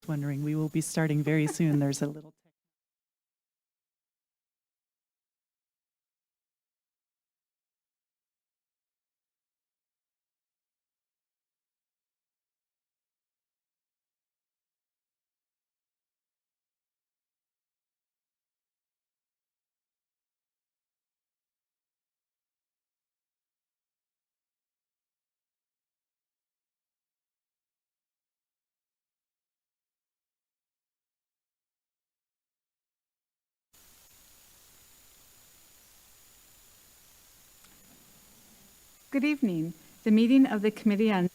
Wondering, we will be starting very soon. There's a little. Good evening. The meeting of the Committee on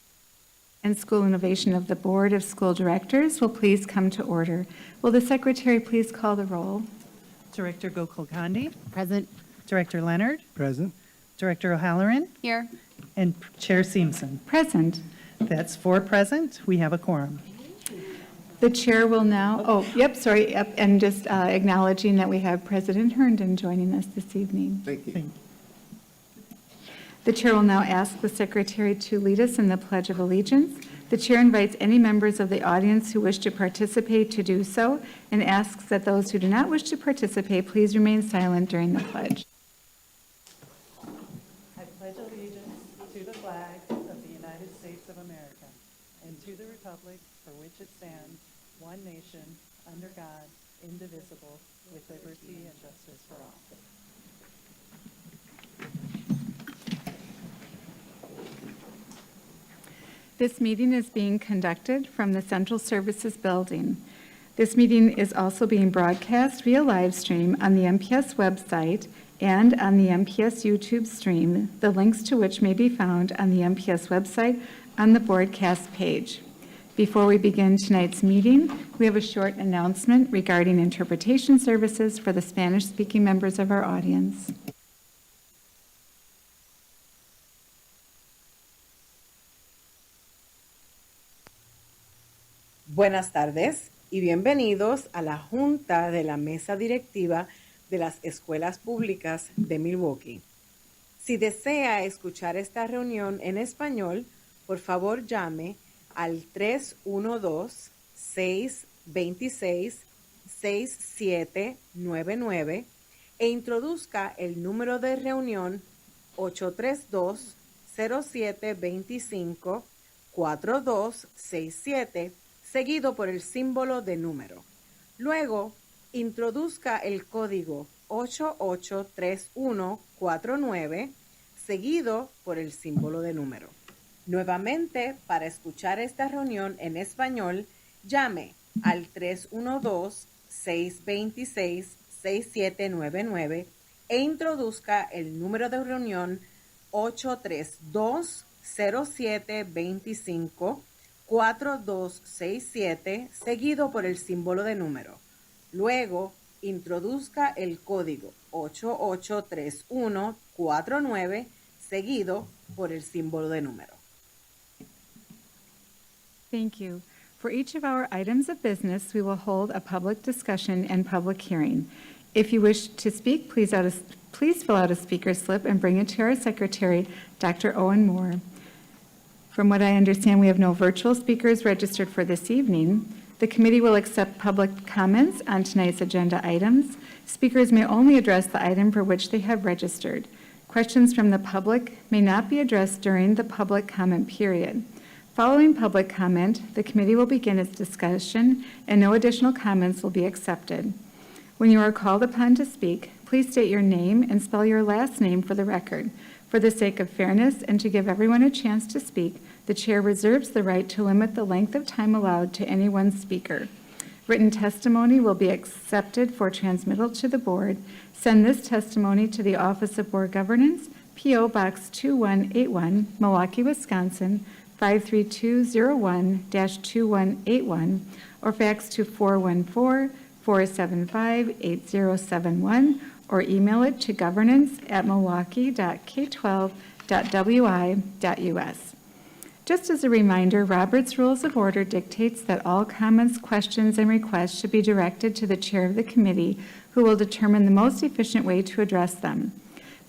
and School Innovation of the Board of School Directors will please come to order. Will the Secretary please call the roll? Director Gokul Gandhi, Present. Director Leonard, Present. Director O'Halloran, Here. and Chair Seamson. Present. That's 4 present. We have a quorum. The Chair will now, and just acknowledging that we have President Herndon joining us this evening. Thank you. The Chair will now ask the Secretary to lead us in the Pledge of Allegiance. The Chair invites any members of the audience who wish to participate to do so and asks that those who do not wish to participate please remain silent during the pledge. I pledge allegiance to the flag of the United States of America and to the republic for which it stands, one nation, under God, indivisible, with liberty and justice for all. This meeting is being conducted from the Central Services Building. This meeting is also being broadcast via live stream on the MPS website and on the MPS YouTube stream, the links to which may be found on the MPS website on the broadcast page. Before we begin tonight's meeting, we have a short announcement regarding interpretation services for the Spanish-speaking members of our audience. Buenas tardes y bienvenidos a la Junta de la Mesa Directiva de las Escuelas Públicas de Milwaukee. Si desea escuchar esta reunión en español, por favor llame al 312-626-6799 e introduzca el número de reunión 832-0725-4267 seguido por el símbolo de número. Luego, introduzca el código 883149, seguido por el símbolo de número. Nuevamente, para escuchar esta reunión en español, llame al 312-626-6799 e introduzca el número de reunión 832-0725-4267, seguido por el símbolo de número. Luego, introduzca el código 883149, seguido por el símbolo de número. Thank you. For each of our items of business, we will hold a public discussion and public hearing. If you wish to speak, please fill out a speaker slip and bring it to our secretary, Dr. Owen Moore. From what I understand, we have no virtual speakers registered for this evening. The committee will accept public comments on tonight's agenda items. Speakers may only address the item for which they have registered. Questions from the public may not be addressed during the public comment period. Following public comment, the committee will begin its discussion and no additional comments will be accepted. When you are called upon to speak, please state your name and spell your last name for the record. For the sake of fairness and to give everyone a chance to speak, the chair reserves the right to limit the length of time allowed to any one speaker. Written testimony will be accepted for transmittal to the board. Send this testimony to the Office of Board Governance, P.O. Box 2181, Milwaukee, Wisconsin, 53201-2181, or fax to 414-475-8071, or email it to governance@milwaukee.k12.wi.us. Just as a reminder, Robert's Rules of Order dictates that all comments, questions, and requests should be directed to the chair of the committee, who will determine the most efficient way to address them.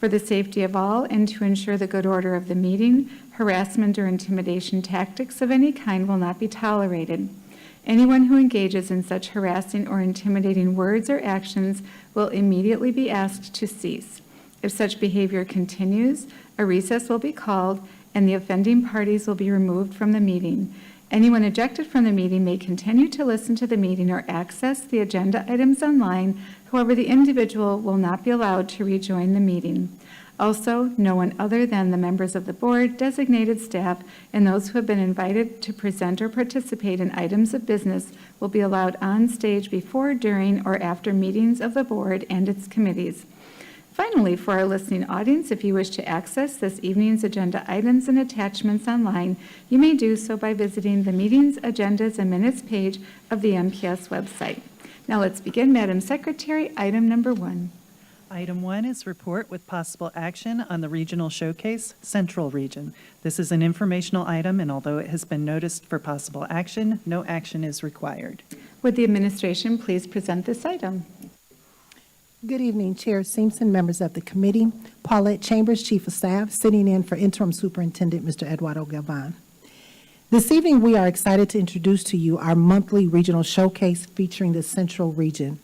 For the safety of all and to ensure the good order of the meeting, harassment or intimidation tactics of any kind will not be tolerated. Anyone who engages in such harassing or intimidating words or actions will immediately be asked to cease. If such behavior continues, a recess will be called and the offending parties will be removed from the meeting. Anyone ejected from the meeting may continue to listen to the meeting or access the agenda items online. However, the individual will not be allowed to rejoin the meeting. Also, no one other than the members of the board, designated staff, and those who have been invited to present or participate in items of business will be allowed on stage before, during, or after meetings of the board and its committees. Finally, for our listening audience, if you wish to access this evening's agenda items and attachments online, you may do so by visiting the Meetings, Agendas, and Minutes page of the MPS website. Now let's begin. Madam Secretary, item number 1. Item 1 is report with possible action on the regional showcase, Central Region. This is an informational item, and although it has been noticed for possible action, no action is required. Would the administration please present this item? Good evening, Chair Simpson, members of the committee. Paulette Chambers, Chief of Staff, sitting in for Interim Superintendent Mr. Eduardo Galvan. This evening, we are excited to introduce to you our monthly regional showcase featuring the Central Region.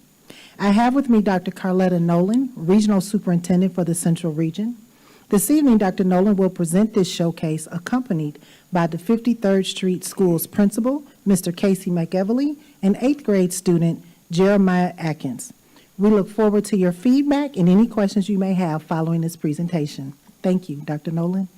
I have with me Dr. Carletta Nolan, Regional Superintendent for the Central Region. This evening, Dr. Nolan will present this showcase accompanied by the 53rd Street School's principal, Mr. Casey McEvely, and 8th grade student, Jeremiah Atkins. We look forward to your feedback and any questions you may have following this presentation. Thank you. Dr. Nolan.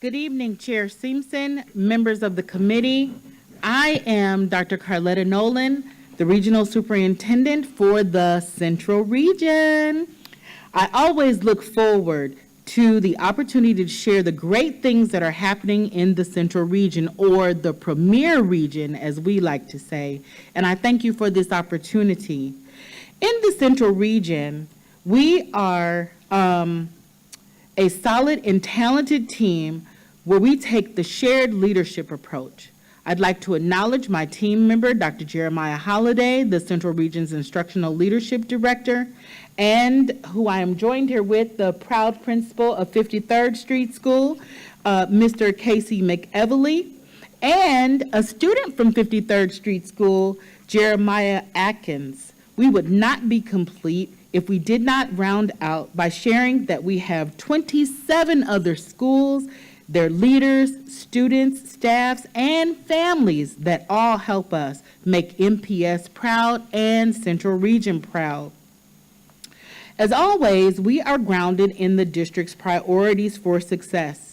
Good evening, Chair Simpson, members of the committee. I am Dr. Carletta Nolan, the Regional Superintendent for the Central Region. I always look forward to the opportunity to share the great things that are happening in the Central Region, or the premier region, as we like to say, and I thank you for this opportunity. In the Central Region, we are a solid and talented team where we take the shared leadership approach. I'd like to acknowledge my team member, Dr. Jeremiah Holliday, the Central Region's Instructional Leadership Director, and who I am joined here with, the proud principal of 53rd Street School, Mr. Casey McEvely, and a student from 53rd Street School, Jeremiah Atkins. We would not be complete if we did not round out by sharing that we have 27 other schools, their leaders, students, staffs, and families that all help us make MPS proud and Central Region proud. As always, we are grounded in the district's priorities for success.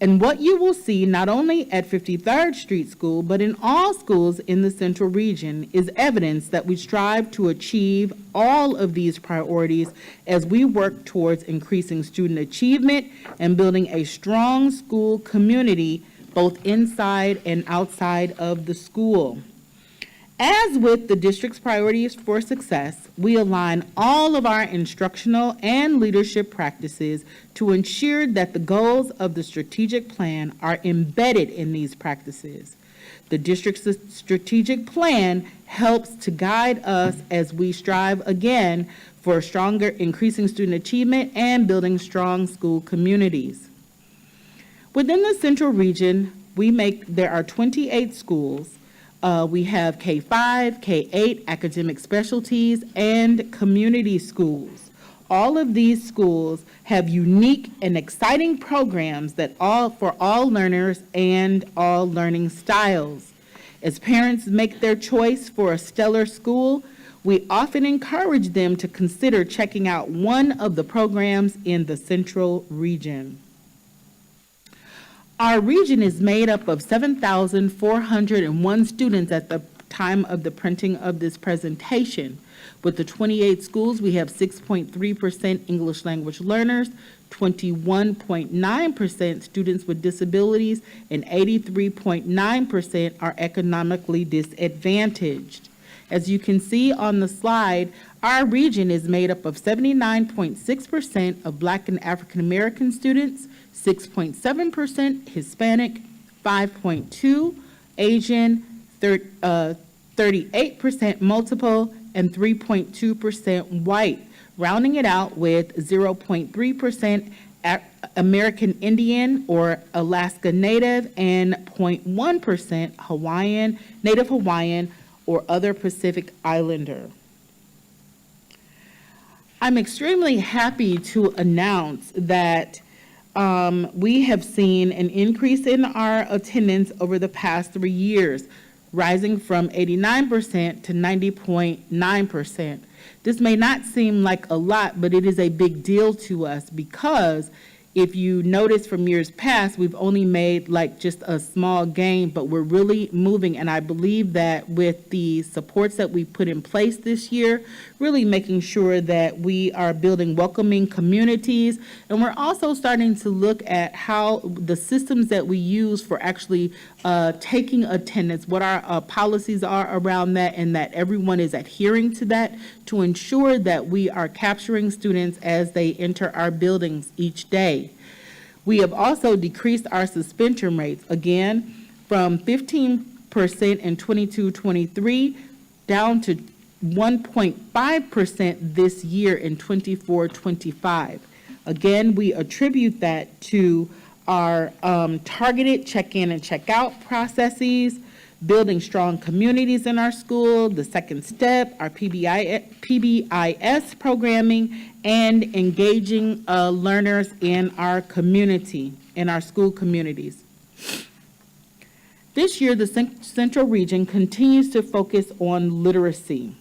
And what you will see not only at 53rd Street School, but in all schools in the Central Region is evidence that we strive to achieve all of these priorities as we work towards increasing student achievement and building a strong school community both inside and outside of the school. As with the district's priorities for success, we align all of our instructional and leadership practices to ensure that the goals of the strategic plan are embedded in these practices. The district's strategic plan helps to guide us as we strive again for stronger, increasing student achievement and building strong school communities. Within the Central Region, there are 28 schools. We have K-5, K-8, academic specialties, and community schools. All of these schools have unique and exciting programs for all learners and all learning styles. As parents make their choice for a stellar school, we often encourage them to consider checking out one of the programs in the Central Region. Our region is made up of 7,401 students at the time of the printing of this presentation. With the 28 schools, we have 6.3% English language learners, 21.9% students with disabilities, and 83.9% are economically disadvantaged. As you can see on the slide, our region is made up of 79.6% of Black and African American students, 6.7% Hispanic, 5.2% Asian, 38% multiple, and 3.2% white, rounding it out with 0.3% American Indian or Alaska Native, and 0.1% Hawaiian, Native Hawaiian, or other Pacific Islander. I'm extremely happy to announce that we have seen an increase in our attendance over the past 3 years, rising from 89% to 90.9%. This may not seem like a lot, but it is a big deal to us because if you notice from years past, we've only made like just a small gain, but we're really moving. And I believe that with the supports that we put in place this year, really making sure that we are building welcoming communities. And we're also starting to look at how the systems that we use for actually taking attendance, what our policies are around that, and that everyone is adhering to that to ensure that we are capturing students as they enter our buildings each day. We have also decreased our suspension rates, again, from 15% in 22-23 down to 1.5% this year in 24-25. Again, we attribute that to our targeted check-in and check-out processes, building strong communities in our school, the second step, our PBIS programming, and engaging learners in our community, in our school communities. This year, the Central Region continues to focus on literacy.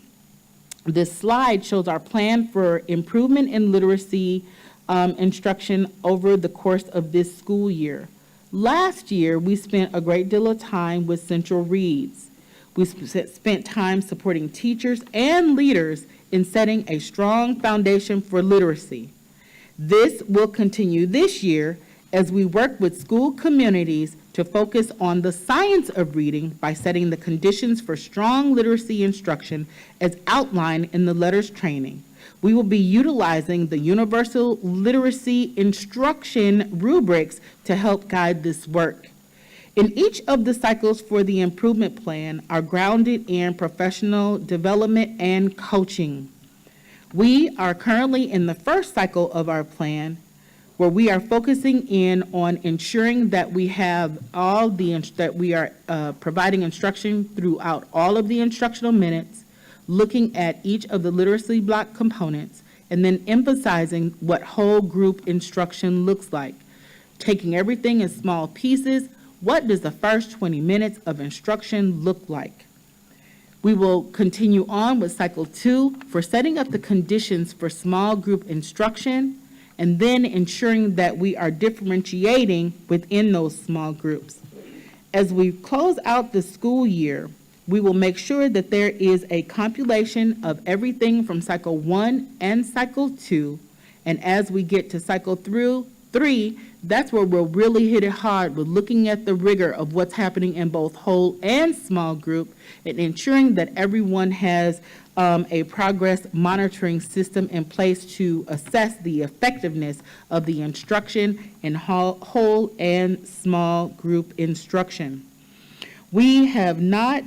This slide shows our plan for improvement in literacy instruction over the course of this school year. Last year, we spent a great deal of time with Central Reads. We spent time supporting teachers and leaders in setting a strong foundation for literacy. This will continue this year as we work with school communities to focus on the science of reading by setting the conditions for strong literacy instruction as outlined in the LETTERS training. We will be utilizing the Universal Literacy Instruction rubrics to help guide this work. In each of the cycles for the improvement plan are grounded in professional development and coaching. We are currently in the first cycle of our plan, where we are focusing in on ensuring that we have that we are providing instruction throughout all of the instructional minutes, looking at each of the literacy block components, and then emphasizing what whole group instruction looks like. Taking everything in small pieces, what does the first 20 minutes of instruction look like? We will continue on with cycle 2 for setting up the conditions for small group instruction, and then ensuring that we are differentiating within those small groups. As we close out the school year, we will make sure that there is a compilation of everything from cycle 1 and cycle 2, and as we get to cycle 3, that's where we'll really hit it hard with looking at the rigor of what's happening in both whole and small group, and ensuring that everyone has a progress monitoring system in place to assess the effectiveness of the instruction in whole and small group instruction. We have not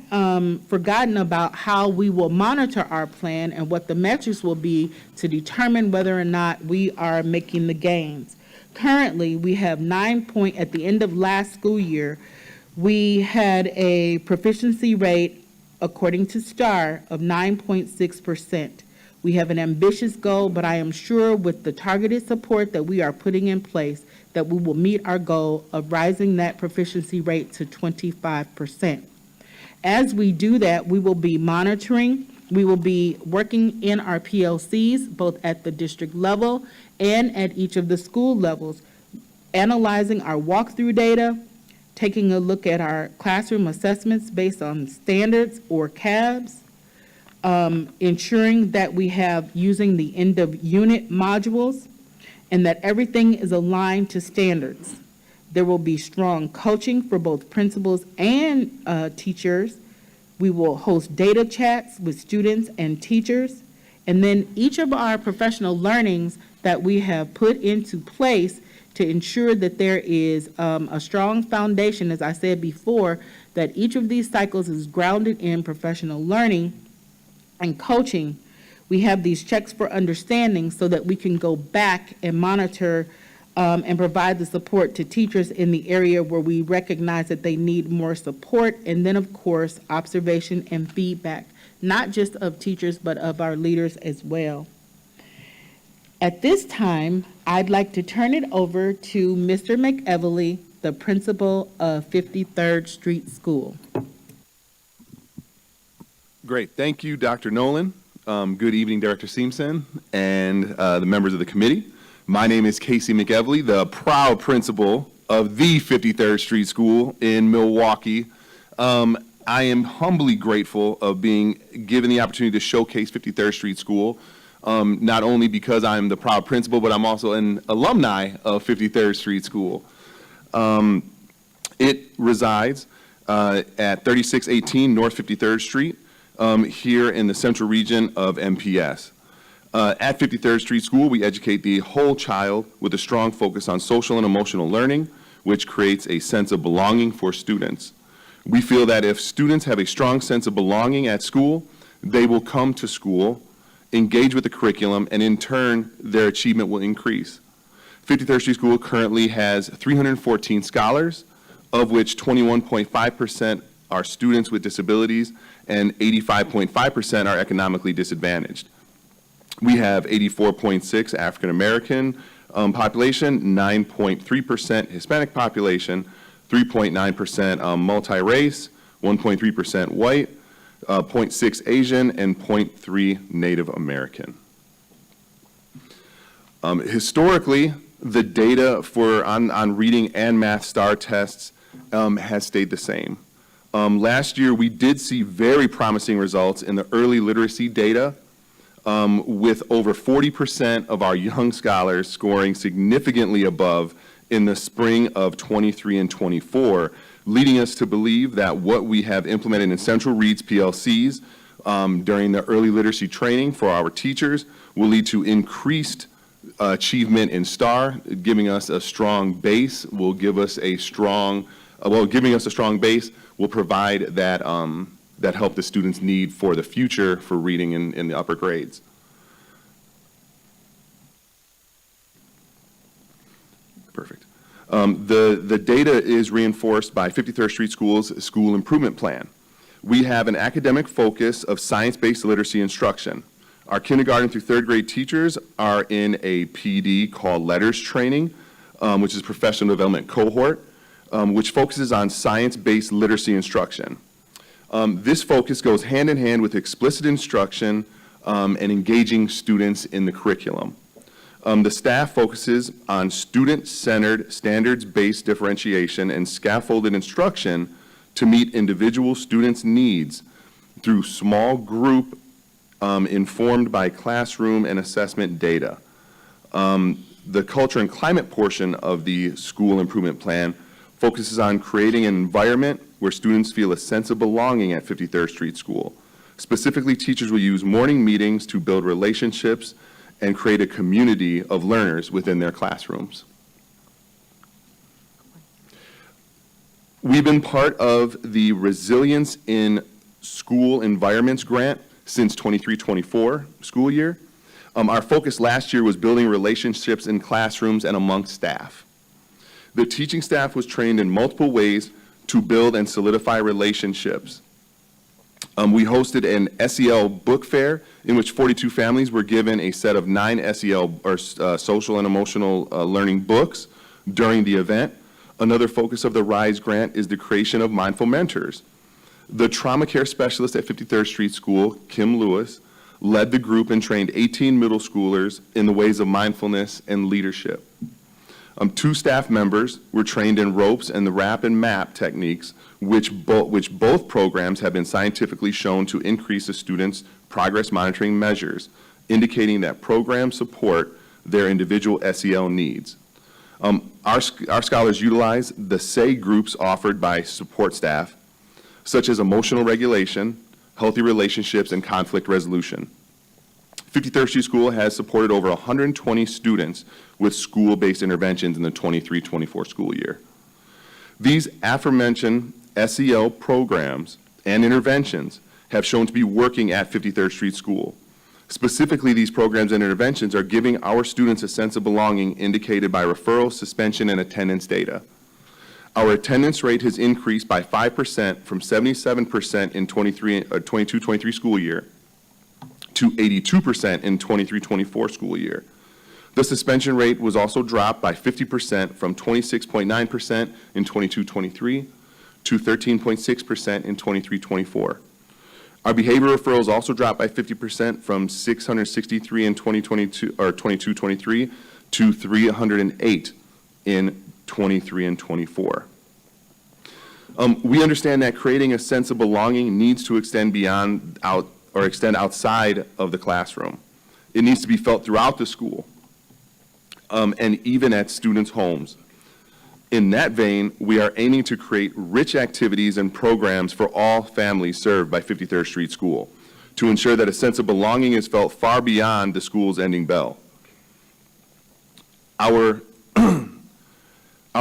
forgotten about how we will monitor our plan and what the metrics will be to determine whether or not we are making the gains. Currently, we have at the end of last school year, we had a proficiency rate according to STAR of 9.6%. We have an ambitious goal, but I am sure with the targeted support that we are putting in place that we will meet our goal of rising that proficiency rate to 25%. As we do that, we will be monitoring, we will be working in our PLCs, both at the district level and at each of the school levels, analyzing our walkthrough data, taking a look at our classroom assessments based on standards or CABs, ensuring that we have using the end of unit modules, and that everything is aligned to standards. There will be strong coaching for both principals and teachers. We will host data chats with students and teachers, and then each of our professional learnings that we have put into place to ensure that there is a strong foundation, as I said before, that each of these cycles is grounded in professional learning and coaching. We have these checks for understanding so that we can go back and monitor and provide the support to teachers in the area where we recognize that they need more support. And then, of course, observation and feedback, not just of teachers, but of our leaders as well. At this time, I'd like to turn it over to Mr. McEvely, the principal of 53rd Street School. Great. Thank you, Dr. Nolan. Good evening, Director Simpson and the members of the committee. My name is Casey McEvely, the proud principal of the 53rd Street School in Milwaukee. I am humbly grateful of being given the opportunity to showcase 53rd Street School, not only because I'm the proud principal, but I'm also an alumni of 53rd Street School. It resides at 3618 North 53rd Street here in the central region of MPS. At 53rd Street School, we educate the whole child with a strong focus on social and emotional learning, which creates a sense of belonging for students. We feel that if students have a strong sense of belonging at school, they will come to school, engage with the curriculum, and in turn, their achievement will increase. 53rd Street School currently has 314 scholars, of which 21.5% are students with disabilities and 85.5% are economically disadvantaged. We have 84.6 African American population, 9.3% Hispanic population, 3.9% multi-race, 1.3% white, 0.6 Asian, and 0.3 Native American. Historically, the data on reading and math STAR tests has stayed the same. Last year, we did see very promising results in the early literacy data, with over 40% of our young scholars scoring significantly above in the spring of 23 and 24, leading us to believe that what we have implemented in Central Reads PLCs during the early literacy training for our teachers will lead to increased achievement in STAR, giving us a strong base, will give us a strong, giving us a strong base will provide that that help the students need for the future for reading in the upper grades. Perfect. The data is reinforced by 53rd Street School's School Improvement Plan. We have an academic focus of science-based literacy instruction. Our kindergarten through third grade teachers are in a PD called Letters Training, which is a professional development cohort, which focuses on science-based literacy instruction. This focus goes hand in hand with explicit instruction and engaging students in the curriculum. The staff focuses on student-centered, standards-based differentiation and scaffolded instruction to meet individual students' needs through small group informed by classroom and assessment data. The culture and climate portion of the school improvement plan focuses on creating an environment where students feel a sense of belonging at 53rd Street School. Specifically, teachers will use morning meetings to build relationships and create a community of learners within their classrooms. We've been part of the Resilience in School Environments grant since 23-24 school year. Our focus last year was building relationships in classrooms and amongst staff. The teaching staff was trained in multiple ways to build and solidify relationships. We hosted an SEL book fair in which 42 families were given a set of 9 SEL or social and emotional learning books during the event. Another focus of the RISE grant is the creation of mindful mentors. The trauma care specialist at 53rd Street School, Kim Lewis, led the group and trained 18 middle schoolers in the ways of mindfulness and leadership. 2 staff members were trained in ropes and the RAP and MAP techniques, which both programs have been scientifically shown to increase the students' progress monitoring measures, indicating that programs support their individual SEL needs. Our scholars utilize the SAY groups offered by support staff, such as emotional regulation, healthy relationships, and conflict resolution. 53rd Street School has supported over 120 students with school-based interventions in the 23-24 school year. These aforementioned SEL programs and interventions have shown to be working at 53rd Street School. Specifically, these programs and interventions are giving our students a sense of belonging indicated by referral, suspension, and attendance data. Our attendance rate has increased by 5% from 77% in 22-23 school year to 82% in 23-24 school year. The suspension rate was also dropped by 50% from 26.9% in 22-23 to 13.6% in 23-24. Our behavior referrals also dropped by 50% from 663 in 22-23 to 308 in 23 and 24. We understand that creating a sense of belonging needs to extend extend outside of the classroom. It needs to be felt throughout the school, and even at students' homes. In that vein, we are aiming to create rich activities and programs for all families served by 53rd Street School to ensure that a sense of belonging is felt far beyond the school's ending bell. Our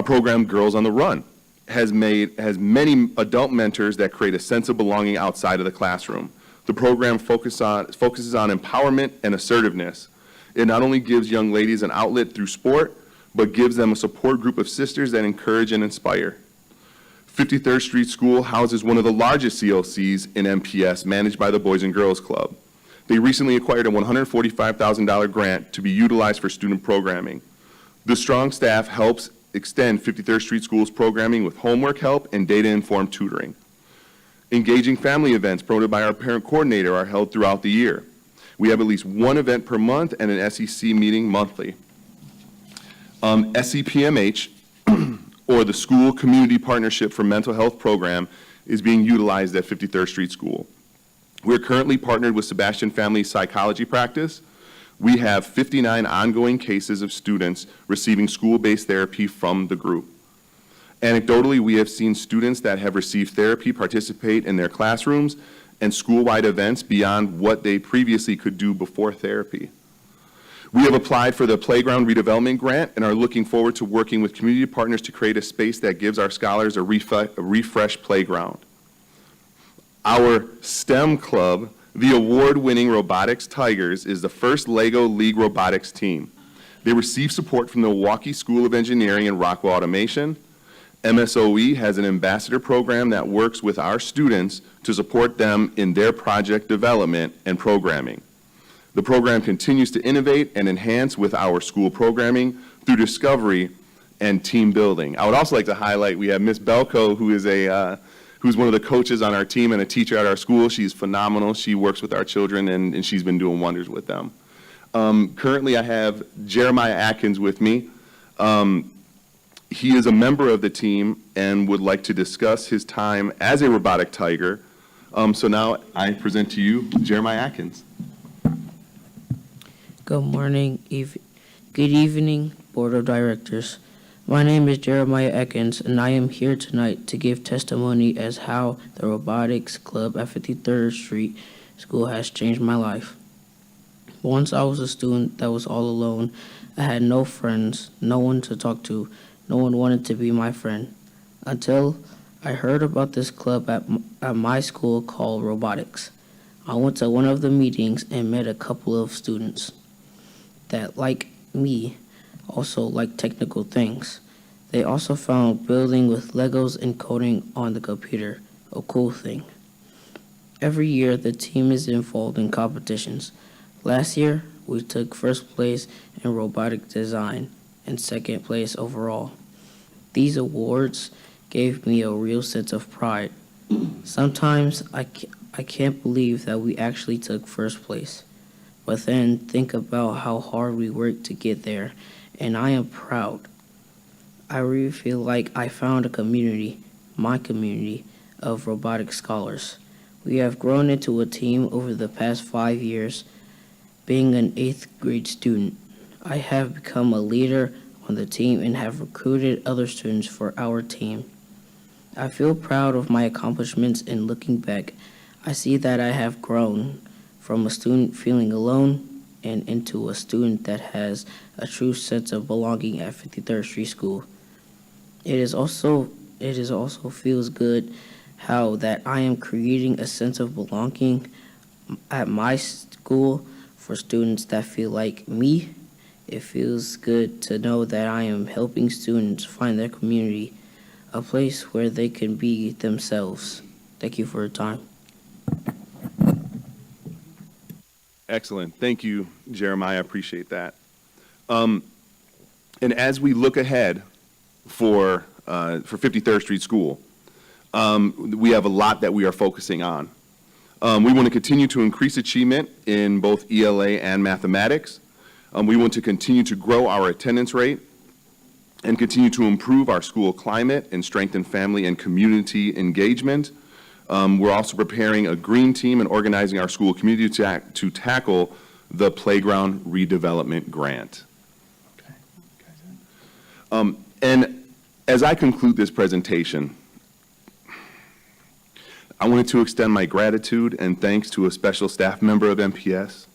program, Girls on the Run, has many adult mentors that create a sense of belonging outside of the classroom. The program focuses on empowerment and assertiveness. It not only gives young ladies an outlet through sport, but gives them a support group of sisters that encourage and inspire. 53rd Street School houses one of the largest CLCs in MPS managed by the Boys and Girls Club. They recently acquired a $145,000 grant to be utilized for student programming. The strong staff helps extend 53rd Street School's programming with homework help and data-informed tutoring. Engaging family events promoted by our parent coordinator are held throughout the year. We have at least one event per month and an SEC meeting monthly. SCPMH, or the School Community Partnership for Mental Health Program, is being utilized at 53rd Street School. We're currently partnered with Sebastian Family Psychology Practice. We have 59 ongoing cases of students receiving school-based therapy from the group. Anecdotally, we have seen students that have received therapy participate in their classrooms and school-wide events beyond what they previously could do before therapy. We have applied for the Playground Redevelopment Grant and are looking forward to working with community partners to create a space that gives our scholars a refreshed playground. Our STEM club, the award-winning Robotics Tigers, is the first LEGO League robotics team. They receive support from the Milwaukee School of Engineering and Rockwell Automation. MSOE has an ambassador program that works with our students to support them in their project development and programming. The program continues to innovate and enhance with our school programming through discovery and team building. I would also like to highlight, we have Miss Belko, who is who's one of the coaches on our team and a teacher at our school. She's phenomenal. She works with our children, and she's been doing wonders with them. Currently, I have Jeremiah Atkins with me. He is a member of the team and would like to discuss his time as a robotic tiger. So now I present to you Jeremiah Atkins. Good morning, good evening, Board of Directors. My name is Jeremiah Ekins, and I am here tonight to give testimony as how the Robotics Club at 53rd Street School has changed my life. Once I was a student that was all alone. I had no friends, no one to talk to, no one wanted to be my friend, until I heard about this club at my school called Robotics. I went to one of the meetings and met a couple of students that, like me, also like technical things. They also found building with Legos and coding on the computer a cool thing. Every year, the team is involved in competitions. Last year, we took first place in robotic design and second place overall. These awards gave me a real sense of pride. Sometimes I can't believe that we actually took first place. But then think about how hard we worked to get there, and I am proud. I really feel like I found a community, my community, of robotic scholars. We have grown into a team over the past 5 years. Being an 8th grade student, I have become a leader on the team and have recruited other students for our team. I feel proud of my accomplishments, and looking back, I see that I have grown from a student feeling alone and into a student that has a true sense of belonging at 53rd Street School. It also feels good how that I am creating a sense of belonging at my school for students that feel like me. It feels good to know that I am helping students find their community, a place where they can be themselves. Thank you for your time. Excellent. Thank you, Jeremiah. I appreciate that. And as we look ahead for 53rd Street School, we have a lot that we are focusing on. We want to continue to increase achievement in both ELA and mathematics. We want to continue to grow our attendance rate and continue to improve our school climate and strengthen family and community engagement. We're also preparing a green team and organizing our school community to tackle the playground redevelopment grant. And as I conclude this presentation, I wanted to extend my gratitude and thanks to a special staff member of MPS.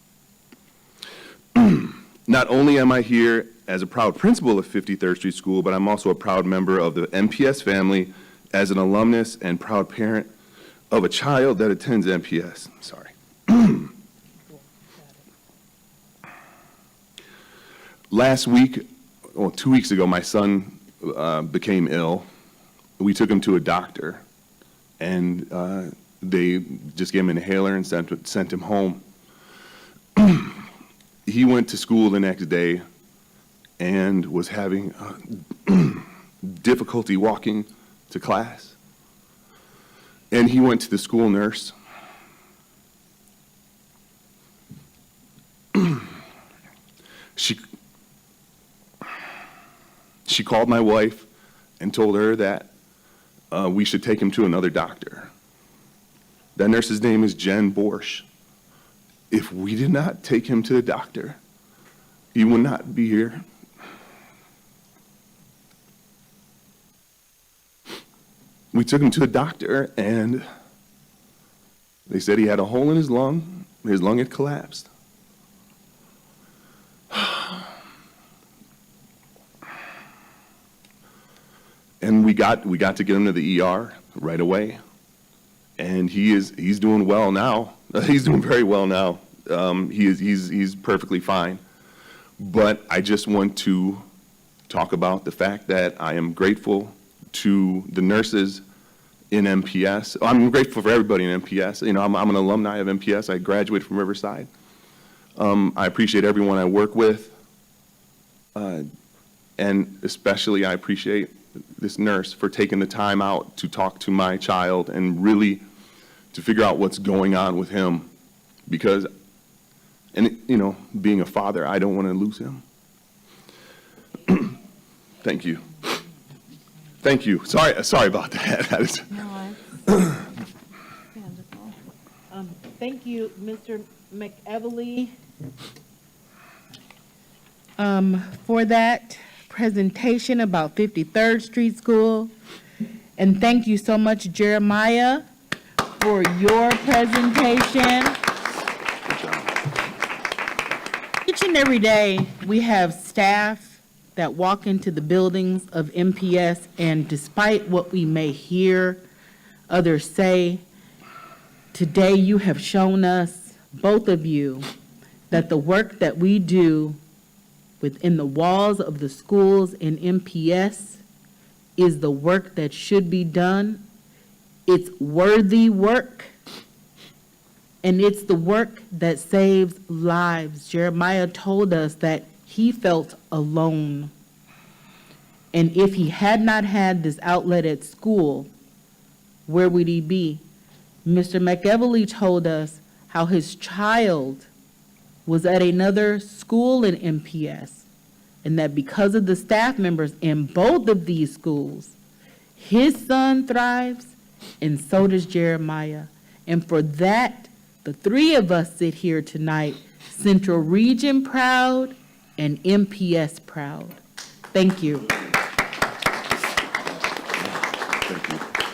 Not only am I here as a proud principal of 53rd Street School, but I'm also a proud member of the MPS family as an alumnus and proud parent of a child that attends MPS. Sorry. Last week, well, 2 weeks ago, my son became ill. We took him to a doctor, and they just gave him an inhaler and sent him home. He went to school the next day and was having difficulty walking to class. And he went to the school nurse. She called my wife and told her that we should take him to another doctor. That nurse's name is Jen Borsch. If we did not take him to the doctor, he would not be here. We took him to the doctor, and they said he had a hole in his lung. His lung had collapsed. And we got to get him to the ER right away. And he's doing well now. He's doing very well now. He's perfectly fine. But I just want to talk about the fact that I am grateful to the nurses in MPS. I'm grateful for everybody in MPS. You know, I'm an alumni of MPS. I graduated from Riverside. I appreciate everyone I work with. And especially I appreciate this nurse for taking the time out to talk to my child and really to figure out what's going on with him. Because, and you know, being a father, I don't want to lose him. Thank you. Thank you. Sorry about that. That is, Thank you, Mr. McEvely, for that presentation about 53rd Street School. And thank you so much, Jeremiah, for your presentation. Each and every day, we have staff that walk into the buildings of MPS, and despite what we may hear others say, today you have shown us, both of you, that the work that we do within the walls of the schools in MPS is the work that should be done. It's worthy work, and it's the work that saves lives. Jeremiah told us that he felt alone. And if he had not had this outlet at school, where would he be? Mr. McEvely told us how his child was at another school in MPS, and that because of the staff members in both of these schools, his son thrives, and so does Jeremiah. And for that, the three of us sit here tonight, Central Region proud and MPS proud. Thank you.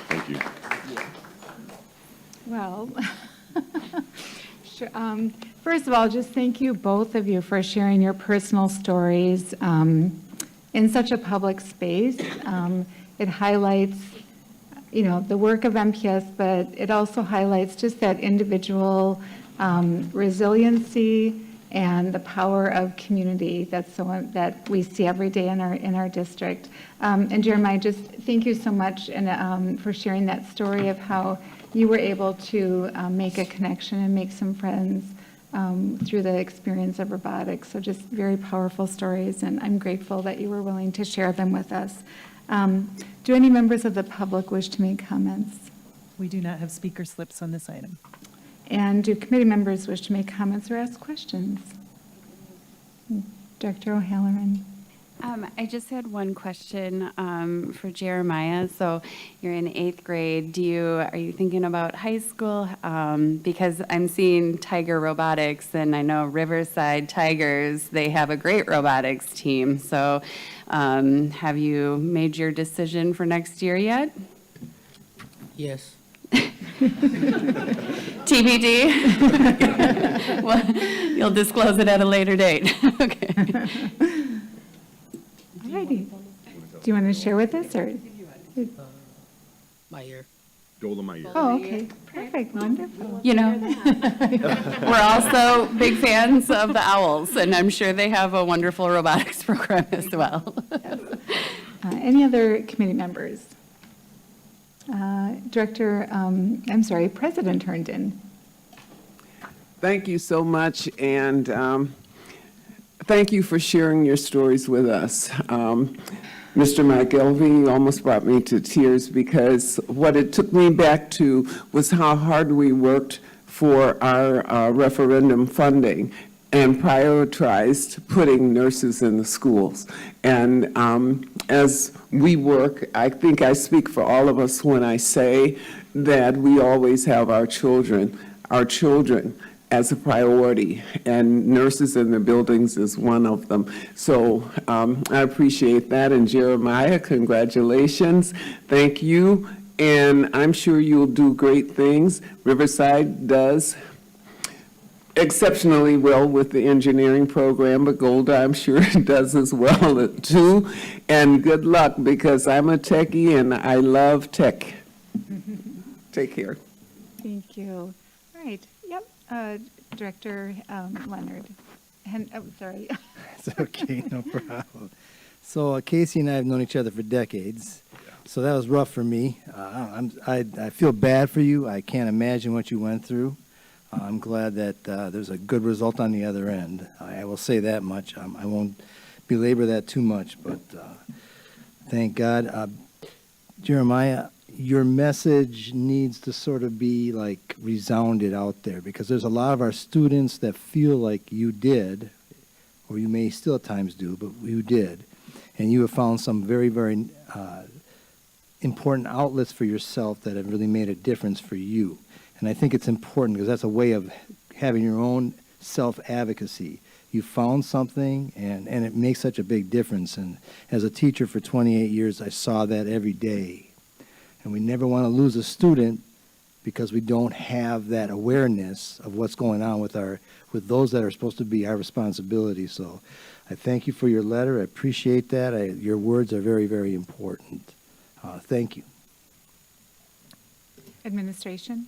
Thank you. Well, sure, first of all, just thank you, both of you, for sharing your personal stories in such a public space. It highlights, you know, the work of MPS, but it also highlights just that individual resiliency and the power of community that we see every day in our district. And Jeremiah, just thank you so much for sharing that story of how you were able to make a connection and make some friends through the experience of robotics. So just very powerful stories, and I'm grateful that you were willing to share them with us. Do any members of the public wish to make comments? We do not have speaker slips on this item. And do committee members wish to make comments or ask questions? Director O'Halloran. I just had one question for Jeremiah. So you're in 8th grade. Are you thinking about high school? Because I'm seeing Tiger Robotics, and I know Riverside Tigers, they have a great robotics team. So have you made your decision for next year yet? Yes. TBD? Well, you'll disclose it at a later date. Okay. Alrighty. Do you want to share with us, or? My ear. Dolomite. Oh, okay. Perfect. Wonderful. You know, we're also big fans of the Owls, and I'm sure they have a wonderful robotics program as well. Any other committee members? President Herndon. Thank you so much, and thank you for sharing your stories with us. Mr. McElvey, you almost brought me to tears, because what it took me back to was how hard we worked for our referendum funding and prioritized putting nurses in the schools. And as we work, I think I speak for all of us when I say that we always have our children as a priority, and nurses in the buildings is one of them. So I appreciate that, and Jeremiah, congratulations. Thank you, and I'm sure you'll do great things. Riverside does exceptionally well with the engineering program, but Golda, I'm sure, does as well too. And good luck, because I'm a techie and I love tech. Take care. Thank you. All right. Yep. Director Leonard. Sorry. It's okay, no problem. So Casey and I have known each other for decades, so that was rough for me. I feel bad for you. I can't imagine what you went through. I'm glad that there's a good result on the other end. I will say that much. I won't belabor that too much, but thank God. Jeremiah, your message needs to sort of be like resounded out there, because there's a lot of our students that feel like you did, or you may still at times do, but you did. And you have found some very, very important outlets for yourself that have really made a difference for you. And I think it's important, because that's a way of having your own self-advocacy. You found something, and it makes such a big difference. And as a teacher for 28 years, I saw that every day. And we never want to lose a student because we don't have that awareness of what's going on with those that are supposed to be our responsibility. So I thank you for your letter. I appreciate that. Your words are very, very important. Thank you. Administration.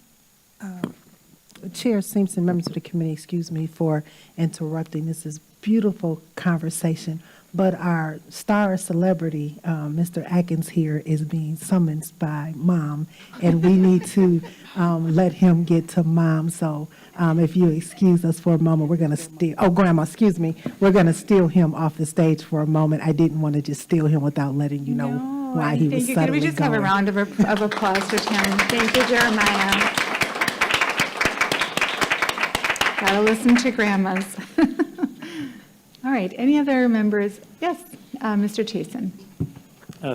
Chair Simpson, members of the committee, excuse me for interrupting. This is beautiful conversation, but our star celebrity, Mr. Atkins here, is being summoned by Mom, and we need to let him get to Mom. So if you excuse us for a moment, we're going to Grandma, excuse me, we're going to steal him off the stage for a moment. I didn't want to just steal him without letting you know why he was suddenly Can we just have a round of applause for him? Thank you, Jeremiah. Gotta listen to grandmas. All right, any other members? Yes, Mr. Chasen.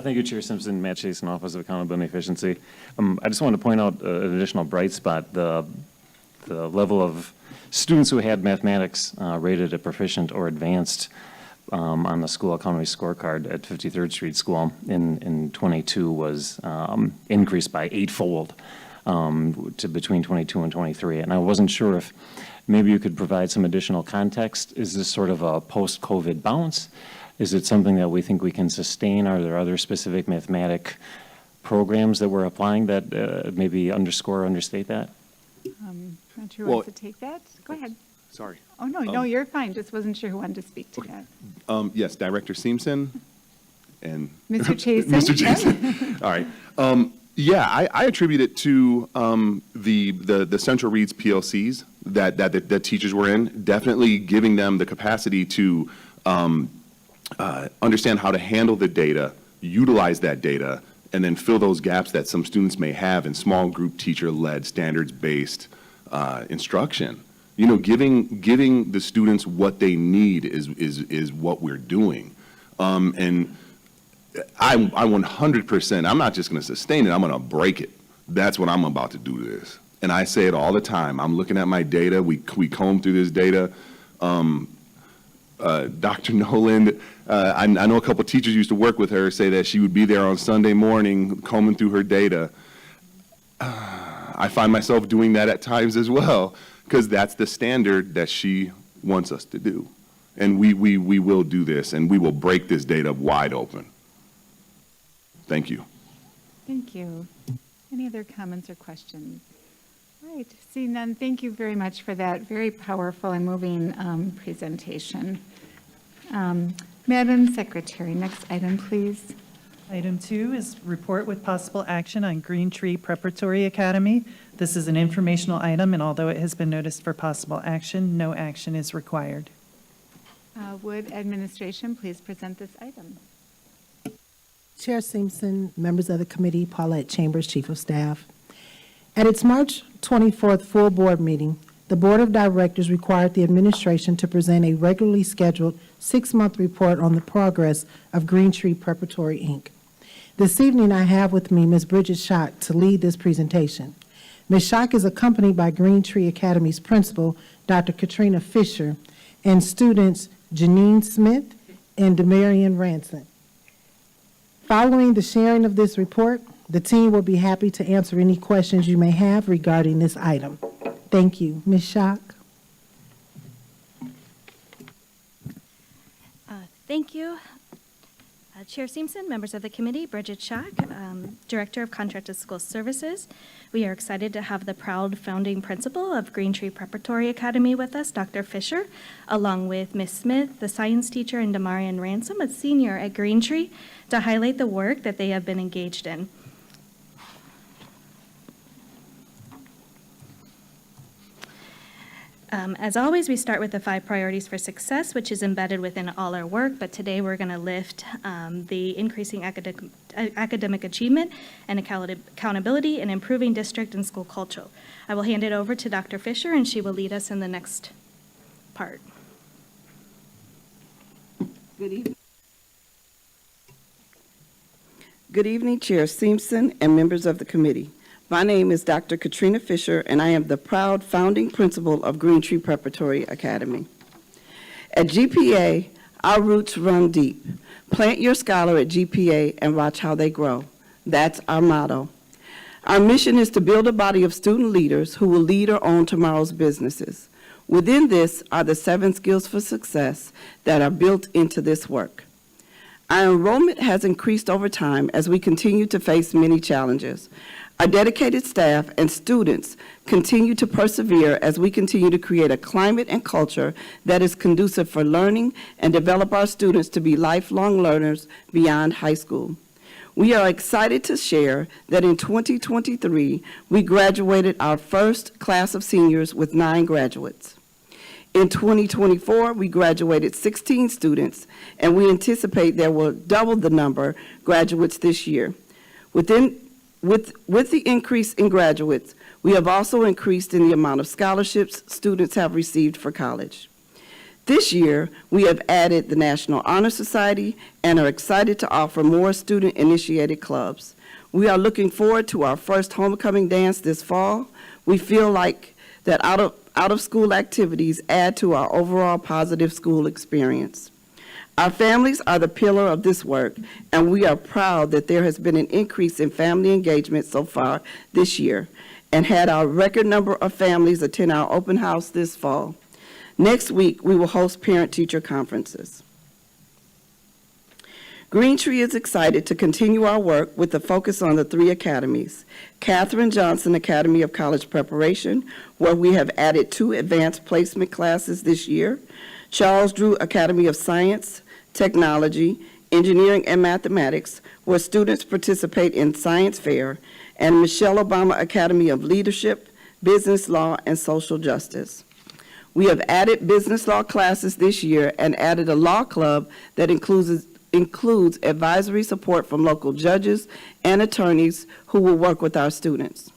Thank you, Chair Simpson, Matt Chasen, Office of Accountability and Efficiency. I just wanted to point out an additional bright spot, the level of students who had mathematics rated at proficient or advanced on the school economy scorecard at 53rd Street School in 22 was increased by 8-fold to between 22 and 23. And I wasn't sure if maybe you could provide some additional context. Is this sort of a post-COVID bounce? Is it something that we think we can sustain? Are there other specific mathematic programs that we're applying that maybe underscore or understate that? Not sure who wants to take that. Go ahead. Sorry. Oh, no, you're fine. Just wasn't sure who wanted to speak to that. Yes, Director Simpson and. Mr. Chasen? Mr. Chasen. All right. Yeah, I attribute it to the Central Reads PLCs that teachers were in, definitely giving them the capacity to understand how to handle the data, utilize that data, and then fill those gaps that some students may have in small group teacher-led, standards-based instruction. You know, giving the students what they need is what we're doing. And I 100%, I'm not just going to sustain it, I'm going to break it. That's what I'm about to do to this. And I say it all the time. I'm looking at my data. We comb through this data. Dr. Noland, I know a couple teachers used to work with her, say that she would be there on Sunday morning combing through her data. I find myself doing that at times as well, because that's the standard that she wants us to do. And we will do this, and we will break this data wide open. Thank you. Thank you. Any other comments or questions? All right, seeing none, thank you very much for that very powerful and moving presentation. Madam Secretary, next item, please. Item 2 is report with possible action on Green Tree Preparatory Academy. This is an informational item, and although it has been noticed for possible action, no action is required. Would administration please present this item? Chair Simpson, members of the committee, Paulette Chambers, Chief of Staff. At its March 24th full board meeting, the Board of Directors required the administration to present a regularly scheduled 6-month report on the progress of Green Tree Preparatory, Inc. This evening, I have with me Ms. Bridget Schock to lead this presentation. Ms. Schock is accompanied by Green Tree Academy's principal, Dr. Katrina Fisher, and students Janine Smith and Demarion Ranson. Following the sharing of this report, the team will be happy to answer any questions you may have regarding this item. Thank you. Ms. Schock. Thank you. Chair Simpson, members of the committee, Bridget Schock, Director of Contracted School Services. We are excited to have the proud founding principal of Green Tree Preparatory Academy with us, Dr. Fisher, along with Ms. Smith, the science teacher, and Demarion Ransom, a senior at Green Tree, to highlight the work that they have been engaged in. As always, we start with the 5 priorities for success, which is embedded within all our work, but today we're going to lift the increasing academic achievement and accountability and improving district and school culture. I will hand it over to Dr. Fisher, and she will lead us in the next part. Good evening. Good evening, Chair Simpson and members of the committee. My name is Dr. Katrina Fisher, and I am the proud founding principal of Green Tree Preparatory Academy. At GPA, our roots run deep. Plant your scholar at GPA and watch how they grow. That's our motto. Our mission is to build a body of student leaders who will lead or own tomorrow's businesses. Within this are the 7 skills for success that are built into this work. Our enrollment has increased over time as we continue to face many challenges. Our dedicated staff and students continue to persevere as we continue to create a climate and culture that is conducive for learning and develop our students to be lifelong learners beyond high school. We are excited to share that in 2023, we graduated our first class of seniors with 9 graduates. In 2024, we graduated 16 students, and we anticipate there will double the number graduates this year. With the increase in graduates, we have also increased in the amount of scholarships students have received for college. This year, we have added the National Honor Society and are excited to offer more student-initiated clubs. We are looking forward to our first homecoming dance this fall. We feel like that out-of-school activities add to our overall positive school experience. Our families are the pillar of this work, and we are proud that there has been an increase in family engagement so far this year and had our record number of families attend our open house this fall. Next week, we will host parent-teacher conferences. Green Tree is excited to continue our work with a focus on the 3 academies. Katherine Johnson Academy of College Preparation, where we have added 2 advanced placement classes this year. Charles Drew Academy of Science, Technology, Engineering, and Mathematics, where students participate in science fair. And Michelle Obama Academy of Leadership, Business Law, and Social Justice. We have added business law classes this year and added a law club that includes advisory support from local judges and attorneys who will work with our students.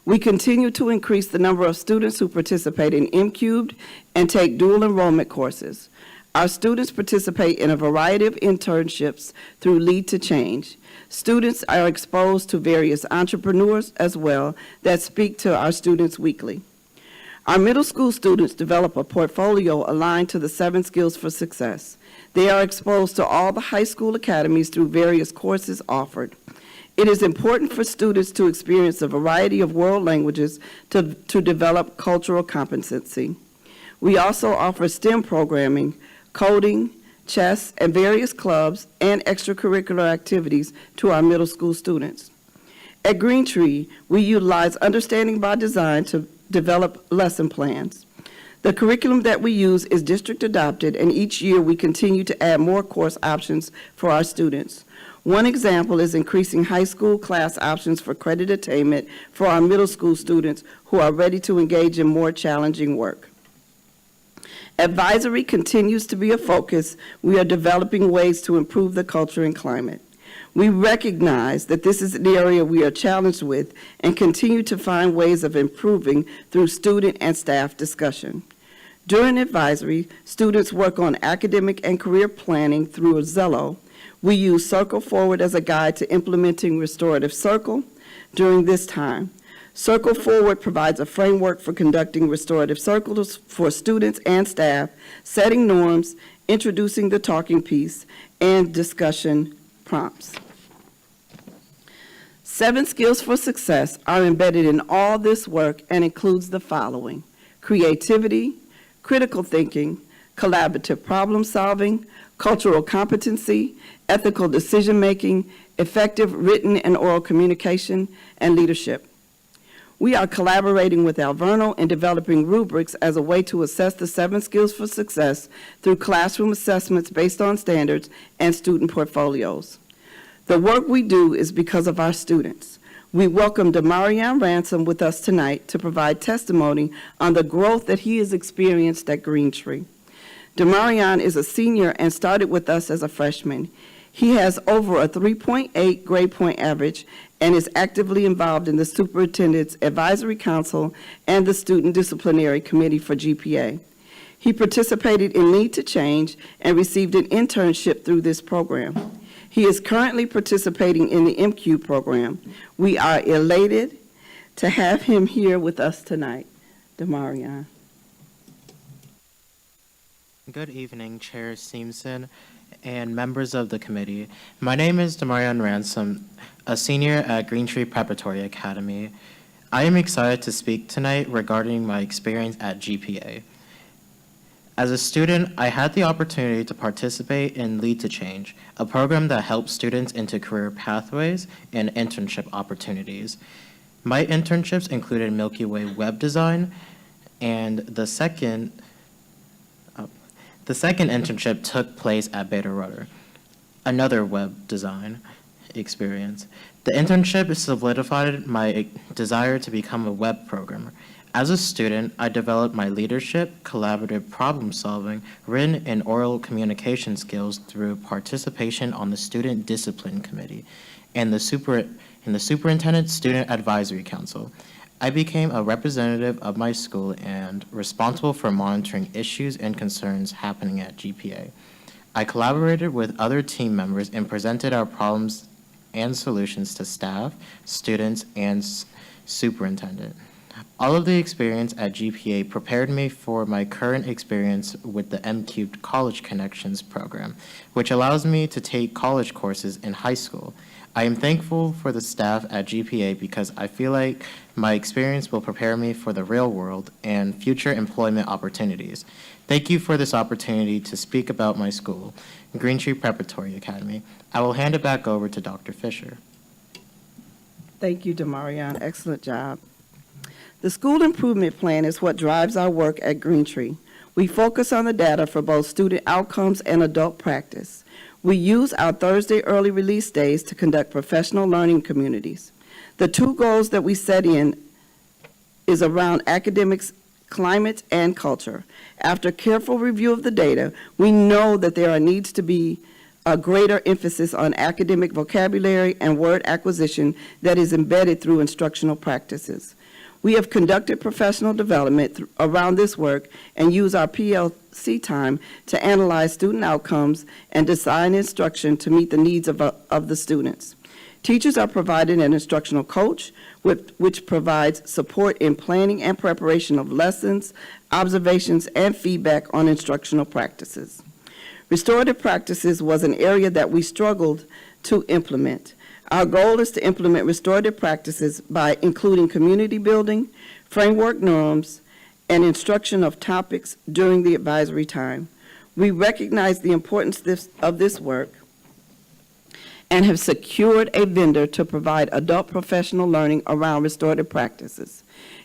We continue to increase the number of students who participate in M-Cubed and take dual enrollment courses. Our students participate in a variety of internships through Lead to Change. Students are exposed to various entrepreneurs as well that speak to our students weekly. Our middle school students develop a portfolio aligned to the 7 Skills for Success. They are exposed to all the high school academies through various courses offered. It is important for students to experience a variety of world languages to develop cultural competency. We also offer STEM programming, coding, chess, and various clubs and extracurricular activities to our middle school students. At Green Tree, we utilize Understanding by Design to develop lesson plans. The curriculum that we use is district adopted, and each year we continue to add more course options for our students. One example is increasing high school class options for credit attainment for our middle school students who are ready to engage in more challenging work. Advisory continues to be a focus. We are developing ways to improve the culture and climate. We recognize that this is an area we are challenged with and continue to find ways of improving through student and staff discussion. During advisory, students work on academic and career planning through Zello. We use Circle Forward as a guide to implementing Restorative Circle during this time. Circle Forward provides a framework for conducting restorative circles for students and staff, setting norms, introducing the talking piece, and discussion prompts. 7 Skills for Success are embedded in all this work and includes the following: creativity, critical thinking, collaborative problem solving, cultural competency, ethical decision-making, effective written and oral communication, and leadership. We are collaborating with Alverno in developing rubrics as a way to assess the 7 Skills for Success through classroom assessments based on standards and student portfolios. The work we do is because of our students. We welcome Damarion Ransom with us tonight to provide testimony on the growth that he has experienced at Green Tree. Damarion is a senior and started with us as a freshman. He has over a 3.8 grade point average and is actively involved in the Superintendent's Advisory Council and the Student Disciplinary Committee for GPA. He participated in Lead to Change and received an internship through this program. He is currently participating in the MQ program. We are elated to have him here with us tonight. Damarion. Good evening, Chair Simpson and members of the committee. My name is Damarion Ransom, a senior at Green Tree Preparatory Academy. I am excited to speak tonight regarding my experience at GPA. As a student, I had the opportunity to participate in Lead to Change, a program that helps students into career pathways and internship opportunities. My internships included Milky Way web design, and the second internship took place at Beta Rudder, another web design experience. The internship solidified my desire to become a web programmer. As a student, I developed my leadership, collaborative problem solving, written and oral communication skills through participation on the Student Discipline Committee and the Superintendent Student Advisory Council. I became a representative of my school and responsible for monitoring issues and concerns happening at GPA. I collaborated with other team members and presented our problems and solutions to staff, students, and superintendent. All of the experience at GPA prepared me for my current experience with the M-Cubed College Connections program, which allows me to take college courses in high school. I am thankful for the staff at GPA because I feel like my experience will prepare me for the real world and future employment opportunities. Thank you for this opportunity to speak about my school, Green Tree Preparatory Academy. I will hand it back over to Dr. Fisher. Thank you, Demarion. Excellent job. The school improvement plan is what drives our work at Green Tree. We focus on the data for both student outcomes and adult practice. We use our Thursday early release days to conduct professional learning communities. The two goals that we set in is around academics, climate, and culture. After careful review of the data, we know that there needs to be a greater emphasis on academic vocabulary and word acquisition that is embedded through instructional practices. We have conducted professional development around this work and use our PLC time to analyze student outcomes and design instruction to meet the needs of the students. Teachers are provided an instructional coach, which provides support in planning and preparation of lessons, observations, and feedback on instructional practices. Restorative practices was an area that we struggled to implement. Our goal is to implement restorative practices by including community building, framework norms, and instruction of topics during the advisory time. We recognize the importance of this work and have secured a vendor to provide adult professional learning around restorative practices.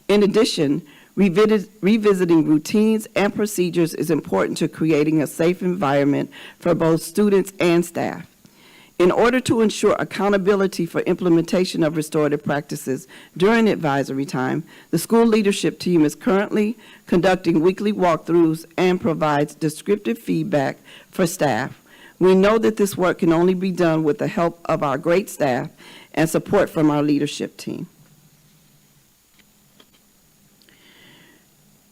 In addition, revisiting routines and procedures is important to creating a safe environment for both students and staff. In order to ensure accountability for implementation of restorative practices during advisory time, the school leadership team is currently conducting weekly walkthroughs and provides descriptive feedback for staff. We know that this work can only be done with the help of our great staff and support from our leadership team.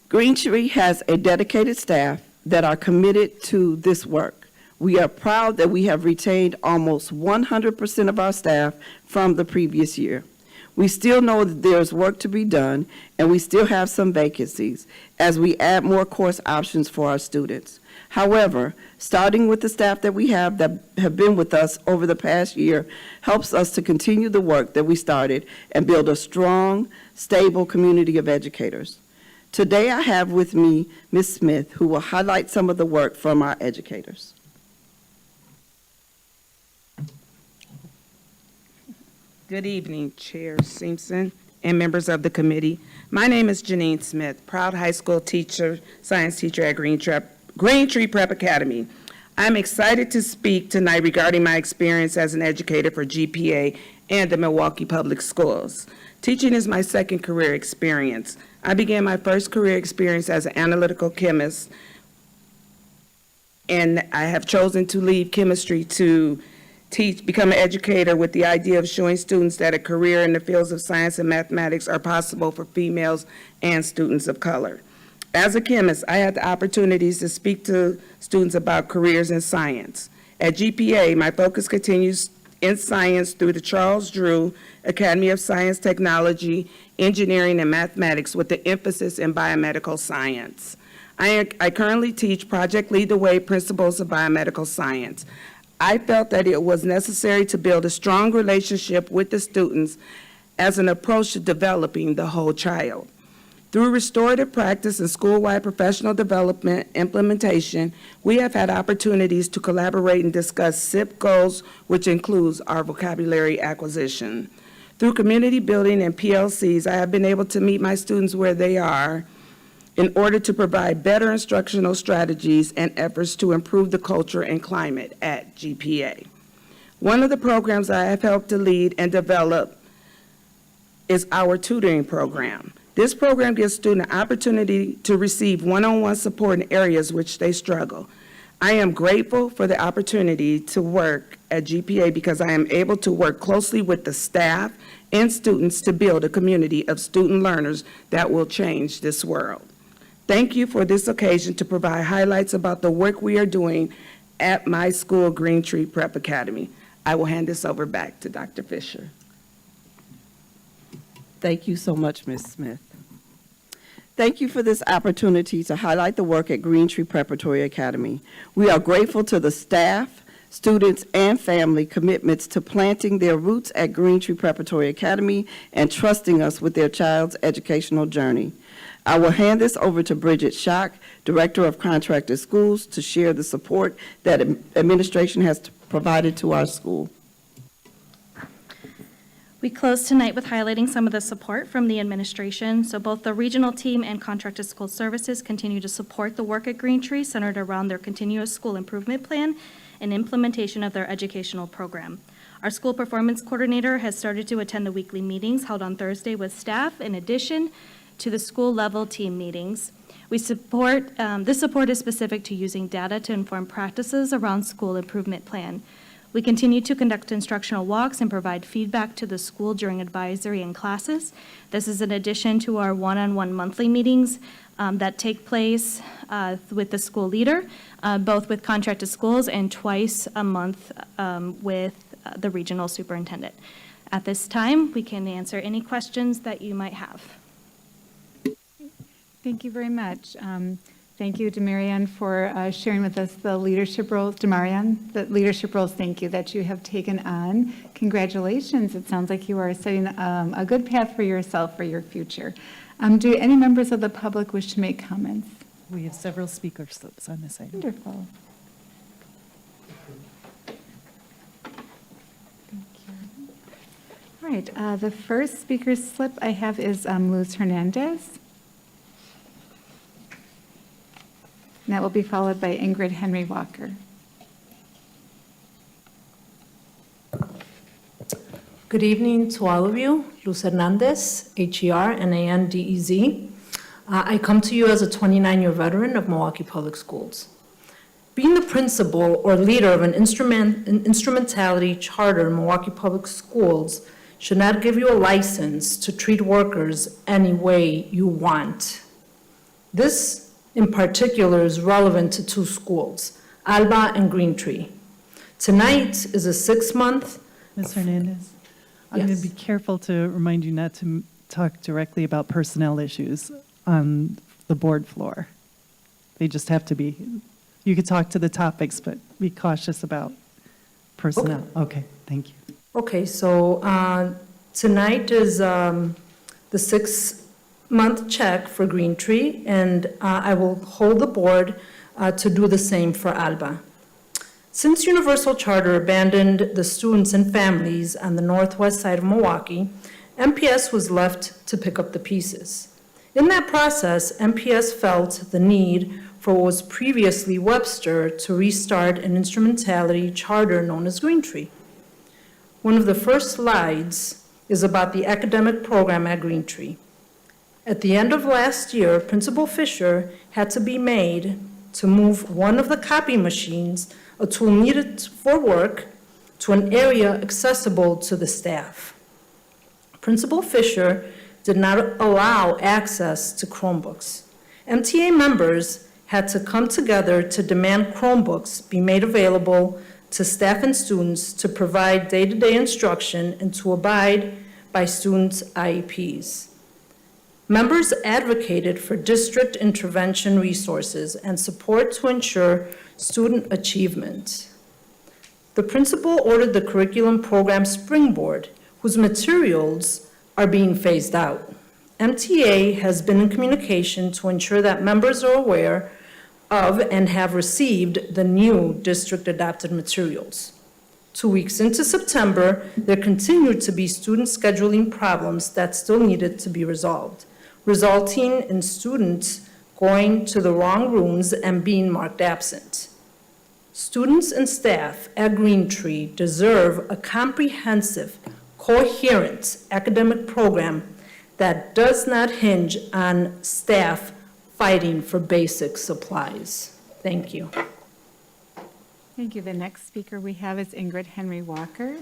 Green Tree has a dedicated staff that are committed to this work. We are proud that we have retained almost 100% of our staff from the previous year. We still know that there's work to be done, and we still have some vacancies as we add more course options for our students. However, starting with the staff that we have that have been with us over the past year helps us to continue the work that we started and build a strong, stable community of educators. Today I have with me Ms. Smith, who will highlight some of the work from our educators. Good evening, Chair Simpson and members of the committee. My name is Janine Smith, proud high school teacher, science teacher at Green Tree Prep Academy. I'm excited to speak tonight regarding my experience as an educator for GPA and the Milwaukee Public Schools. Teaching is my second career experience. I began my first career experience as an analytical chemist, and I have chosen to leave chemistry to become an educator with the idea of showing students that a career in the fields of science and mathematics are possible for females and students of color. As a chemist, I had the opportunities to speak to students about careers in science. At GPA, my focus continues in science through the Charles Drew Academy of Science, Technology, Engineering, and Mathematics with the emphasis in biomedical science. I currently teach Project Lead the Way Principles of Biomedical Science. I felt that it was necessary to build a strong relationship with the students as an approach to developing the whole child. Through restorative practice and school-wide professional development implementation, we have had opportunities to collaborate and discuss SIP goals, which includes our vocabulary acquisition. Through community building and PLCs, I have been able to meet my students where they are in order to provide better instructional strategies and efforts to improve the culture and climate at GPA. One of the programs I have helped to lead and develop is our tutoring program. This program gives students an opportunity to receive one-on-one support in areas which they struggle. I am grateful for the opportunity to work at GPA because I am able to work closely with the staff and students to build a community of student learners that will change this world. Thank you for this occasion to provide highlights about the work we are doing at my school, Green Tree Prep Academy. I will hand this over back to Dr. Fisher. Thank you so much, Ms. Smith. Thank you for this opportunity to highlight the work at Green Tree Preparatory Academy. We are grateful to the staff, students, and family commitments to planting their roots at Green Tree Preparatory Academy and trusting us with their child's educational journey. I will hand this over to Bridget Schock, Director of Contracted Schools, to share the support that administration has provided to our school. We close tonight with highlighting some of the support from the administration. So both the regional team and contracted school services continue to support the work at Green Tree centered around their continuous school improvement plan and implementation of their educational program. Our school performance coordinator has started to attend the weekly meetings held on Thursday with staff in addition to the school level team meetings. This support is specific to using data to inform practices around school improvement plan. We continue to conduct instructional walks and provide feedback to the school during advisory and classes. This is in addition to our one-on-one monthly meetings that take place with the school leader, both with contracted schools and twice a month with the regional superintendent. At this time, we can answer any questions that you might have. Thank you very much. Thank you, Demarian, for sharing with us the leadership roles. Demarian, the leadership roles, thank you, that you have taken on. Congratulations. It sounds like you are setting a good path for yourself for your future. Do any members of the public wish to make comments? We have several speaker slips on this item. Wonderful. Thank you. All right, the first speaker slip I have is Luz Hernandez. And that will be followed by Ingrid Henry Walker. Good evening to all of you. Luz Hernandez, Hernandez. I come to you as a 29-year veteran of Milwaukee Public Schools. Being the principal or leader of an instrumentality charter in Milwaukee Public Schools should not give you a license to treat workers any way you want. This in particular is relevant to two schools, Alba and Green Tree. Tonight is a 6-month. Ms. Hernandez, I'm going to be careful to remind you not to talk directly about personnel issues on the board floor. They just have to be, you could talk to the topics, but be cautious about personnel. Okay, thank you. Okay, so tonight is the 6-month check for Green Tree, and I will hold the board to do the same for Alba. Since Universal Charter abandoned the students and families on the northwest side of Milwaukee, MPS was left to pick up the pieces. In that process, MPS felt the need for what was previously Webster to restart an instrumentality charter known as Green Tree. One of the first slides is about the academic program at Green Tree. At the end of last year, Principal Fisher had to be made to move one of the copy machines, a tool needed for work, to an area accessible to the staff. Principal Fisher did not allow access to Chromebooks. MTA members had to come together to demand Chromebooks be made available to staff and students to provide day-to-day instruction and to abide by students' IEPs. Members advocated for district intervention resources and support to ensure student achievement. The principal ordered the curriculum program Springboard, whose materials are being phased out. MTA has been in communication to ensure that members are aware of and have received the new district-adopted materials. 2 weeks into September, there continued to be student scheduling problems that still needed to be resolved, resulting in students going to the wrong rooms and being marked absent. Students and staff at Green Tree deserve a comprehensive, coherent academic program that does not hinge on staff fighting for basic supplies. Thank you. Thank you. The next speaker we have is Ingrid Henry Walker,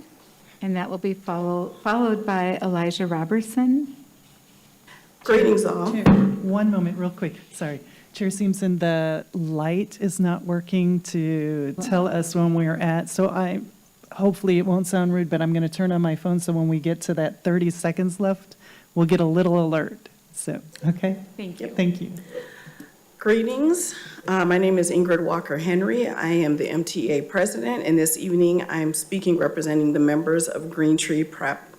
and that will be followed by Elijah Robertson. Greetings all. Chair, one moment, real quick. Sorry. Chair Simpson, the light is not working to tell us when we're at, so hopefully it won't sound rude, but I'm going to turn on my phone so when we get to that 30 seconds left, we'll get a little alert. So, okay. Thank you. Thank you. Greetings. My name is Ingrid Walker Henry. I am the MTA president, and this evening I'm speaking representing the members of Green Tree Prep.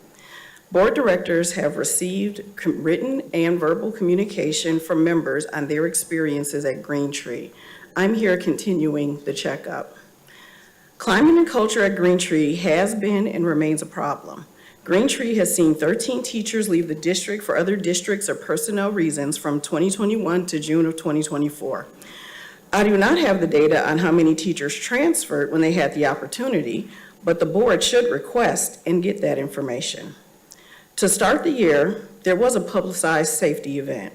Board directors have received written and verbal communication from members on their experiences at Green Tree. I'm here continuing the checkup. Climate and culture at Green Tree has been and remains a problem. Green Tree has seen 13 teachers leave the district for other districts or personnel reasons from 2021 to June of 2024. I do not have the data on how many teachers transferred when they had the opportunity, but the board should request and get that information. To start the year, there was a publicized safety event.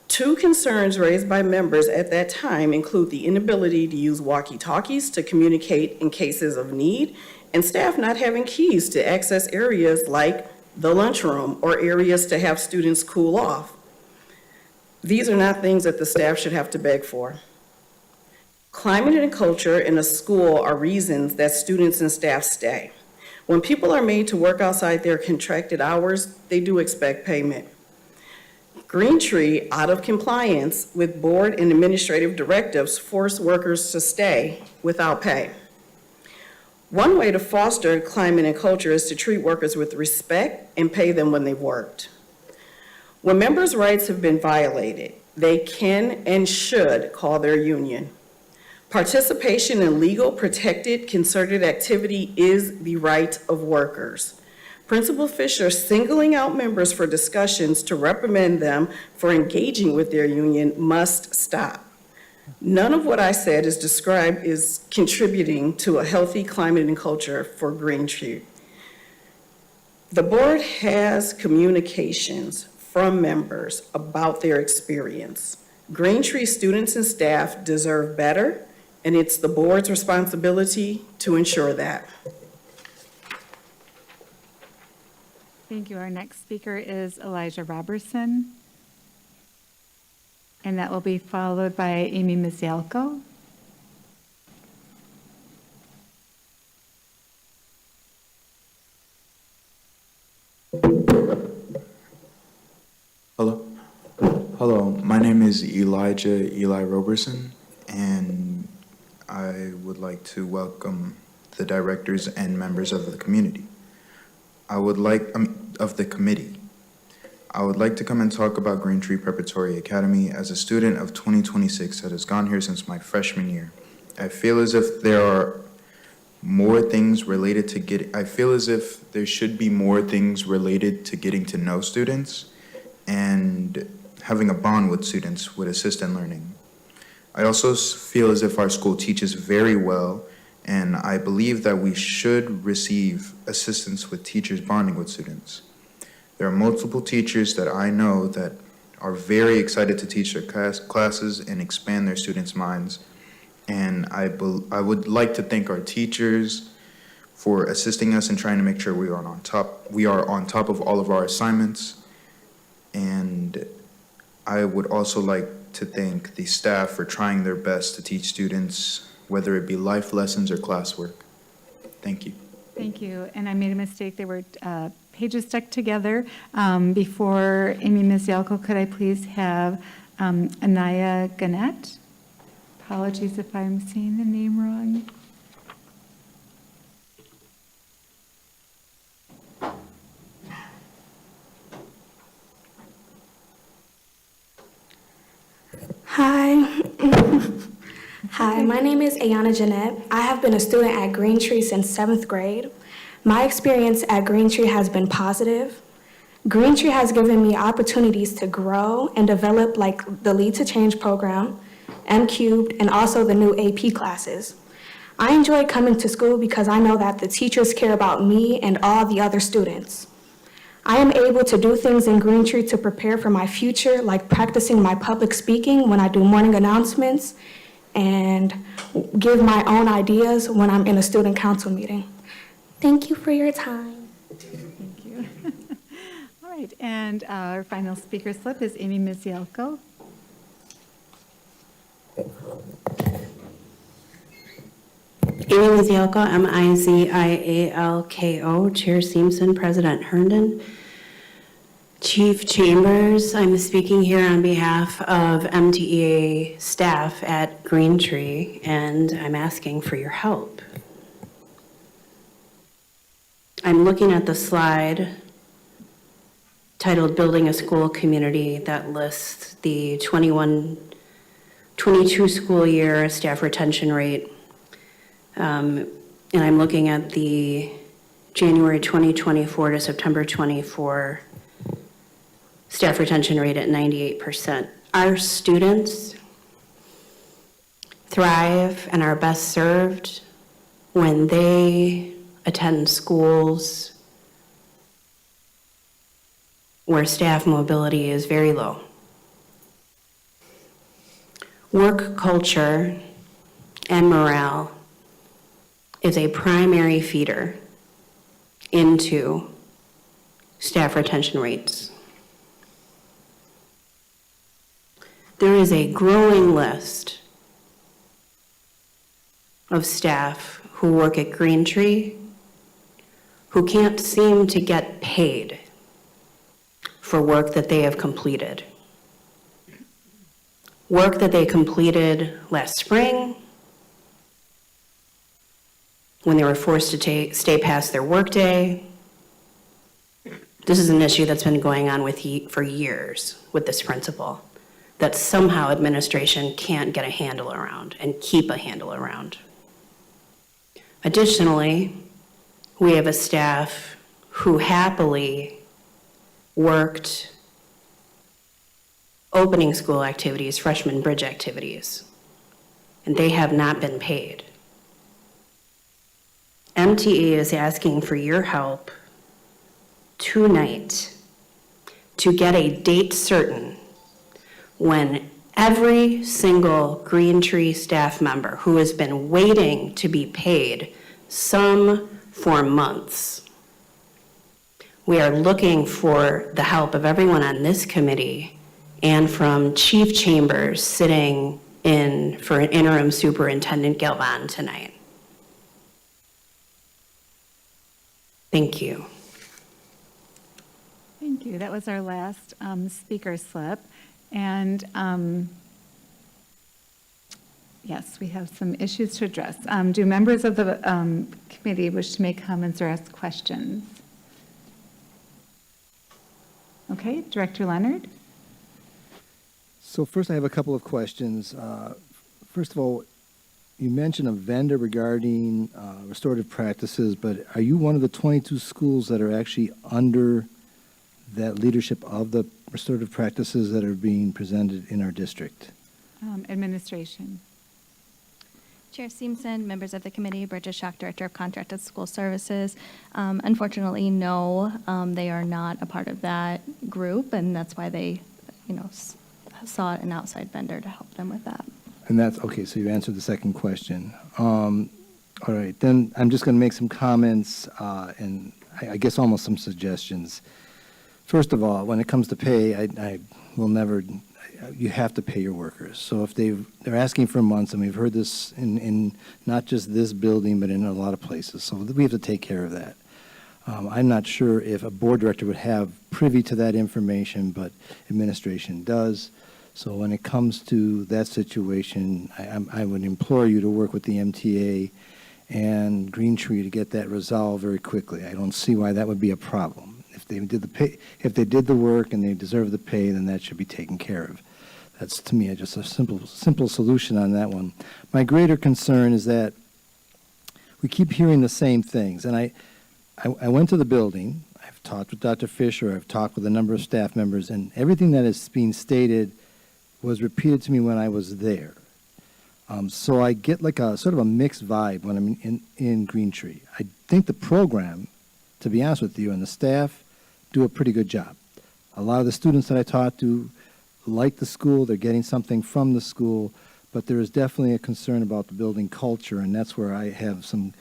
Two concerns raised by members at that time include the inability to use walkie-talkies to communicate in cases of need, and staff not having keys to access areas like the lunchroom or areas to have students cool off. These are not things that the staff should have to beg for. Climate and culture in a school are reasons that students and staff stay. When people are made to work outside their contracted hours, they do expect payment. Green Tree, out of compliance with board and administrative directives, force workers to stay without pay. One way to foster climate and culture is to treat workers with respect and pay them when they've worked. When members' rights have been violated, they can and should call their union. Participation in legal, protected, concerted activity is the right of workers. Principal Fisher singling out members for discussions to reprimand them for engaging with their union must stop. None of what I said is described as contributing to a healthy climate and culture for Green Tree. The board has communications from members about their experience. Green Tree students and staff deserve better, and it's the board's responsibility to ensure that. Thank you. Our next speaker is Elijah Robertson. And that will be followed by Amy Mizialko. Hello. Hello, my name is Eli Roberson, and I would like to welcome the directors and members of the community. Of the committee. I would like to come and talk about Green Tree Preparatory Academy as a student of 2026 that has gone here since my freshman year. I feel as if there are more things related to I feel as if there should be more things related to getting to know students, and having a bond with students would assist in learning. I also feel as if our school teaches very well, and I believe that we should receive assistance with teachers bonding with students. There are multiple teachers that I know that are very excited to teach their classes and expand their students' minds. And I would like to thank our teachers for assisting us and trying to make sure we are on top of all of our assignments. And I would also like to thank the staff for trying their best to teach students, whether it be life lessons or classwork. Thank you. Thank you. And I made a mistake. There were pages stuck together. Before Amy Mizialko, could I please have Anaya Gannett? Apologies if I'm saying the name wrong. Hi. Hi, my name is Ayana Jeanette. I have been a student at Green Tree since 7th grade. My experience at Green Tree has been positive. Green Tree has given me opportunities to grow and develop, like the Lead to Change program, M-Cubed, and also the new AP classes. I enjoy coming to school because I know that the teachers care about me and all the other students. I am able to do things in Green Tree to prepare for my future, like practicing my public speaking when I do morning announcements and give my own ideas when I'm in a student council meeting. Thank you for your time. Thank you. All right, and our final speaker slip is Amy Mizialko. Amy Mizialko, M-I-Z-I-A-L-K-O, Chair Simpson, President Herndon. Chief Chambers, I'm speaking here on behalf of MTEA staff at Green Tree, and I'm asking for your help. I'm looking at the slide titled Building a School Community that lists the 21-22 school year staff retention rate. And I'm looking at the January 2024 to September 24 staff retention rate at 98%. Our students thrive and are best served when they attend schools where staff mobility is very low. Work culture and morale is a primary feeder into staff retention rates. There is a growing list of staff who work at Green Tree who can't seem to get paid for work that they have completed. Work that they completed last spring when they were forced to stay past their workday. This is an issue that's been going on for years with this principal, that somehow administration can't get a handle around and keep a handle around. Additionally, we have a staff who happily worked opening school activities, freshman bridge activities, and they have not been paid. MTA is asking for your help tonight to get a date certain when every single Green Tree staff member who has been waiting to be paid, some for months. We are looking for the help of everyone on this committee and from Chief Chambers sitting in for Interim Superintendent Galvan tonight. Thank you. Thank you. That was our last speaker slip. And yes, we have some issues to address. Do members of the committee wish to make comments or ask questions? Okay, Director Leonard. So first, I have a couple of questions. First of all, you mentioned a vendor regarding restorative practices, but are you one of the 22 schools that are actually under that leadership of the restorative practices that are being presented in our district? Administration. Chair Simpson, members of the committee, Bridget Schock, Director of Contracted School Services. Unfortunately, no, they are not a part of that group, and that's why they, sought an outside vendor to help them with that. And that's, okay, so you answered the second question. All right, then I'm just going to make some comments and I guess almost some suggestions. First of all, when it comes to pay, I will never, you have to pay your workers. So if they're asking for months, and we've heard this in not just this building, but in a lot of places, so we have to take care of that. I'm not sure if a board director would have privy to that information, but administration does. So when it comes to that situation, I would implore you to work with the MTA and Green Tree to get that resolved very quickly. I don't see why that would be a problem. If they did the work and they deserve the pay, then that should be taken care of. That's, to me, just a simple solution on that one. My greater concern is that we keep hearing the same things. And I went to the building. I've talked with Dr. Fisher. I've talked with a number of staff members. And everything that is being stated was repeated to me when I was there. So I get like a sort of a mixed vibe when I'm in Green Tree. I think the program, to be honest with you, and the staff do a pretty good job. A lot of the students that I talk to like the school. They're getting something from the school. But there is definitely a concern about the building culture, and that's where I have some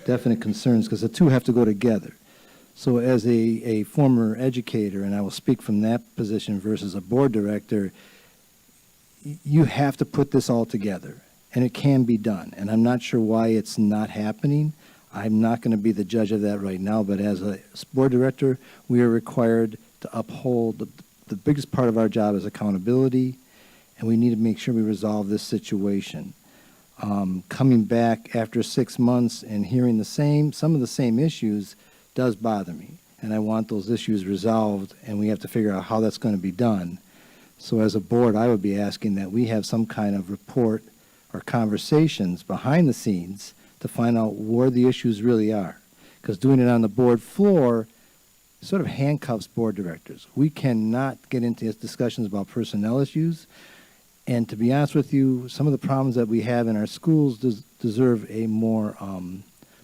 definite concerns, because the two have to go together. So as a former educator, and I will speak from that position versus a board director, you have to put this all together, and it can be done. And I'm not sure why it's not happening. I'm not going to be the judge of that right now, but as a board director, we are required to uphold. The biggest part of our job is accountability, and we need to make sure we resolve this situation. Coming back after 6 months and hearing some of the same issues does bother me, and I want those issues resolved, and we have to figure out how that's going to be done. So as a board, I would be asking that we have some kind of report or conversations behind the scenes to find out where the issues really are. Because doing it on the board floor sort of handcuffs board directors. We cannot get into discussions about personnel issues. And to be honest with you, some of the problems that we have in our schools deserve a more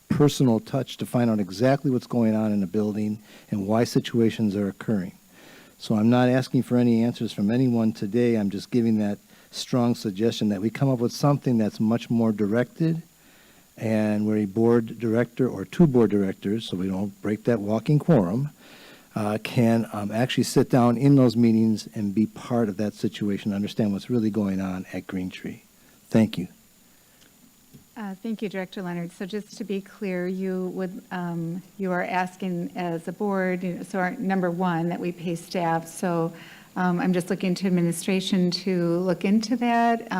personal touch to find out exactly what's going on in a building and why situations are occurring. So I'm not asking for any answers from anyone today. I'm just giving that strong suggestion that we come up with something that's much more directed, and where a board director or two board directors, so we don't break that walking quorum, can actually sit down in those meetings and be part of that situation, understand what's really going on at Green Tree. Thank you. Thank you, Director Leonard. So just to be clear, you are asking as a board, so our number one, that we pay staff. So I'm just looking to administration to look into that,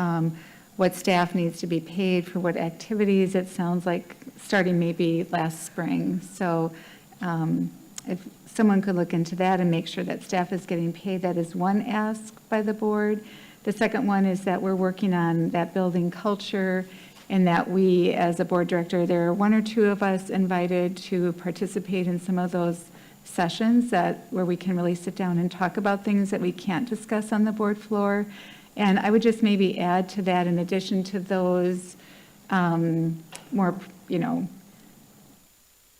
what staff needs to be paid for what activities. It sounds like starting maybe last spring. So if someone could look into that and make sure that staff is getting paid, that is one ask by the board. The second one is that we're working on that building culture, and that we, as a board director, there are one or two of us invited to participate in some of those sessions where we can really sit down and talk about things that we can't discuss on the board floor. And I would just maybe add to that, in addition to those more,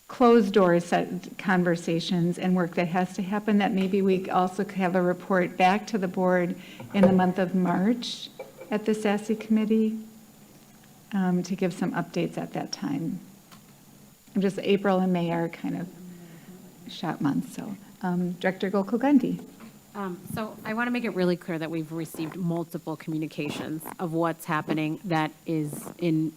closed door conversations and work that has to happen, that maybe we also could have a report back to the board in the month of March at the SASI committee. To give some updates at that time. Just April and May are kind of shot months. So Director Gokul-Gundy. So I want to make it really clear that we've received multiple communications of what's happening that is in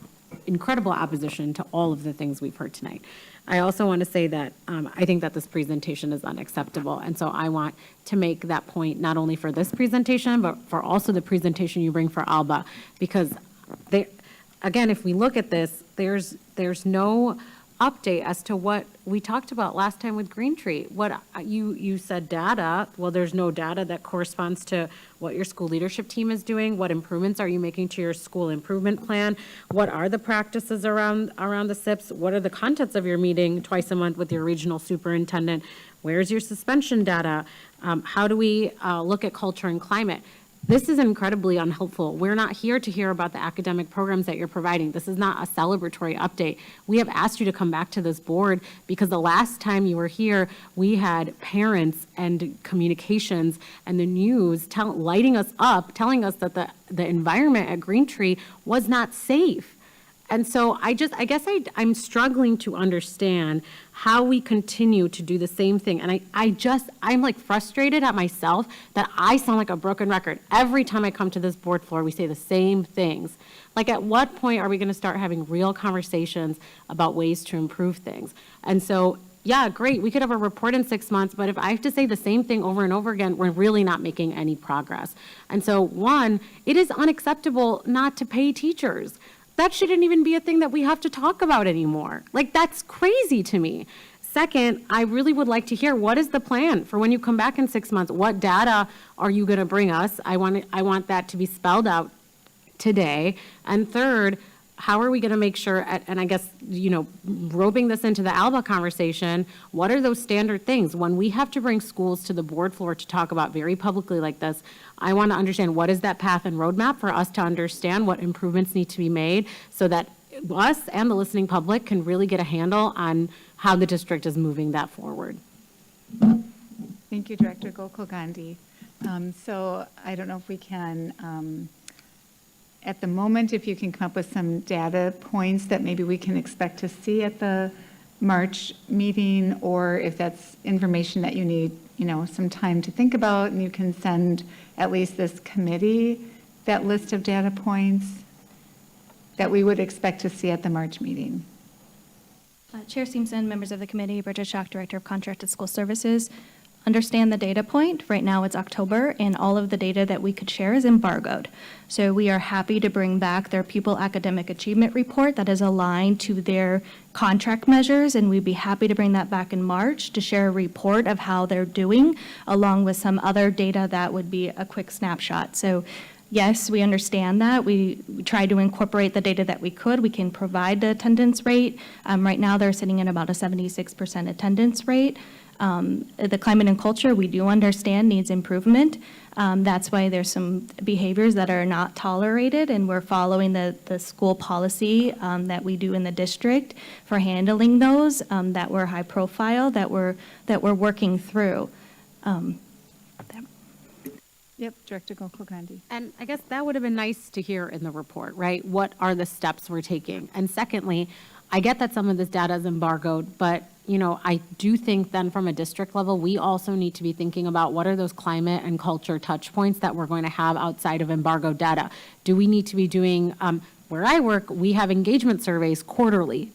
incredible opposition to all of the things we've heard tonight. I also want to say that I think that this presentation is unacceptable. And so I want to make that point not only for this presentation, but for also the presentation you bring for ALBA, because again, if we look at this, there's no update as to what we talked about last time with Green Tree. What you said data. Well, there's no data that corresponds to what your school leadership team is doing. What improvements are you making to your school improvement plan? What are the practices around the SIPs? What are the contents of your meeting twice a month with your regional superintendent? Where's your suspension data? How do we look at culture and climate? This is incredibly unhelpful. We're not here to hear about the academic programs that you're providing. This is not a celebratory update. We have asked you to come back to this board because the last time you were here, we had parents and communications and the news lighting us up, telling us that the environment at Green Tree was not safe. And so I'm struggling to understand how we continue to do the same thing. And I'm like frustrated at myself that I sound like a broken record. Every time I come to this board floor, we say the same things. Like, at what point are we going to start having real conversations about ways to improve things? And so, yeah, great, we could have a report in 6 months, but if I have to say the same thing over and over again, we're really not making any progress. And so, one, it is unacceptable not to pay teachers. That shouldn't even be a thing that we have to talk about anymore. Like, that's crazy to me. Second, I really would like to hear, what is the plan for when you come back in 6 months? What data are you going to bring us? I want that to be spelled out today. And third, how are we going to make sure, and I guess, roping this into the ALBA conversation, what are those standard things? When we have to bring schools to the board floor to talk about very publicly like this, I want to understand, what is that path and roadmap for us to understand what improvements need to be made so that us and the listening public can really get a handle on how the district is moving that forward. Thank you, Director Gokul-Gundy. So I don't know if we can, at the moment, if you can come up with some data points that maybe we can expect to see at the March meeting, or if that's information that you need, some time to think about, and you can send at least this committee that list of data points that we would expect to see at the March meeting. Chair Simpson, members of the committee, Bridget Schock, Director of Contracted School Services. understand the data point. Right now it's October, and all of the data that we could share is embargoed. So we are happy to bring back their pupil academic achievement report that is aligned to their contract measures, and we'd be happy to bring that back in March to share a report of how they're doing, along with some other data that would be a quick snapshot. So yes, we understand that. We tried to incorporate the data that we could. We can provide the attendance rate. Right now, they're sitting at about a 76% attendance rate. The climate and culture, we do understand needs improvement. That's why there's some behaviors that are not tolerated, and we're following the school policy that we do in the district for handling those that were high profile, that we're working through. Yep, Director Gokul-Gandhi. And I guess that would have been nice to hear in the report, right? What are the steps we're taking? And secondly, I get that some of this data is embargoed, but I do think then from a district level, we also need to be thinking about what are those climate and culture touch points that we're going to have outside of embargoed data. Do we need to be doing, where I work, we have engagement surveys quarterly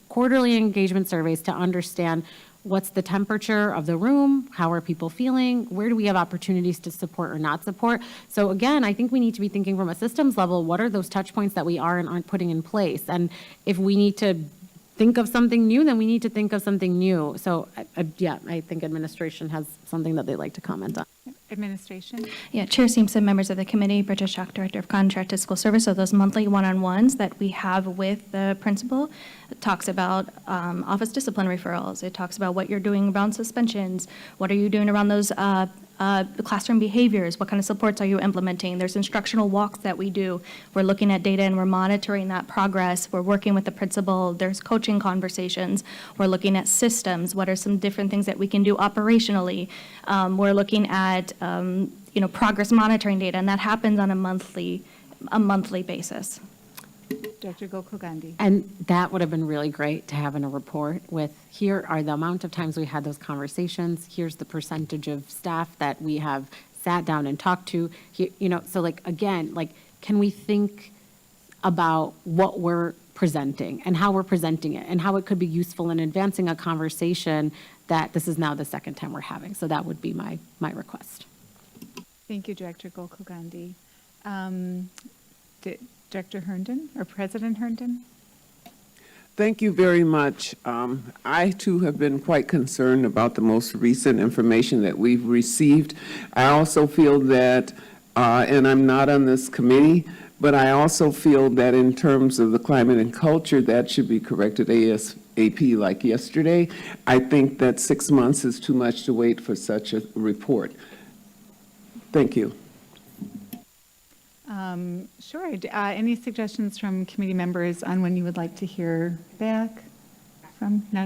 engagement surveys to understand what's the temperature of the room, how are people feeling, where do we have opportunities to support or not support. So again, I think we need to be thinking from a systems level, what are those touch points that we are and aren't putting in place? And if we need to think of something new, then we need to think of something new. So I think administration has something that they'd like to comment on. Administration? Yeah, Chair Simpson, members of the committee, Bridget Schock, Director of Contracted School Service. So those monthly one-on-ones that we have with the principal, it talks about office discipline referrals. It talks about what you're doing around suspensions. What are you doing around those classroom behaviors? What kind of supports are you implementing? There's instructional walks that we do. We're looking at data and we're monitoring that progress. We're working with the principal. There's coaching conversations. We're looking at systems. What are some different things that we can do operationally? We're looking at progress monitoring data, and that happens on a monthly basis. Dr. Gokul-Gandhi. And that would have been really great to have in a report with, here are the amount of times we had those conversations, here's the percentage of staff that we have sat down and talked to, so again, can we think about what we're presenting and how we're presenting it and how it could be useful in advancing a conversation that this is now the second time we're having. So that would be my request. Thank you, Director Gokul-Gandhi. Director Herndon, or President Herndon? Thank you very much. I, too, have been quite concerned about the most recent information that we've received. I also feel that, and I'm not on this committee, but I also feel that in terms of the climate and culture, that should be corrected ASAP like yesterday. I think that 6 months is too much to wait for such a report. Thank you. Sure. Any suggestions from committee members on when you would like to hear back from? Go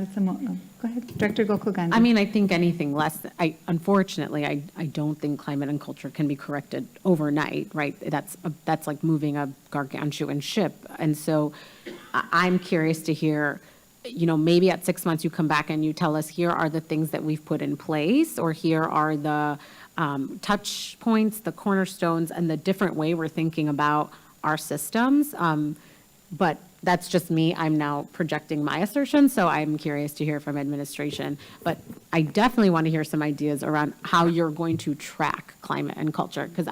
ahead, Director Gokul-Gandhi. I mean, I think anything less, unfortunately, I don't think climate and culture can be corrected overnight, right? That's like moving a gargantuan ship. And so I'm curious to hear, maybe at 6 months you come back and you tell us, here are the things that we've put in place, or here are the touch points, the cornerstones, and the different way we're thinking about our systems. But that's just me. I'm now projecting my assertions, so I'm curious to hear from administration. But I definitely want to hear some ideas around how you're going to track climate and culture, because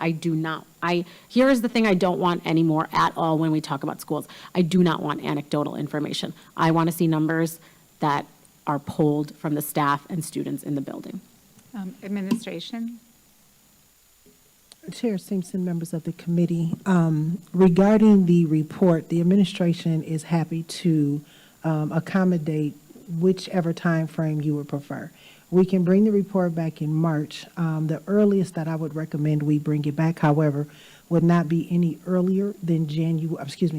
here is the thing I don't want anymore at all when we talk about schools. I do not want anecdotal information. I want to see numbers that are pulled from the staff and students in the building. Administration? Chair Simpson, members of the committee, regarding the report, the administration is happy to accommodate whichever time frame you would prefer. We can bring the report back in March. The earliest that I would recommend we bring it back, however, would not be any earlier than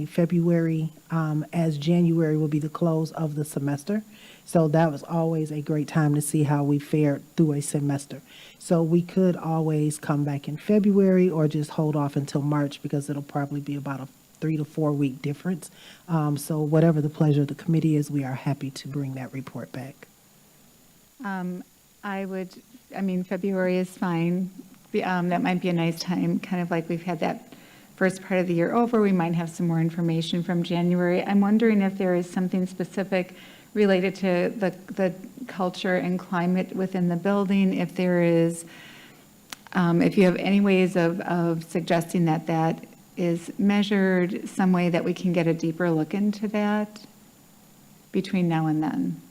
February, as January will be the close of the semester. So that was always a great time to see how we fared through a semester. So we could always come back in February or just hold off until March, because it'll probably be about a 3 to 4 week difference. So whatever the pleasure of the committee is, we are happy to bring that report back. February is fine. That might be a nice time, kind of like we've had that first part of the year over. We might have some more information from January. I'm wondering if there is something specific related to the culture and climate within the building, if there is, if you have any ways of suggesting that that is measured, some way that we can get a deeper look into that between now and then.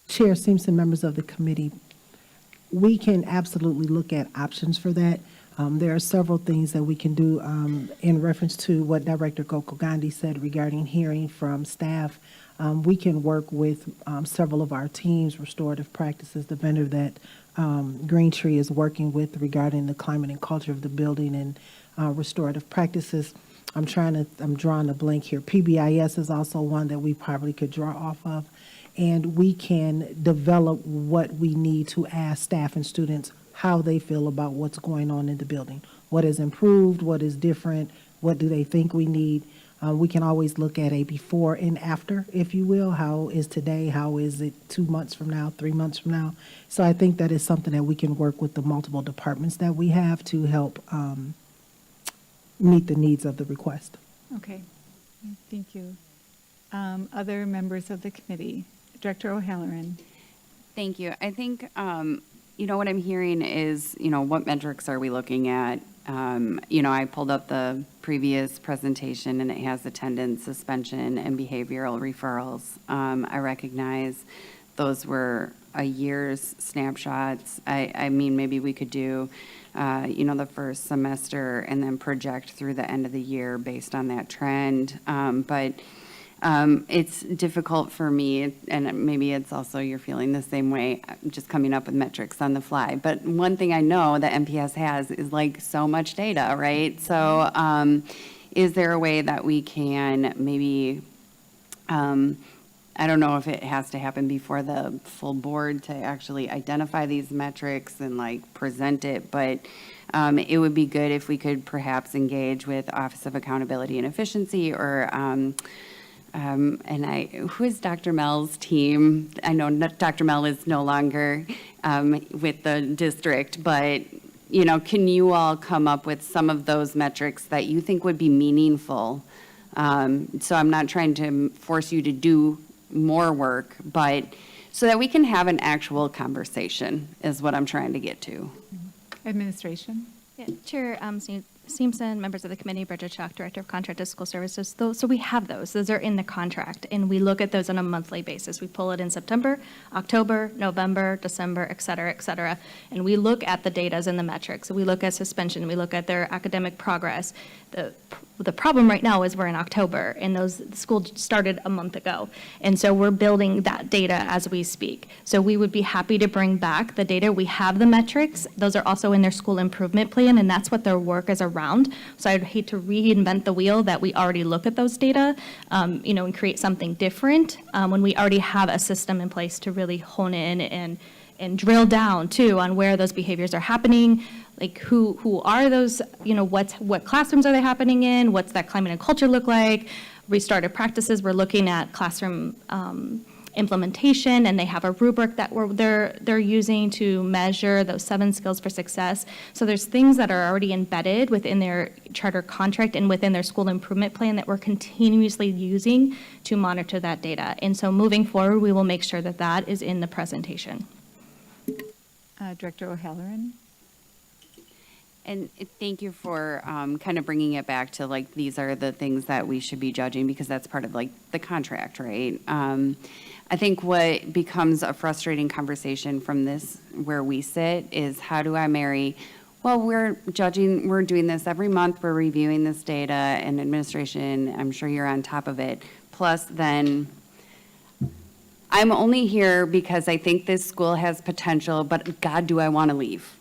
Chair Simpson, members of the committee, we can absolutely look at options for that. There are several things that we can do in reference to what Director Gokul Gandhi said regarding hearing from staff. We can work with several of our teams, Restorative Practices, the vendor that Green Tree is working with regarding the climate and culture of the building and restorative practices. I'm drawing a blank here. PBIS is also one that we probably could draw off of. And we can develop what we need to ask staff and students how they feel about what's going on in the building. What is improved, what is different, what do they think we need? We can always look at a before and after, if you will. How is today? How is it 2 months from now, 3 months from now? So I think that is something that we can work with the multiple departments that we have to help meet the needs of the request. Okay, thank you. Other members of the committee? Director O'Halloran. Thank you. I think, what I'm hearing is, what metrics are we looking at? I pulled up the previous presentation and it has attendance, suspension, and behavioral referrals. I recognize those were a year's snapshots. I mean, maybe we could do, the first semester and then project through the end of the year based on that trend. But it's difficult for me, and maybe it's also you're feeling the same way, just coming up with metrics on the fly. But one thing I know that MPS has is like so much data, right? So is there a way that we can maybe, I don't know if it has to happen before the full board to actually identify these metrics and like present it, but it would be good if we could perhaps engage with Office of Accountability and Efficiency or who is Dr. Mel's team? I know Dr. Mel is no longer with the district, but, can you all come up with some of those metrics that you think would be meaningful? So I'm not trying to force you to do more work, but so that we can have an actual conversation is what I'm trying to get to. Administration? Yeah, Chair Simpson, members of the committee, Bridget Schock, Director of Contracted School Services. So we have those. Those are in the contract, and we look at those on a monthly basis. We pull it in September, October, November, December, et cetera, and we look at the data and the metrics. We look at suspension. We look at their academic progress. The problem right now is we're in October, and the school started a month ago, and so we're building that data as we speak. So we would be happy to bring back the data. We have the metrics. Those are also in their school improvement plan, and that's what their work is around. So I'd hate to reinvent the wheel that we already look at those data, and create something different when we already have a system in place to really hone in and drill down too on where those behaviors are happening. Like who are those, what classrooms are they happening in? What's that climate and culture look like? Restarted practices, we're looking at classroom implementation, and they have a rubric that they're using to measure those 7 skills for success. So there's things that are already embedded within their charter contract and within their school improvement plan that we're continuously using to monitor that data. And so moving forward, we will make sure that that is in the presentation. Director O'Halloran? And thank you for kind of bringing it back to like, these are the things that we should be judging because that's part of like the contract, right? I think what becomes a frustrating conversation from this, where we sit, is how do I marry, well, we're doing this every month, we're reviewing this data and administration, I'm sure you're on top of it. Plus then, I'm only here because I think this school has potential, but God, do I want to leave?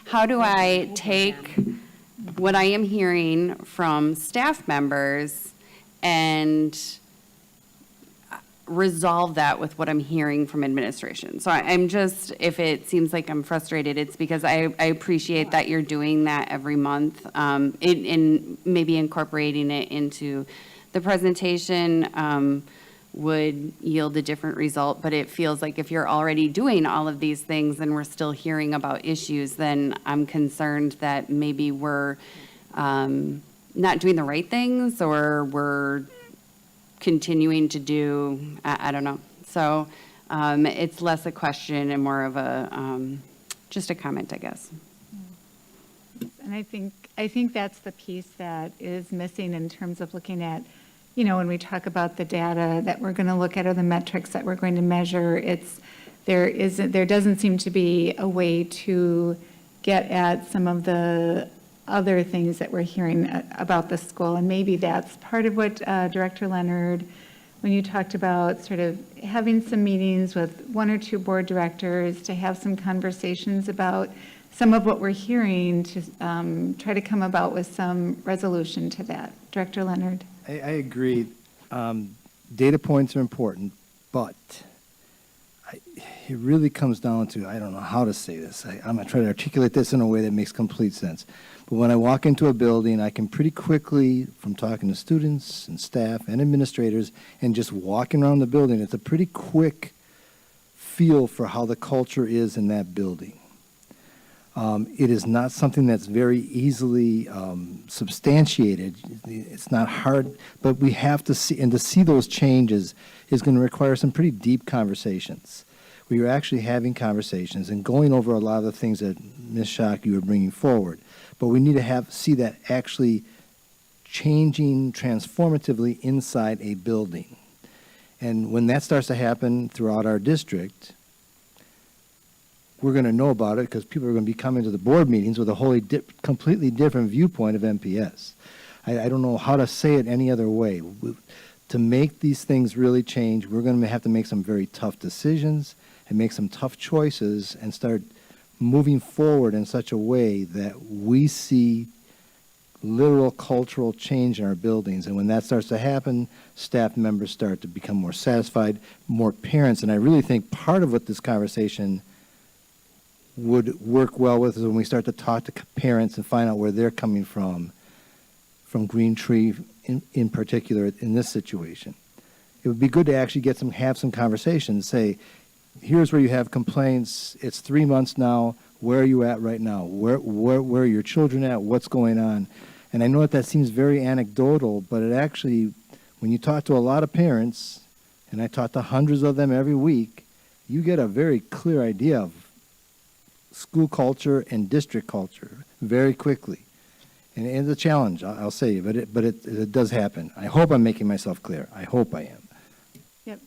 How do I take what I am hearing from staff members and resolve that with what I'm hearing from administration? So I'm just, if it seems like I'm frustrated, it's because I appreciate that you're doing that every month, and maybe incorporating it into the presentation would yield a different result, but it feels like if you're already doing all of these things and we're still hearing about issues, then I'm concerned that maybe we're not doing the right things, or we're continuing to do, I don't know. So it's less a question and more of a, just a comment, I guess. And I think that's the piece that is missing in terms of looking at, you know, when we talk about the data that we're going to look at or the metrics that we're going to measure, there doesn't seem to be a way to get at some of the other things that we're hearing about the school. And maybe that's part of what Director Leonard, when you talked about sort of having some meetings with one or two board directors to have some conversations about some of what we're hearing to try to come about with some resolution to that. Director Leonard. I agree. Data points are important, but it really comes down to, I don't know how to say this. I'm going to try to articulate this in a way that makes complete sense. But when I walk into a building, I can pretty quickly, from talking to students and staff and administrators and just walking around the building, it's a pretty quick feel for how the culture is in that building. It is not something that's very easily substantiated. It's not hard, but we have to see, and to see those changes is going to require some pretty deep conversations. We are actually having conversations and going over a lot of the things that Ms. Schock, you were bringing forward. But we need to see that actually changing transformatively inside a building. And when that starts to happen throughout our district, we're going to know about it because people are going to be coming to the board meetings with a wholly completely different viewpoint of MPS. I don't know how to say it any other way. To make these things really change, we're going to have to make some very tough decisions and make some tough choices and start moving forward in such a way that we see literal cultural change in our buildings. And when that starts to happen, staff members start to become more satisfied, more parents. And I really think part of what this conversation would work well with is when we start to talk to parents and find out where they're coming from Green Tree in particular in this situation. It would be good to actually have some conversations, say, here's where you have complaints, it's 3 months now, where are you at right now? Where are your children at? What's going on? And I know that seems very anecdotal, but it actually, when you talk to a lot of parents, and I talk to hundreds of them every week, you get a very clear idea of school culture and district culture very quickly. And it's a challenge, I'll say, but it does happen. I hope I'm making myself clear. I hope I am. Yep,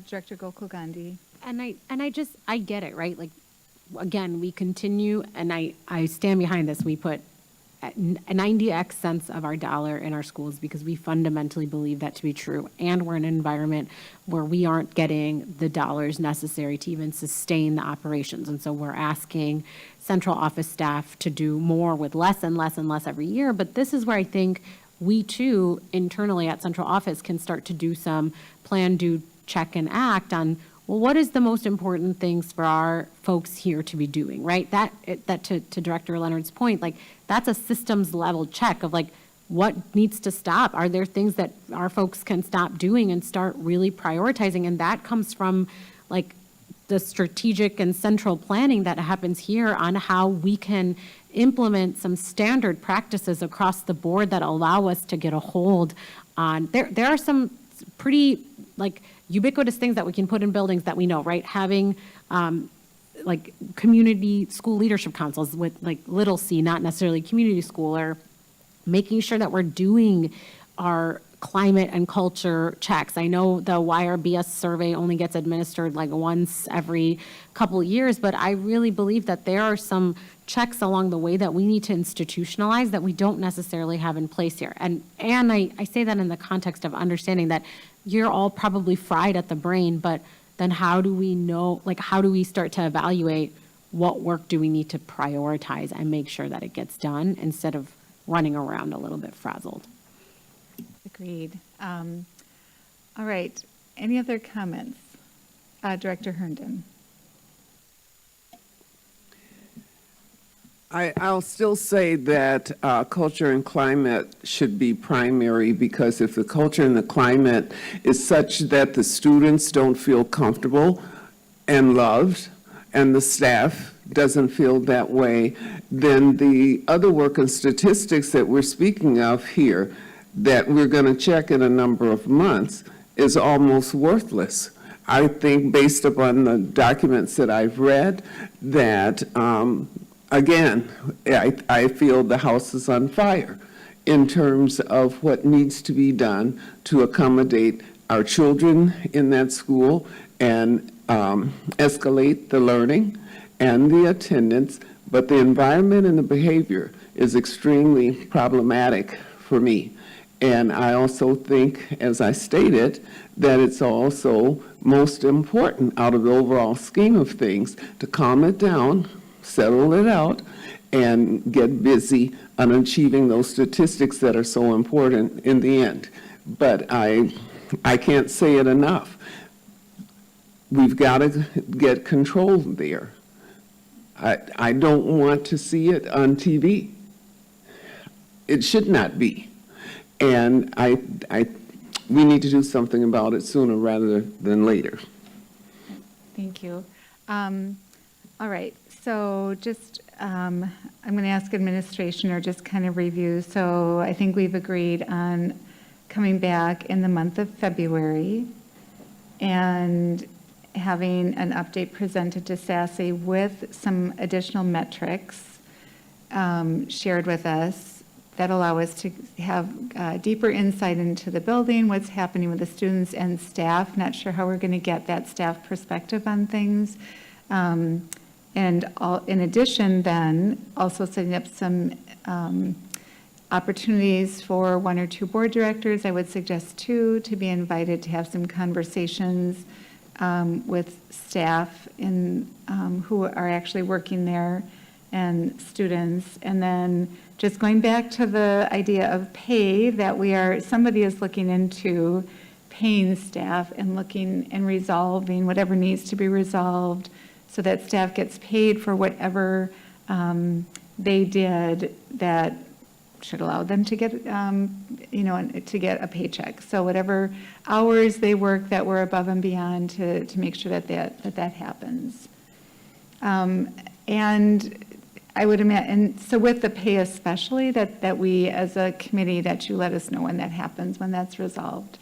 Director Gokul Gandhi. And I get it, right? Like, again, we continue, and I stand behind this. We put a 90x cents of our dollar in our schools because we fundamentally believe that to be true. And we're in an environment where we aren't getting the dollars necessary to even sustain the operations. And so we're asking central office staff to do more with less and less and less every year. But this is where I think we too, internally at central office, can start to do some plan, do, check, and act on, well, what is the most important things for our folks here to be doing, right? That to Director Leonard's point, like, that's a systems level check of like, what needs to stop? Are there things that our folks can stop doing and start really prioritizing? And that comes from like the strategic and central planning that happens here on how we can implement some standard practices across the board that allow us to get a hold on, there are some pretty like ubiquitous things that we can put in buildings that we know, right? Having like community school leadership councils with like little c, not necessarily community school, or making sure that we're doing our climate and culture checks. I know the YRBS survey only gets administered like once every couple of years, but I really believe that there are some checks along the way that we need to institutionalize that we don't necessarily have in place here. And I say that in the context of understanding that you're all probably fried at the brain, but then how do we know, like, how do we start to evaluate what work do we need to prioritize and make sure that it gets done instead of running around a little bit frazzled? Agreed. All right. Any other comments? Director Herndon. I'll still say that culture and climate should be primary, because if the culture and the climate is such that the students don't feel comfortable and loved, and the staff doesn't feel that way, then the other work and statistics that we're speaking of here that we're going to check in a number of months is almost worthless. I think based upon the documents that I've read that, again, I feel the house is on fire in terms of what needs to be done to accommodate our children in that school and escalate the learning and the attendance, but the environment and the behavior is extremely problematic for me. And I also think, as I stated, that it's also most important out of the overall scheme of things to calm it down, settle it out, and get busy on achieving those statistics that are so important in the end. But I can't say it enough. We've got to get control there. I don't want to see it on TV. It should not be. And we need to do something about it sooner rather than later. Thank you. All right, so just, I'm going to ask administration or just kind of review. So I think we've agreed on coming back in the month of February and having an update presented to SASI with some additional metrics shared with us that allow us to have deeper insight into the building, what's happening with the students and staff. Not sure how we're going to get that staff perspective on things. And in addition, then, also setting up some opportunities for 1 or 2 board directors. I would suggest 2 to be invited to have some conversations with staff who are actually working there and students. And then just going back to the idea of pay, that somebody is looking into paying staff and looking and resolving whatever needs to be resolved so that staff gets paid for whatever they did that should allow them to get, to get a paycheck. So whatever hours they work that were above and beyond to make sure that happens. And I would imagine, and so with the pay especially, that we as a committee, that you let us know when that happens, when that's resolved.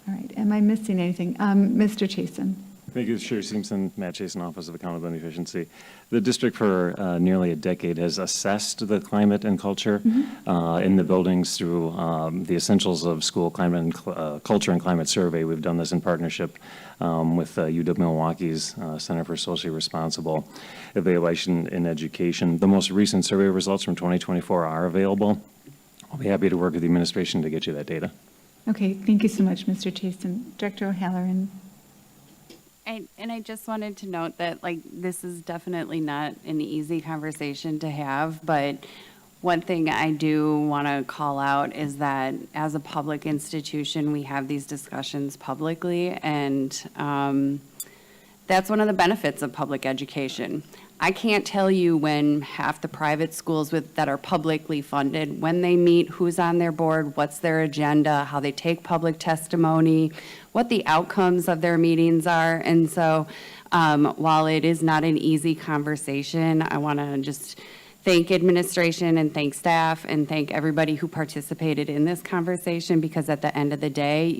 All right, am I missing anything? Mr. Chasen. Thank you, Chair Simpson, Matt Chasen, Office of Accountability and Efficiency. The district for nearly a decade has assessed the climate and culture in the buildings through the Essentials of School Climate and Culture and Climate Survey. We've done this in partnership with UW-Milwaukee's Center for Socially Responsible Evaluation in Education. The most recent survey results from 2024 are available. I'll be happy to work with the administration to get you that data. Okay, thank you so much, Mr. Chasen. Director O'Halloran. And I just wanted to note that, this is definitely not an easy conversation to have, but one thing I do want to call out is that as a public institution, we have these discussions publicly, and that's one of the benefits of public education. I can't tell you when half the private schools that are publicly funded, when they meet, who's on their board, what's their agenda, how they take public testimony, what the outcomes of their meetings are. And so while it is not an easy conversation, I want to just thank administration and thank staff and thank everybody who participated in this conversation, because at the end of the day,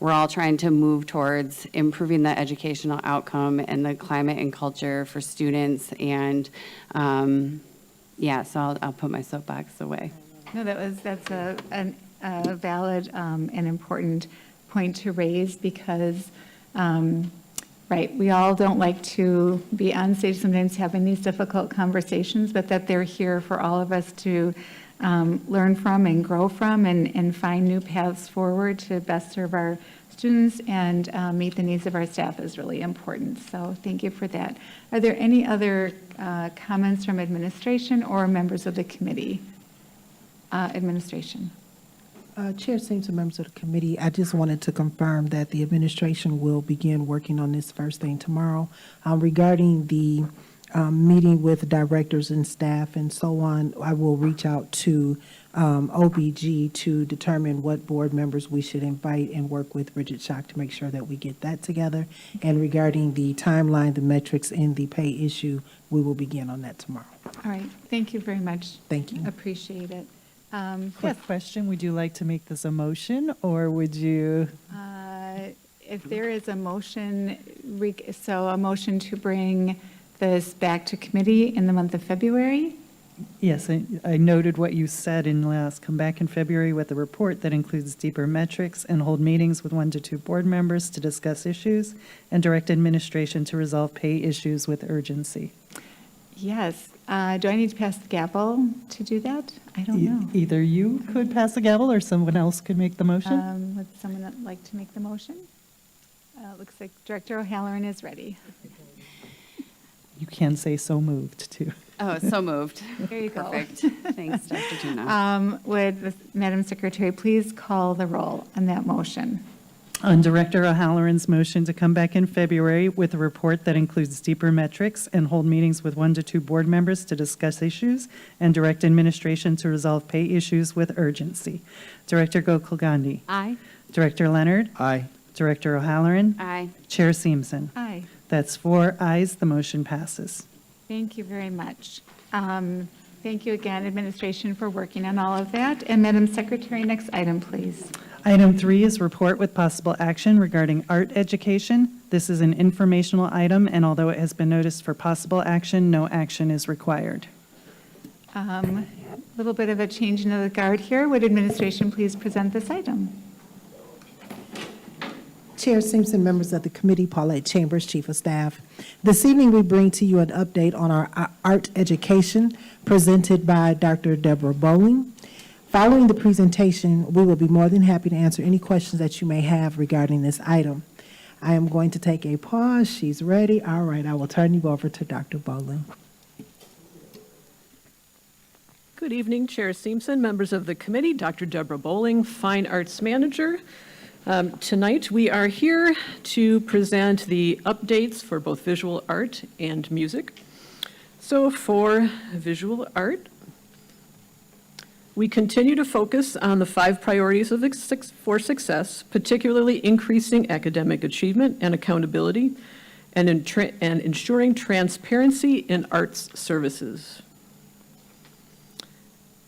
we're all trying to move towards improving the educational outcome and the climate and culture for students. And so I'll put my soapbox away. No, that's a valid and important point to raise, because, right, we all don't like to be on stage sometimes having these difficult conversations, but that they're here for all of us to learn from and grow from and find new paths forward to best serve our students and meet the needs of our staff is really important. So thank you for that. Are there any other comments from administration or members of the committee? Administration. Chair Simpson, members of the committee, I just wanted to confirm that the administration will begin working on this first thing tomorrow. Regarding the meeting with directors and staff and so on, I will reach out to OBG to determine what board members we should invite and work with Bridget Schock to make sure that we get that together. And regarding the timeline, the metrics, and the pay issue, we will begin on that tomorrow. All right. Thank you very much. Thank you. Appreciate it. Quick question, would you like to make this a motion, or would you? If there is a motion, so a motion to bring this back to committee in the month of February? Yes, I noted what you said in last, come back in February with a report that includes deeper metrics and hold meetings with 1 to 2 board members to discuss issues and direct administration to resolve pay issues with urgency. Yes. Do I need to pass the gavel to do that? I don't know. Either you could pass the gavel or someone else could make the motion. Would someone like to make the motion? Looks like Director O'Halloran is ready. You can say so moved, too. Oh, so moved. There you go. Perfect. Thanks, Dr. Tuna. Would Madam Secretary please call the roll on that motion? On Director O'Halloran's motion to come back in February with a report that includes deeper metrics and hold meetings with 1 to 2 board members to discuss issues and direct administration to resolve pay issues with urgency. Director Gokul-Gandhi. Aye. Director Leonard. Aye. Director O'Halloran. Aye. Chair Seamson. Aye. That's 4 ayes, the motion passes. Thank you very much. Thank you again, administration, for working on all of that. And Madam Secretary, next item, please. Item 3 is report with possible action regarding art education. This is an informational item, and although it has been noticed for possible action, no action is required. A little bit of a change in the guard here. Would administration please present this item? Chair Simpson, members of the committee, Paulette Chambers, Chief of Staff. This evening, we bring to you an update on our art education presented by Dr. Deborah Bowling. Following the presentation, we will be more than happy to answer any questions that you may have regarding this item. I am going to take a pause. She's ready. All right, I will turn you over to Dr. Bowling. Good evening, Chair Simpson, members of the committee, Dr. Deborah Bowling, Fine Arts Manager. Tonight, we are here to present the updates for both visual art and music. So for visual art, we continue to focus on the 5 priorities for success, particularly increasing academic achievement and accountability, and ensuring transparency in arts services.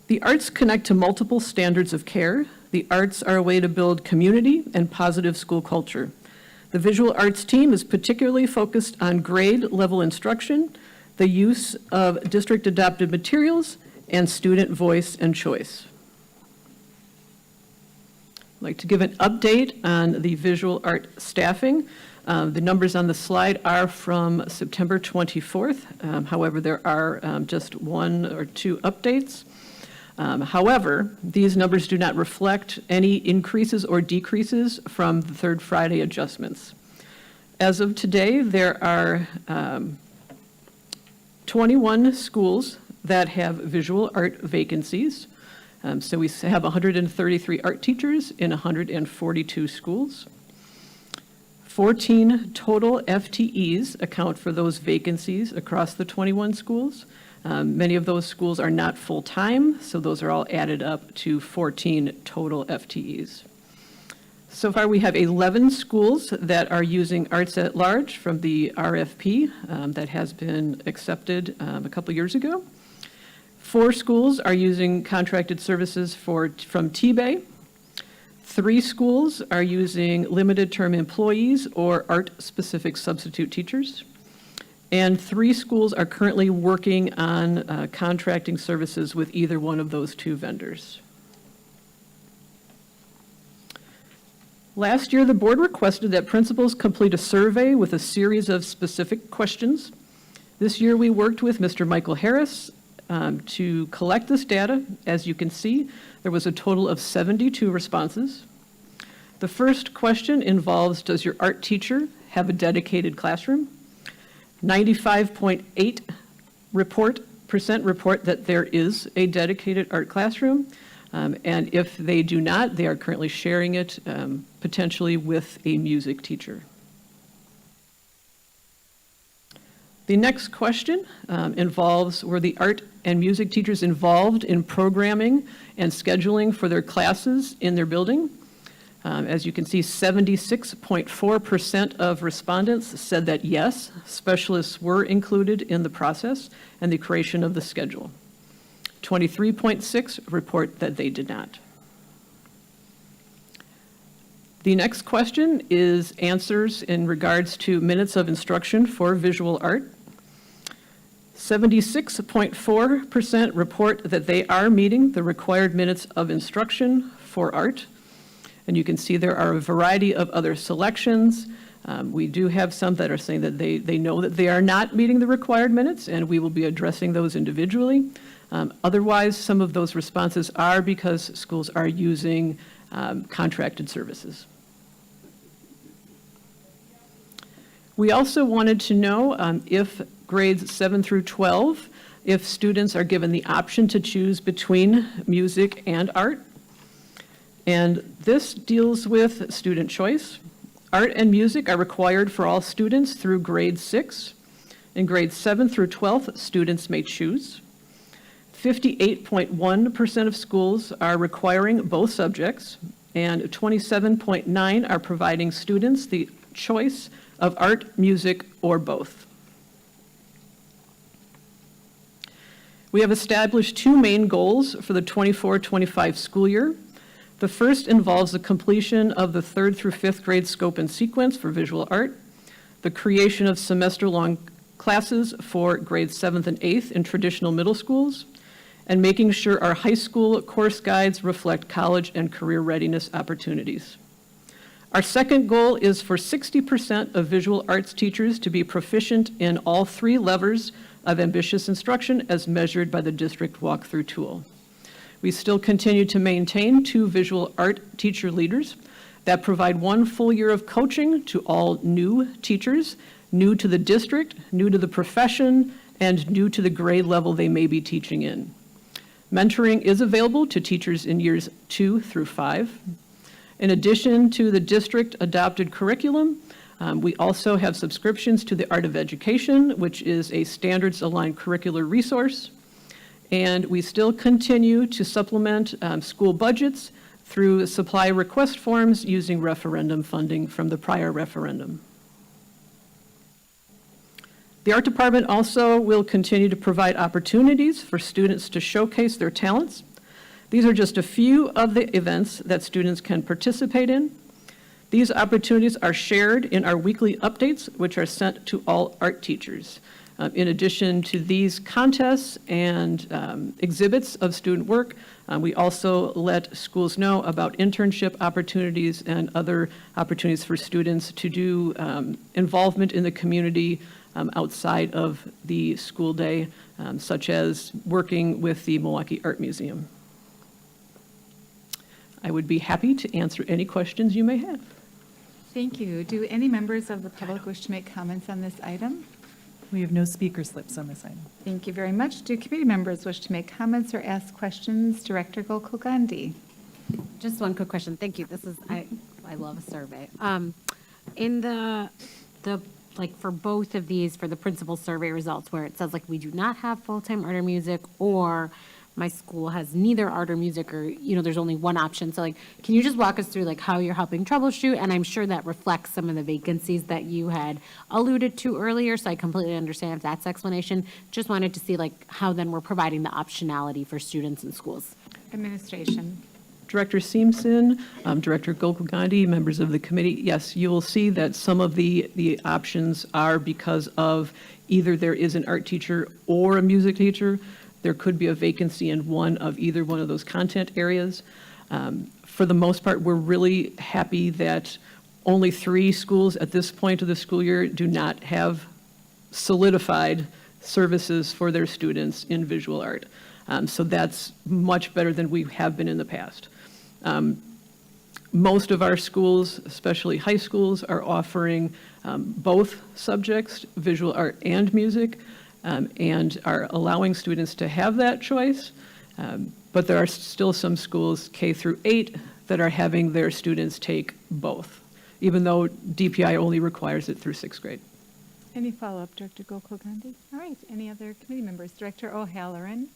The arts connect to multiple standards of care. The arts are a way to build community and positive school culture. The visual arts team is particularly focused on grade-level instruction, the use of district-adopted materials, and student voice and choice. I'd like to give an update on the visual art staffing. The numbers on the slide are from September 24th. However, there are just 1 or 2 updates. However, these numbers do not reflect any increases or decreases from the third Friday adjustments. As of today, there are 21 schools that have visual art vacancies. So we have 133 art teachers in 142 schools. 14 total FTEs account for those vacancies across the 21 schools. Many of those schools are not full-time, so those are all added up to 14 total FTEs. So far, we have 11 schools that are using Arts at Large from the RFP that has been accepted a couple years ago. 4 schools are using contracted services from T-Bay. 3 schools are using limited-term employees or art-specific substitute teachers. And 3 schools are currently working on contracting services with either one of those 2 vendors. Last year, the board requested that principals complete a survey with a series of specific questions. This year, we worked with Mr. Michael Harris to collect this data. As you can see, there was a total of 72 responses. The first question involves, does your art teacher have a dedicated classroom? 95.8% report that there is a dedicated art classroom. And if they do not, they are currently sharing it potentially with a music teacher. The next question involves, were the art and music teachers involved in programming and scheduling for their classes in their building? As you can see, 76.4% of respondents said that yes, specialists were included in the process and the creation of the schedule. 23.6% report that they did not. The next question is answers in regards to minutes of instruction for visual art. 76.4% report that they are meeting the required minutes of instruction for art. And you can see there are a variety of other selections. We do have some that are saying that they know that they are not meeting the required minutes, and we will be addressing those individually. Otherwise, some of those responses are because schools are using contracted services. We also wanted to know if grades 7 through 12, if students are given the option to choose between music and art. And this deals with student choice. Art and music are required for all students through grade 6. In grades 7 through 12, students may choose. 58.1% of schools are requiring both subjects, and 27.9% are providing students the choice of art, music, or both. We have established two main goals for the 24-25 school year. The first involves the completion of the 3rd through 5th grade scope and sequence for visual art, the creation of semester-long classes for grades 7th and 8th in traditional middle schools, and making sure our high school course guides reflect college and career readiness opportunities. Our second goal is for 60% of visual arts teachers to be proficient in all 3 levers of ambitious instruction as measured by the district walkthrough tool. We still continue to maintain 2 visual art teacher leaders that provide 1 full year of coaching to all new teachers, new to the district, new to the profession, and new to the grade level they may be teaching in. Mentoring is available to teachers in years 2 through 5. In addition to the district adopted curriculum, we also have subscriptions to the Art of Education, which is a standards-aligned curricular resource. And we still continue to supplement school budgets through supply request forms using referendum funding from the prior referendum. The art department also will continue to provide opportunities for students to showcase their talents. These are just a few of the events that students can participate in. These opportunities are shared in our weekly updates, which are sent to all art teachers. In addition to these contests and exhibits of student work, we also let schools know about internship opportunities and other opportunities for students to do involvement in the community outside of the school day, such as working with the Milwaukee Art Museum. I would be happy to answer any questions you may have. Thank you. Do any members of the public wish to make comments on this item? We have no speaker slips on this item. Thank you very much. Do committee members wish to make comments or ask questions? Director Gokul-Gandhi. Just one quick question. Thank you. This is, I love a survey. In the like for both of these, for the principal survey results where it says like we do not have full-time art or music, or my school has neither art or music, or, you know, there's only one option. So like, can you just walk us through like how you're helping troubleshoot? And I'm sure that reflects some of the vacancies that you had alluded to earlier. So I completely understand if that's explanation. Just wanted to see like how then we're providing the optionality for students in schools. Administration. Director Seamson, Director Gokul-Gandhi, members of the committee, yes, you will see that some of the options are because of either there is an art teacher or a music teacher. There could be a vacancy in one of either one of those content areas. For the most part, we're really happy that only 3 schools at this point of the school year do not have solidified services for their students in visual art. So that's much better than we have been in the past. Most of our schools, especially high schools, are offering both subjects, visual art and music, and are allowing students to have that choice. But there are still some schools, K through 8, that are having their students take both, even though DPI only requires it through 6th grade. Any follow-up, Director Gokul-Gandhi? All right, any other committee members? Director O'Halloran.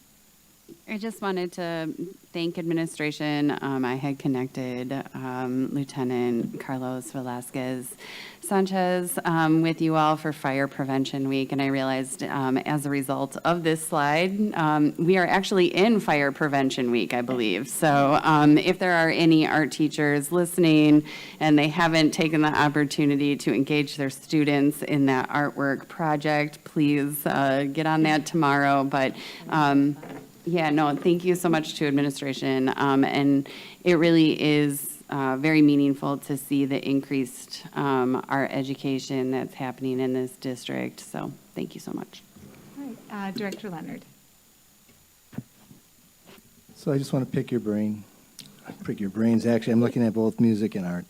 I just wanted to thank administration. I had connected Lieutenant Carlos Velasquez Sanchez with you all for Fire Prevention Week, and I realized as a result of this slide, we are actually in Fire Prevention Week, I believe. So if there are any art teachers listening and they haven't taken the opportunity to engage their students in that artwork project, please get on that tomorrow. But yeah, no, thank you so much to administration. And it really is very meaningful to see the increased art education that's happening in this district. So thank you so much. All right, Director Leonard. So I just want to pick your brain. Pick your brains, actually. I'm looking at both music and art.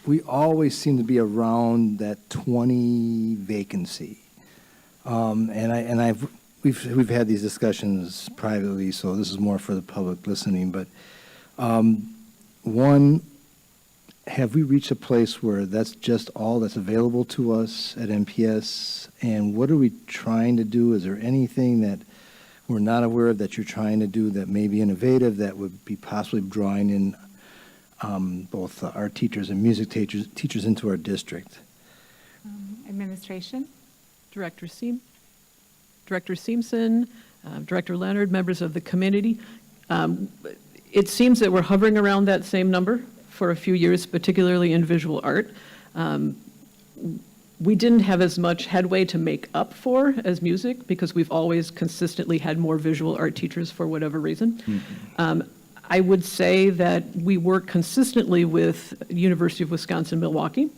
We always seem to be around that 20 vacancy. We've had these discussions privately, so this is more for the public listening. But one, have we reached a place where that's just all that's available to us at MPS? And what are we trying to do? Is there anything that we're not aware of that you're trying to do that may be innovative, that would be possibly drawing in both art teachers and music teachers into our district? Administration? Director Seamson, Director Leonard, members of the committee. It seems that we're hovering around that same number for a few years, particularly in visual art. We didn't have as much headway to make up for as music because we've always consistently had more visual art teachers for whatever reason. I would say that we work consistently with University of Wisconsin-Milwaukee.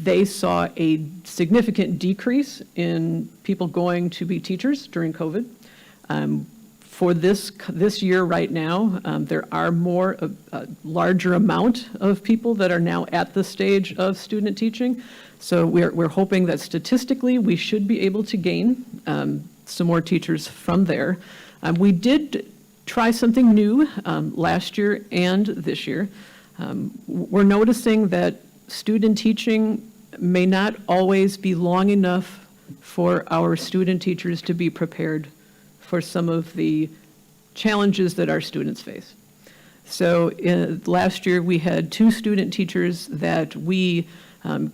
They saw a significant decrease in people going to be teachers during COVID. For this year right now, there are a larger amount of people that are now at the stage of student teaching. So we're hoping that statistically we should be able to gain some more teachers from there. We did try something new last year and this year. We're noticing that student teaching may not always be long enough for our student teachers to be prepared for some of the challenges that our students face. So last year we had 2 student teachers that we we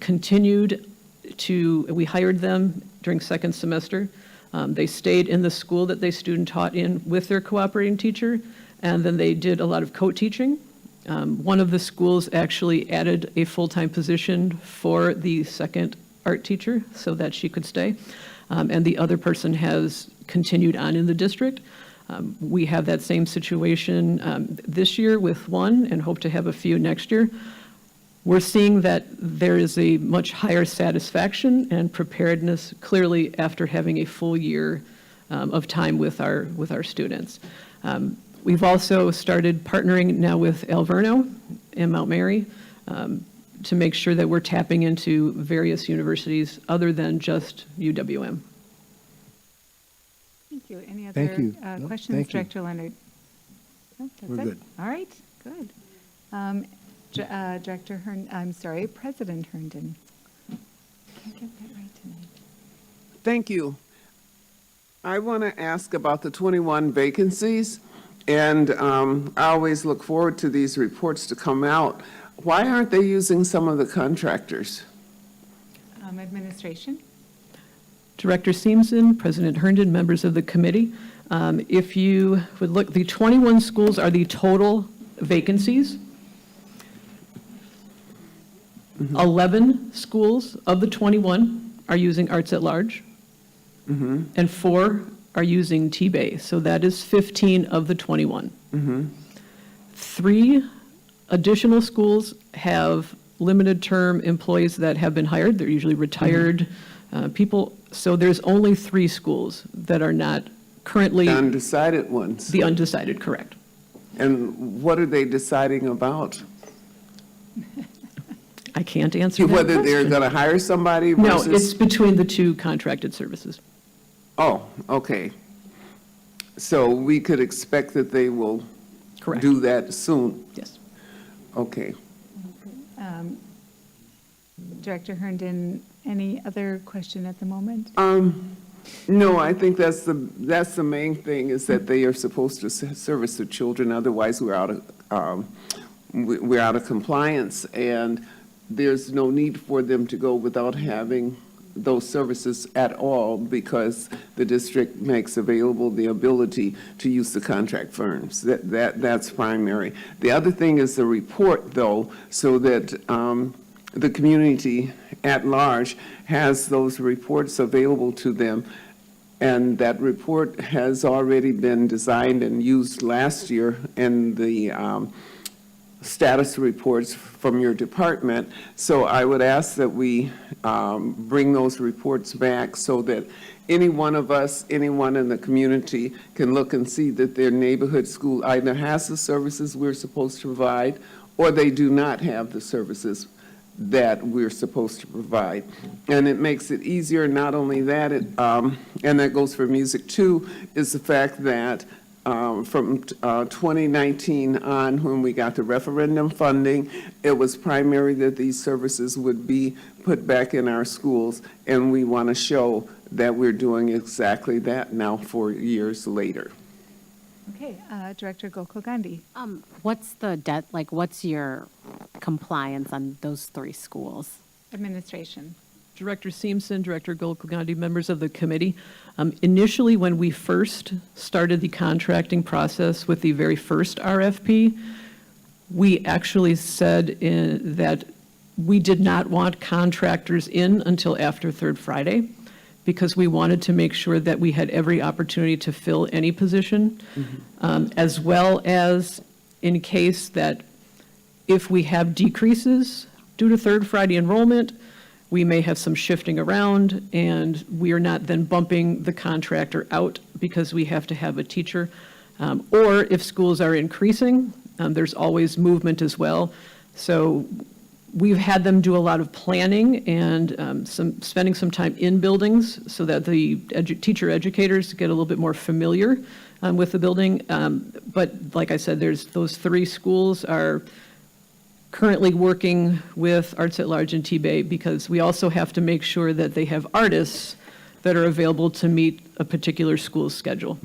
hired them during second semester. They stayed in the school that they student taught in with their cooperating teacher, and then they did a lot of co-teaching. One of the schools actually added a full-time position for the second art teacher so that she could stay, and the other person has continued on in the district. We have that same situation this year with one and hope to have a few next year. We're seeing that there is a much higher satisfaction and preparedness clearly after having a full year of time with our students. We've also started partnering now with Alverno and Mount Mary to make sure that we're tapping into various universities other than just UWM. Thank you. Any other questions, thank you. Director Leonard? No, that's We're it. good. All right, good. President Herndon. Can't get that right tonight. Thank you. I want to ask about the 21 vacancies, and I always look forward to these reports to come out. Why aren't they using some of the contractors? Administration? Director Seamson, President Herndon, members of the committee. If you would look, the 21 schools are the total vacancies. 11 schools of the 21 are using Arts at Large, and 4 are using T-Bay, so that is 15 of the 21. 3 additional schools have limited term employees that have been hired. They're usually retired people, so there's only 3 schools that are not currently. The undecided ones. The undecided, correct. And what are they deciding about? I can't answer that Whether they're question. going to hire somebody No, versus? it's between the 2 contracted services. Oh, okay. So we could expect that they will Correct. do that soon? Yes. Okay. Director Herndon, any other question at the moment? No, I think that's the main thing, is that they are supposed to service the children. Otherwise, we're out of compliance, and there's no need for them to go without having those services at all, because the district makes available the ability to use the contract firms. That's primary. The other thing is the report, though, so that the community at large has those reports available to them. And that report has already been designed and used last year in the status reports from your department. So I would ask that we bring those reports back so that any one of us, anyone in the community can look and see that their neighborhood school either has the services we're supposed to provide, or they do not have the services that we're supposed to provide. And it makes it easier. Not only that, and that goes for music too, is the fact that from 2019 on, when we got the referendum funding, it was primary that these services would be put back in our schools, and we want to show that we're doing exactly that now 4 years later. Okay, Director Gokul Gandhi. What's the debt, like, what's your compliance on those 3 schools? Administration. Director Seamson, Director Gulkagandi, members of the committee. Initially, when we first started the contracting process with the very first RFP, we actually said that we did not want contractors in until after Third Friday, because we wanted to make sure that we had every opportunity to fill any position, as well as in case that if we have decreases due to Third Friday enrollment, we may have some shifting around, and we are not then bumping the contractor out because we have to have a teacher. Or if schools are increasing, there's always movement as well. So we've had them do a lot of planning and spending some time in buildings so that the teacher educators get a little bit more familiar with the building. But like I said, those 3 schools are currently working with Arts at Large and T-Bay, because we also have to make sure that they have artists that are available to meet a particular school's schedule.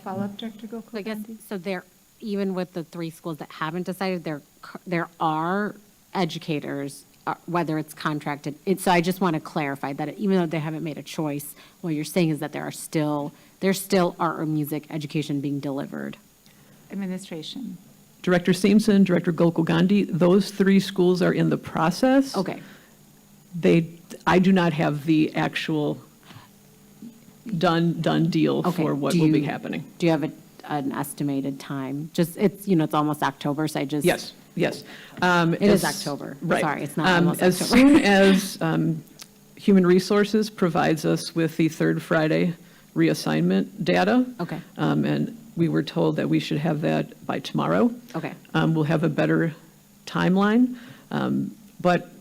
Follow-up, Director Gokul. I guess, so there, even with the 3 schools that haven't decided, there are educators, whether it's contracted. So I just want to clarify that even though they haven't made a choice, what you're saying is that there's still art or music education being delivered. Administration. Director Seamson, Director Gokul Gandhi, those 3 schools are in the process. Okay. I do not have the actual done deal for what will be happening. Do you have an estimated time? Just, it's almost October, so I just. Yes. It is October. Right. Sorry, it's not almost as October. As soon as Human Resources provides us with the Third Friday reassignment data. Okay. And we were told that we should have that by tomorrow. Okay. We'll have a better timeline. But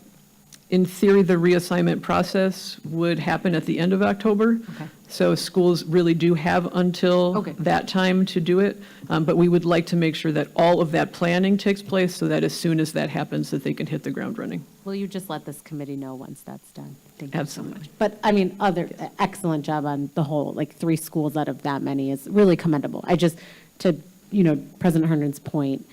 in theory, the reassignment process would happen at the end of October. Okay. So schools really do have until that time to do it. But we would like to make sure that all of that planning takes place so that as soon as that happens, that they can hit the ground running. Will you just let this committee know once that's done? Thank Absolutely. you so much. But I mean, excellent job on the whole, like 3 schools out of that many is really commendable. I just, to, President Herndon's point,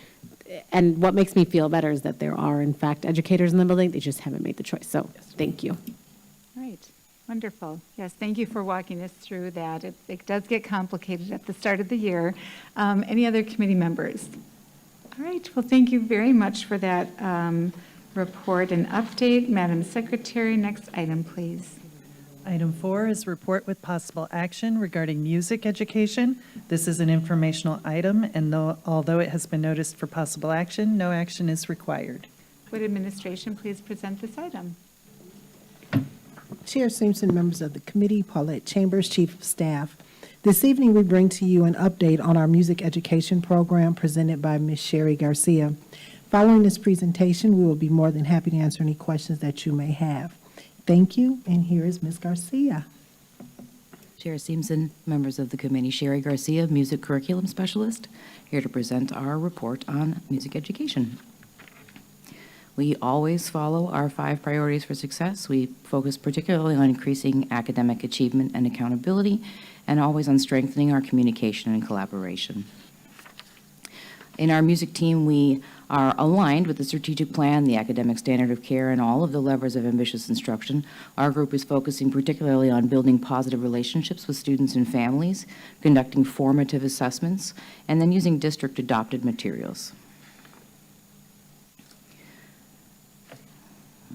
and what makes me feel better is that there are in fact educators in the building, they just haven't made the choice. So thank you. All right, wonderful. Yes, thank you for walking us through that. It does get complicated at the start of the year. Any other committee members? All right, well, thank you very much for that report and update. Madam Secretary, next item, please. Item 4 is report with possible action regarding music education. This is an informational item, and although it has been noticed for possible action, no action is required. Would administration please present this item? Chair Simpson, members of the committee, Paulette Chambers, Chief of Staff. This evening, we bring to you an update on our music education program presented by Ms. Sherry Garcia. Following this presentation, we will be more than happy to answer any questions that you may have. Thank you, and here is Ms. Garcia. Chair Simpson, members of the committee, Sherry Garcia, Music Curriculum Specialist, here to present our report on music education. We always follow our 5 priorities for success. We focus particularly on increasing academic achievement and accountability, and always on strengthening our communication and collaboration. In our music team, we are aligned with the strategic plan, the academic standard of care, and all of the levers of ambitious instruction. Our group is focusing particularly on building positive relationships with students and families, conducting formative assessments, and then using district-adopted materials.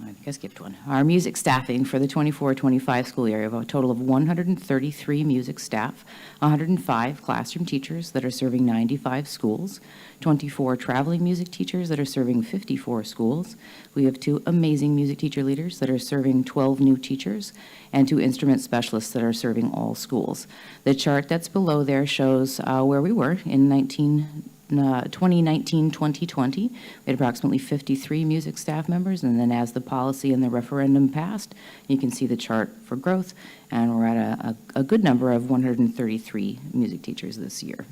I think I skipped one. Our music staffing for the 24-25 school year, we have a total of 133 music staff, 105 classroom teachers that are serving 95 schools, 24 traveling music teachers that are serving 54 schools. We have 2 amazing music teacher leaders that are serving 12 new teachers, and 2 instrument specialists that are serving all schools. The chart that's below there shows where we were in 2019-2020, we had approximately 53 music staff members, and then as the policy and the referendum passed, you can see the chart for growth, and we're at a good number of 133 music teachers this year.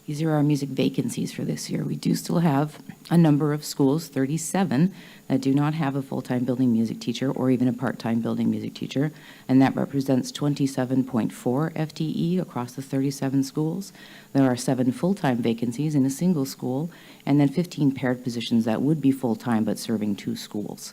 These are our music vacancies for this year. We do still have a number of schools, 37, that do not have a full-time building music teacher or even a part-time building music teacher, and that represents 27.4 FTE across the 37 schools. There are 7 full-time vacancies in a single school, and then 15 paired positions that would be full-time but serving 2 schools.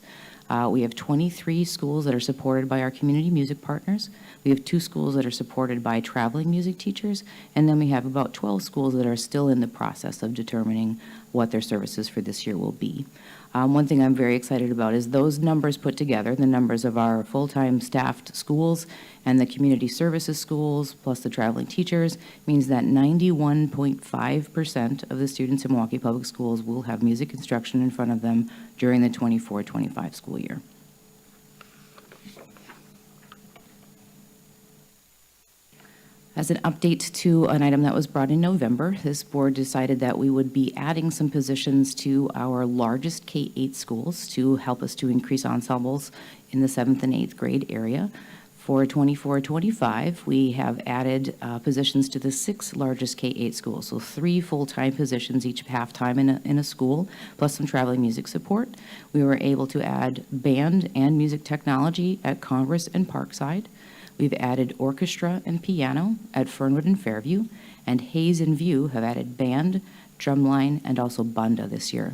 We have 23 schools that are supported by our community music partners. We have 2 schools that are supported by traveling music teachers, and then we have about 12 schools that are still in the process of determining what their services for this year will be. One thing I'm very excited about is those numbers put together, the numbers of our full-time staffed schools and the community services schools, plus the traveling teachers, means that 91.5% of the students in Milwaukee Public Schools will have music instruction in front of them during the 24-25 school year. As an update to an item that was brought in November, this board decided that we would be adding some positions to our largest K-8 schools to help us to increase ensembles in the 7th and 8th grade area. For 24-25, we have added positions to the 6 largest K-8 schools, so 3 full-time positions each half-time in a school, plus some traveling music support. We were able to add band and music technology at Congress and Parkside. We've added orchestra and piano at Fernwood and Fairview, and Hayes and View have added band, drumline, and also banda this year.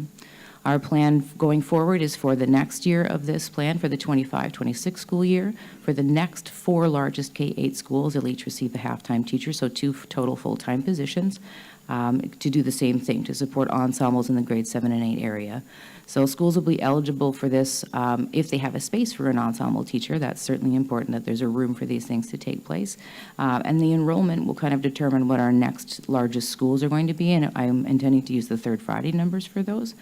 Our plan going forward is for the next year of this plan, for the 25-26 school year, for the next 4 largest K-8 schools, they'll each receive a half-time teacher, so 2 total full-time positions, to do the same thing, to support ensembles in the grade 7 and 8 area. So schools will be eligible for this if they have a space for an ensemble teacher. That's certainly important that there's a room for these things to take place. And the enrollment will kind of determine what our next largest schools are going to be, and I'm intending to use the 3rd Friday numbers for those.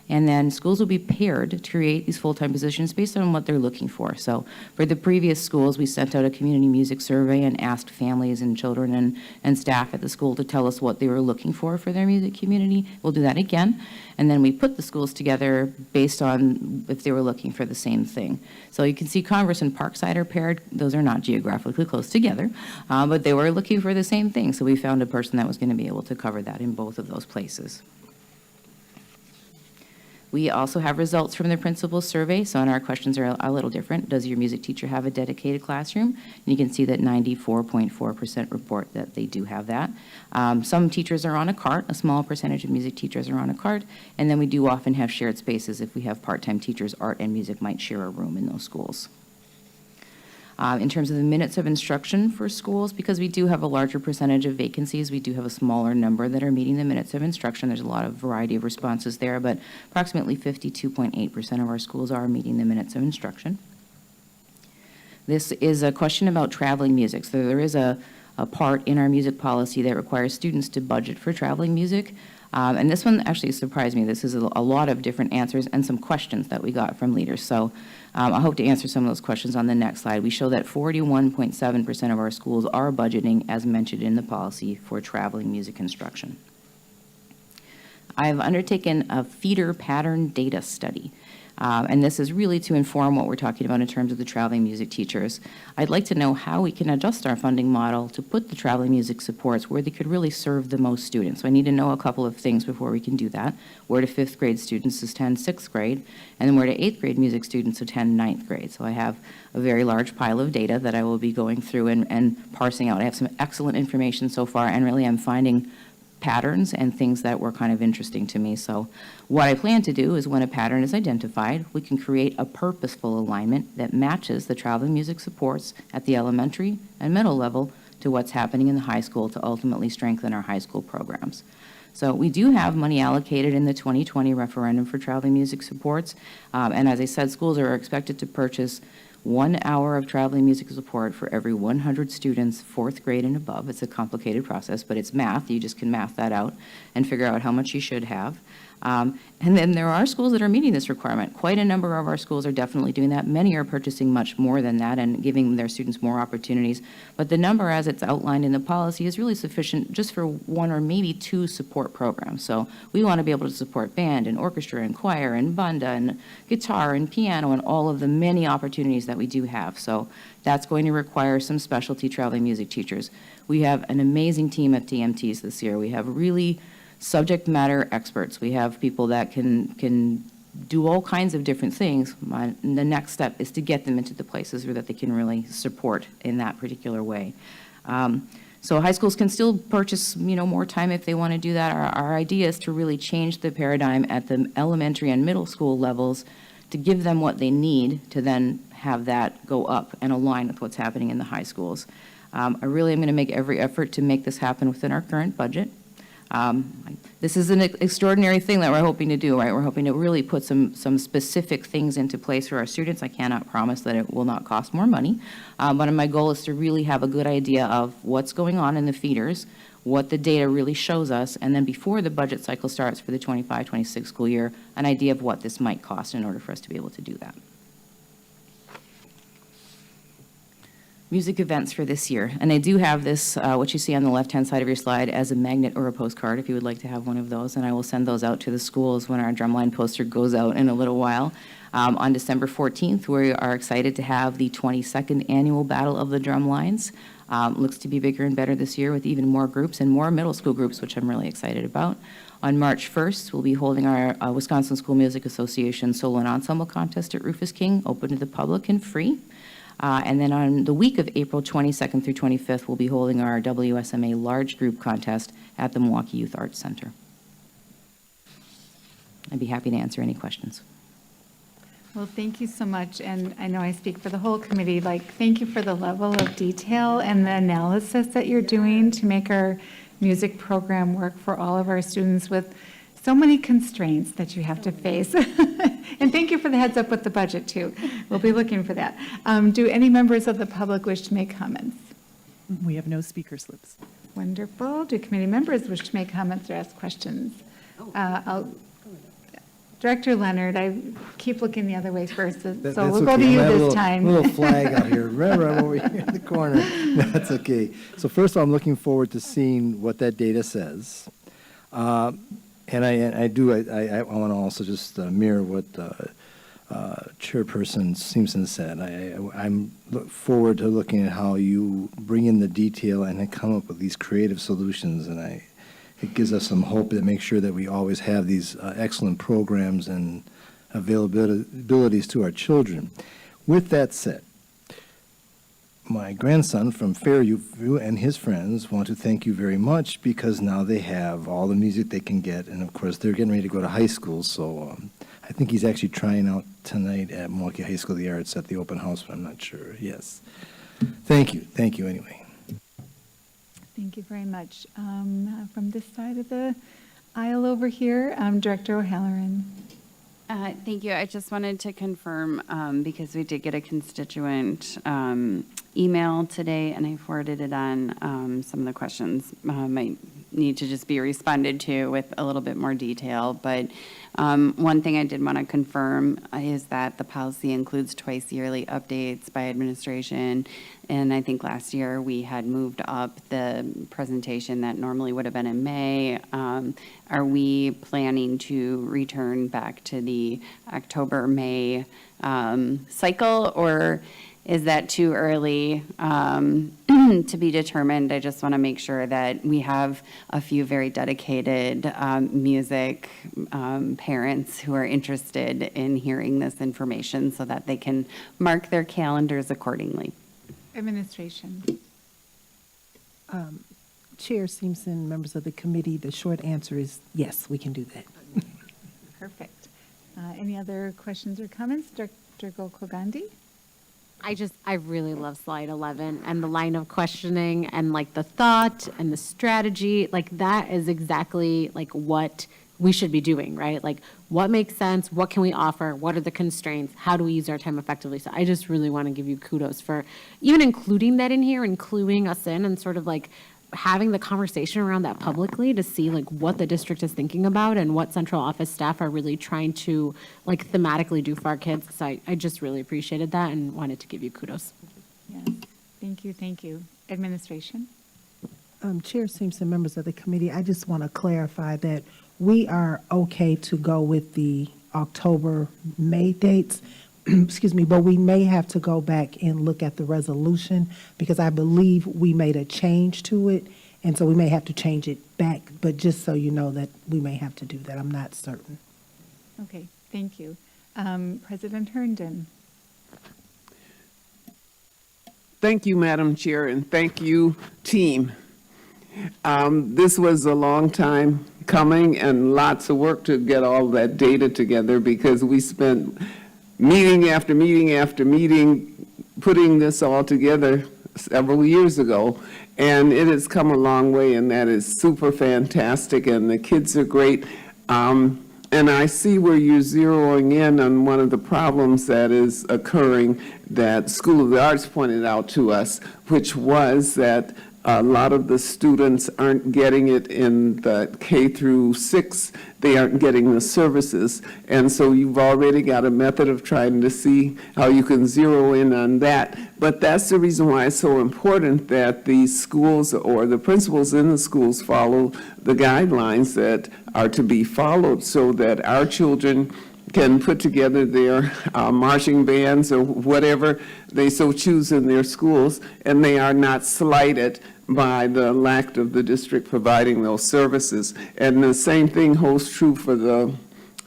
And then schools will be paired to create these full-time positions based on what they're looking for. So for the previous schools, we sent out a community music survey and asked families and children and staff at the school to tell us what they were looking for their music community. We'll do that again. And then we put the schools together based on if they were looking for the same thing. So you can see Congress and Parkside are paired. Those are not geographically close together, but they were looking for the same thing. So we found a person that was going to be able to cover that in both of those places. We also have results from the principal's survey, so our questions are a little different. Does your music teacher have a dedicated classroom? And you can see that 94.4% report that they do have that. Some teachers are on a cart, a small percentage of music teachers are on a cart, and then we do often have shared spaces. If we have part-time teachers, art and music might share a room in those schools. In terms of the minutes of instruction for schools, because we do have a larger percentage of vacancies, we do have a smaller number that are meeting the minutes of instruction. There's a lot of variety of responses there, but approximately 52.8% of our schools are meeting the minutes of instruction. This is a question about traveling music. So there is a part in our music policy that requires students to budget for traveling music. And this one actually surprised me. This is a lot of different answers and some questions that we got from leaders. So I hope to answer some of those questions on the next slide. We show that 41.7% of our schools are budgeting, as mentioned in the policy, for traveling music instruction. I've undertaken a feeder pattern data study. And this is really to inform what we're talking about in terms of the traveling music teachers. I'd like to know how we can adjust our funding model to put the traveling music supports where they could really serve the most students. So I need to know a couple of things before we can do that. Where do 5th grade students attend 6th grade, and then where do 8th grade music students attend 9th grade. So I have a very large pile of data that I will be going through and parsing out. I have some excellent information so far, and really I'm finding patterns and things that were kind of interesting to me. So what I plan to do is when a pattern is identified, we can create a purposeful alignment that matches the traveling music supports at the elementary and middle level to what's happening in the high school to ultimately strengthen our high school programs. So we do have money allocated in the 2020 referendum for traveling music supports. And as I said, schools are expected to purchase 1 hour of traveling music support for every 100 students, 4th grade and above. It's a complicated process, but it's math. You just can math that out and figure out how much you should have. And then there are schools that are meeting this requirement. Quite a number of our schools are definitely doing that. Many are purchasing much more than that and giving their students more opportunities. But the number as it's outlined in the policy is really sufficient just for 1 or maybe 2 support programs. So we want to be able to support band and orchestra and choir and banda and guitar and piano and all of the many opportunities that we do have. So that's going to require some specialty traveling music teachers. We have an amazing team at TMTs this year. We have really subject matter experts. We have people that can do all kinds of different things. The next step is to get them into the places where that they can really support in that particular way. So high schools can still purchase, more time if they want to do that. Our idea is to really change the paradigm at the elementary and middle school levels to give them what they need to then have that go up and align with what's happening in the high schools. I really am going to make every effort to make this happen within our current budget. This is an extraordinary thing that we're hoping to do, right? We're hoping to really put some specific things into place for our students. I cannot promise that it will not cost more money, but my goal is to really have a good idea of what's going on in the feeders, what the data really shows us, and then before the budget cycle starts for the 25-26 school year, an idea of what this might cost in order for us to be able to do that. Music events for this year. And I do have this, what you see on the left-hand side of your slide, as a magnet or a postcard if you would like to have one of those. And I will send those out to the schools when our drumline poster goes out in a little while. On December 14th, we are excited to have the 22nd annual Battle of the Drumlines. Looks to be bigger and better this year with even more groups and more middle school groups, which I'm really excited about. On March 1st, we'll be holding our Wisconsin School Music Association Solo and Ensemble Contest at Rufus King, open to the public and free. And then on the week of April 22nd through 25th, we'll be holding our WSMA Large Group Contest at the Milwaukee Youth Arts Center. I'd be happy to answer any questions. Well, thank you so much, and I know I speak for the whole committee, thank you for the level of detail and the analysis that you're doing to make our music program work for all of our students with so many constraints that you have to face. And thank you for the heads up with the budget, too. We'll be looking for that. Do any members of the public wish to make comments? We have no speaker slips. Wonderful. Do committee members wish to make comments or ask questions? Director Leonard, I keep looking the other way first, so we'll go to you this time. Little flag out here. Remember, I'm over here in the corner. That's okay. So first of all, I'm looking forward to seeing what that data says. And I want to also just mirror what Chairperson Simpson said. I'm look forward to looking at how you bring in the detail and then come up with these creative solutions. And it gives us some hope that makes sure that we always have these excellent programs and availabilities to our children. With that said, my grandson from Fairview and his friends want to thank you very much because now they have all the music they can get, and of course they're getting ready to go to high school, so I think he's actually trying out tonight at Milwaukee High School of the Arts at the open house, but I'm not sure. Yes. Thank you anyway. Thank you very much. From this side of the aisle over here, Director O'Halloran. Thank you. I just wanted to confirm, because we did get a constituent email today, and I forwarded it on. Some of the questions might need to just be responded to with a little bit more detail. But one thing I did want to confirm is that the policy includes twice yearly updates by administration. And I think last year we had moved up the presentation that normally would have been in May. Are we planning to return back to the October-May cycle, or is that too early to be determined? I just want to make sure that we have a few very dedicated music parents who are interested in hearing this information so that they can mark their calendars accordingly. Administration. Chair Simpson, members of the committee, the short answer is yes, we can do that. Perfect. Any other questions or comments? Dr. Gokul-Gandhi? I really love slide 11 and the line of questioning and like the thought and the strategy. Like that is exactly like what we should be doing, right? Like what makes sense? What can we offer? What are the constraints? How do we use our time effectively? So I just really want to give you kudos for even including that in here, including us in, and sort of like having the conversation around that publicly to see like what the district is thinking about and what central office staff are really trying to like thematically do for our kids. So I just really appreciated that and wanted to give you kudos. Yes. Thank you. Thank you. Administration. Chair Simpson, members of the committee, I just want to clarify that we are okay to go with the October-May dates, excuse me, but we may have to go back and look at the resolution because I believe we made a change to it, and so we may have to change it back, but just so you know that we may have to do that. I'm not certain. Okay, thank you. President Herndon. Thank you, Madam Chair, and thank you, team. This was a long time coming and lots of work to get all that data together because we spent meeting after meeting after meeting putting this all together several years ago, and it has come a long way, and that is super fantastic, and the kids are great. And I see where you're zeroing in on one of the problems that is occurring that School of the Arts pointed out to us, which was that a lot of the students aren't getting it in the K through 6. They aren't getting the services. And so you've already got a method of trying to see how you can zero in on that. But that's the reason why it's so important that the schools or the principals in the schools follow the guidelines that are to be followed so that our children can put together their marching bands or whatever they so choose in their schools, and they are not slighted by the lack of the district providing those services. And the same thing holds true for the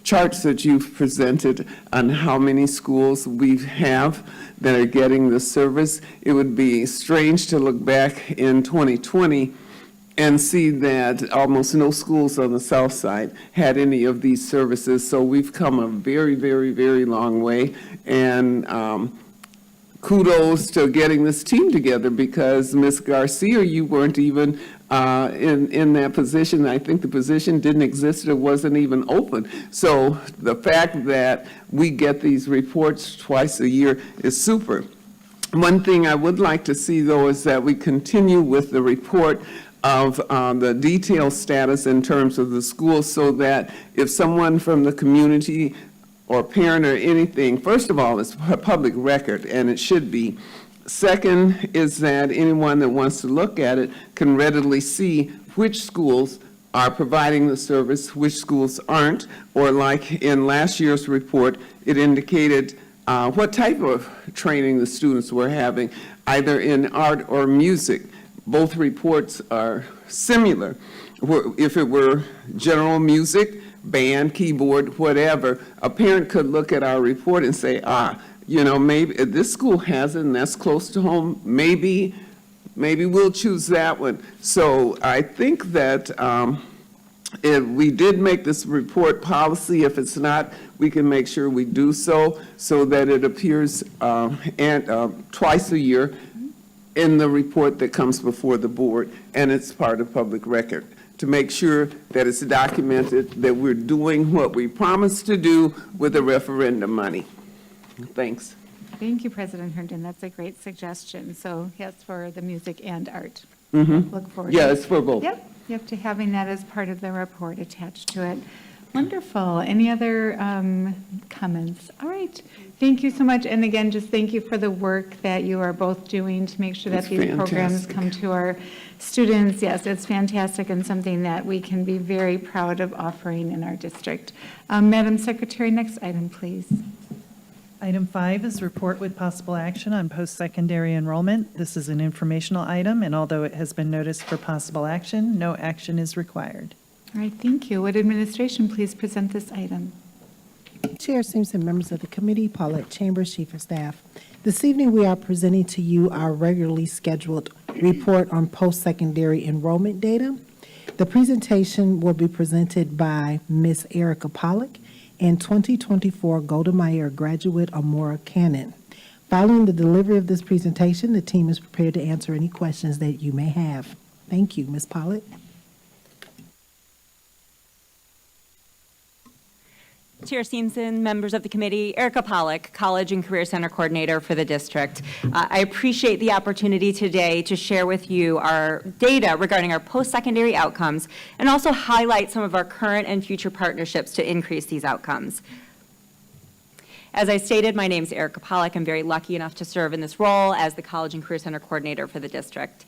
charts that you've presented on how many schools we have that are getting the service. It would be strange to look back in 2020 and see that almost no schools on the south side had any of these services. So we've come a very, very, very long way. And kudos to getting this team together because Ms. Garcia, you weren't even in that position. I think the position didn't exist. It wasn't even open. So the fact that we get these reports twice a year is super. One thing I would like to see, though, is that we continue with the report of the detailed status in terms of the schools so that if someone from the community or parent or anything, first of all, it's a public record, and it should be. Second is that anyone that wants to look at it can readily see which schools are providing the service, which schools aren't, or like in last year's report, it indicated what type of training the students were having, either in art or music. Both reports are similar. If it were general music, band, keyboard, whatever, a parent could look at our report and say, you know, maybe this school has it and that's close to home, maybe we'll choose that one. So I think that if we did make this report policy, if it's not, we can make sure we do so that it appears twice a year in the report that comes before the board, and it's part of public record, to make sure that it's documented that we're doing what we promised to do with the referendum money. Thanks. Thank you, President Herndon. That's a great suggestion. So yes, for the music and art. Mhm. Look forward. Yeah, it's for both. Yep, to having that as part of the report attached to it. Wonderful. Any other comments? All right. Thank you so much. And again, just thank you for the work that you are both doing to make sure that It's these programs fantastic. come to our students. Yes, it's fantastic and something that we can be very proud of offering in our district. Madam Secretary, next item, please. Item 5 is report with possible action on post-secondary enrollment. This is an informational item, and although it has been noticed for possible action, no action is required. All right, thank you. Would administration please present this item? Chair Simpson, members of the committee, Paulette Chambers, Chief of Staff. This evening, we are presenting to you our regularly scheduled report on post-secondary enrollment data. The presentation will be presented by Ms. Erica Pollock and 2024 Golda Meir graduate Amora Cannon. Following the delivery of this presentation, the team is prepared to answer any questions that you may have. Thank you, Ms. Pollock. Chair Simpson, members of the committee, Erica Pollock, College and Career Center Coordinator for the district. I appreciate the opportunity today to share with you our data regarding our post-secondary outcomes and also highlight some of our current and future partnerships to increase these outcomes. As I stated, my name is Erica Pollock. I'm very lucky enough to serve in this role as the College and Career Center Coordinator for the district.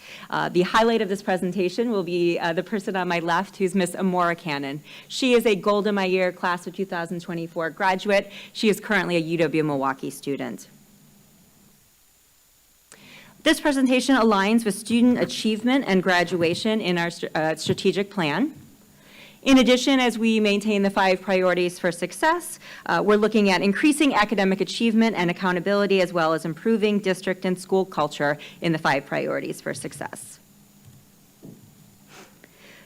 The highlight of this presentation will be the person on my left, who's Miss Amora Cannon. She is a Golda Meir class of 2024 graduate. She is currently a UW-Milwaukee student. This presentation aligns with student achievement and graduation in our strategic plan. In addition, as we maintain the 5 priorities for success, we're looking at increasing academic achievement and accountability, as well as improving district and school culture in the 5 priorities for success.